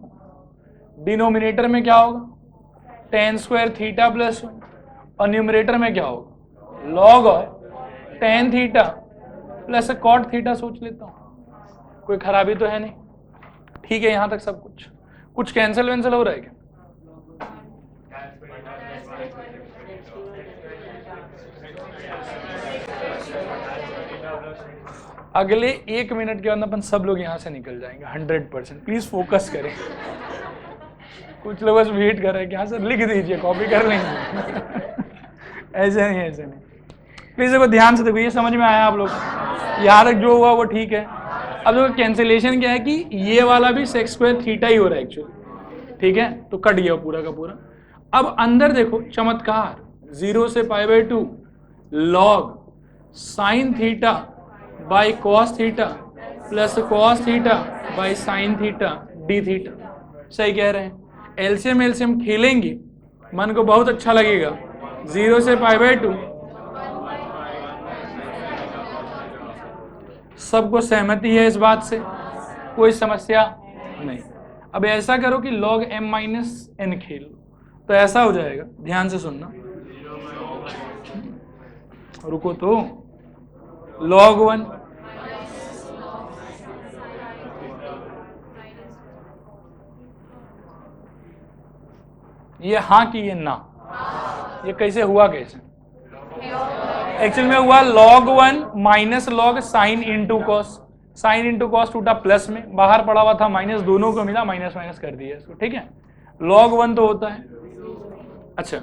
A: डिनोमिनेटर में क्या होगा? tan स्क्वायर थीटा प्लस 1, और न्यूमरेटर में क्या होगा? log और tan theta plus cot theta. सोच लेता हूँ, कोई खराबी तो है नहीं, ठीक है। यहां तक सब कुछ कैंसिल वैंसिल हो रहा है क्या? अगले 1 मिनट के बाद अपन सब लोग यहां से निकल जाएंगे 100%। प्लीज फोकस करें। कुछ लोग बस वेट कर रहे हैं कि हाँ सर लिख दीजिए, कॉपी कर लेंगे। ऐसे नहीं। प्लीज देखो ध्यान से देखो, ये समझ में आया आप लोग? यहाँ तक जो हुआ वो ठीक है। अब देखो कैंसिलेशन क्या है कि ये वाला भी सेक स्क्वायर थीटा ही हो रहा है एक्चुअली, ठीक है। तो कट गया पूरा का पूरा। अब अंदर देखो चमत्कार, 0 से π/2 log sine theta by cos theta plus cos theta by sine theta d theta. सही कह रहे हैं। एलसीएम एलसीएम खेलेंगे, मन को बहुत अच्छा लगेगा। 0 से π/2 सबको सहमति है इस बात से, कोई समस्या नहीं। अब ऐसा करो कि log m-n खेल लो, तो ऐसा हो जाएगा, ध्यान से सुनना, रुको तो, log 1 ये हाँ की ये ना, ये कैसे हुआ, कैसे एक्चुअल में हुआ log 1 minus log sine into cos, sine into cos टूटा प्लस में, बाहर पड़ा हुआ था माइनस, दोनों को मिला माइनस माइनस कर दिया इसको, ठीक है। log 1 तो होता है। अच्छा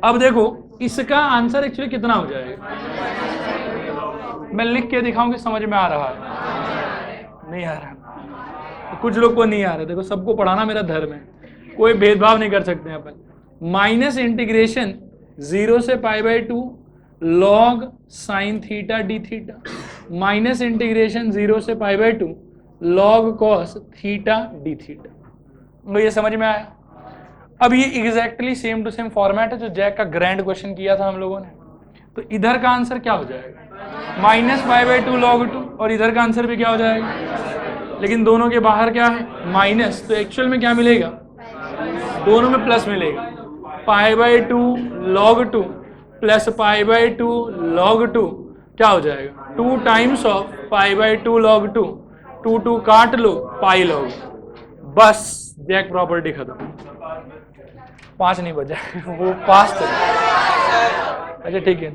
A: अब देखो इसका आंसर एक्चुअली कितना हो जाएगा, मैं लिख के दिखाऊं कि समझ में आ रहा है, नहीं आ रहा, तो कुछ लोग को नहीं आ रहा। देखो सबको पढ़ाना मेरा धर्म है, कोई भेदभाव नहीं कर सकते हैं अपन। माइनस इंटीग्रेशन 0 से π/2 log sine theta d theta minus integration 0 से π/2 log cos theta d theta. तो ये समझ में आया। अब ये exactly same to same format है जो जैक का ग्रैंड क्वेश्चन किया था हम लोगों ने। तो इधर का आंसर क्या हो जाएगा, माइनस π/2 log 2, और इधर का आंसर भी क्या हो जाएगा, लेकिन दोनों के बाहर क्या है माइनस, तो एक्चुअल में क्या मिलेगा, दोनों में प्लस मिलेगा। π/2 log 2 प्लस π/2 log 2 क्या हो जाएगा, 2 टाइम्स ऑफ π/2 log 2, 2 काट लो पाई log, बस जैक प्रॉपर्टी खत्म। 5 नहीं बजा वो 5 अच्छा ठीक है।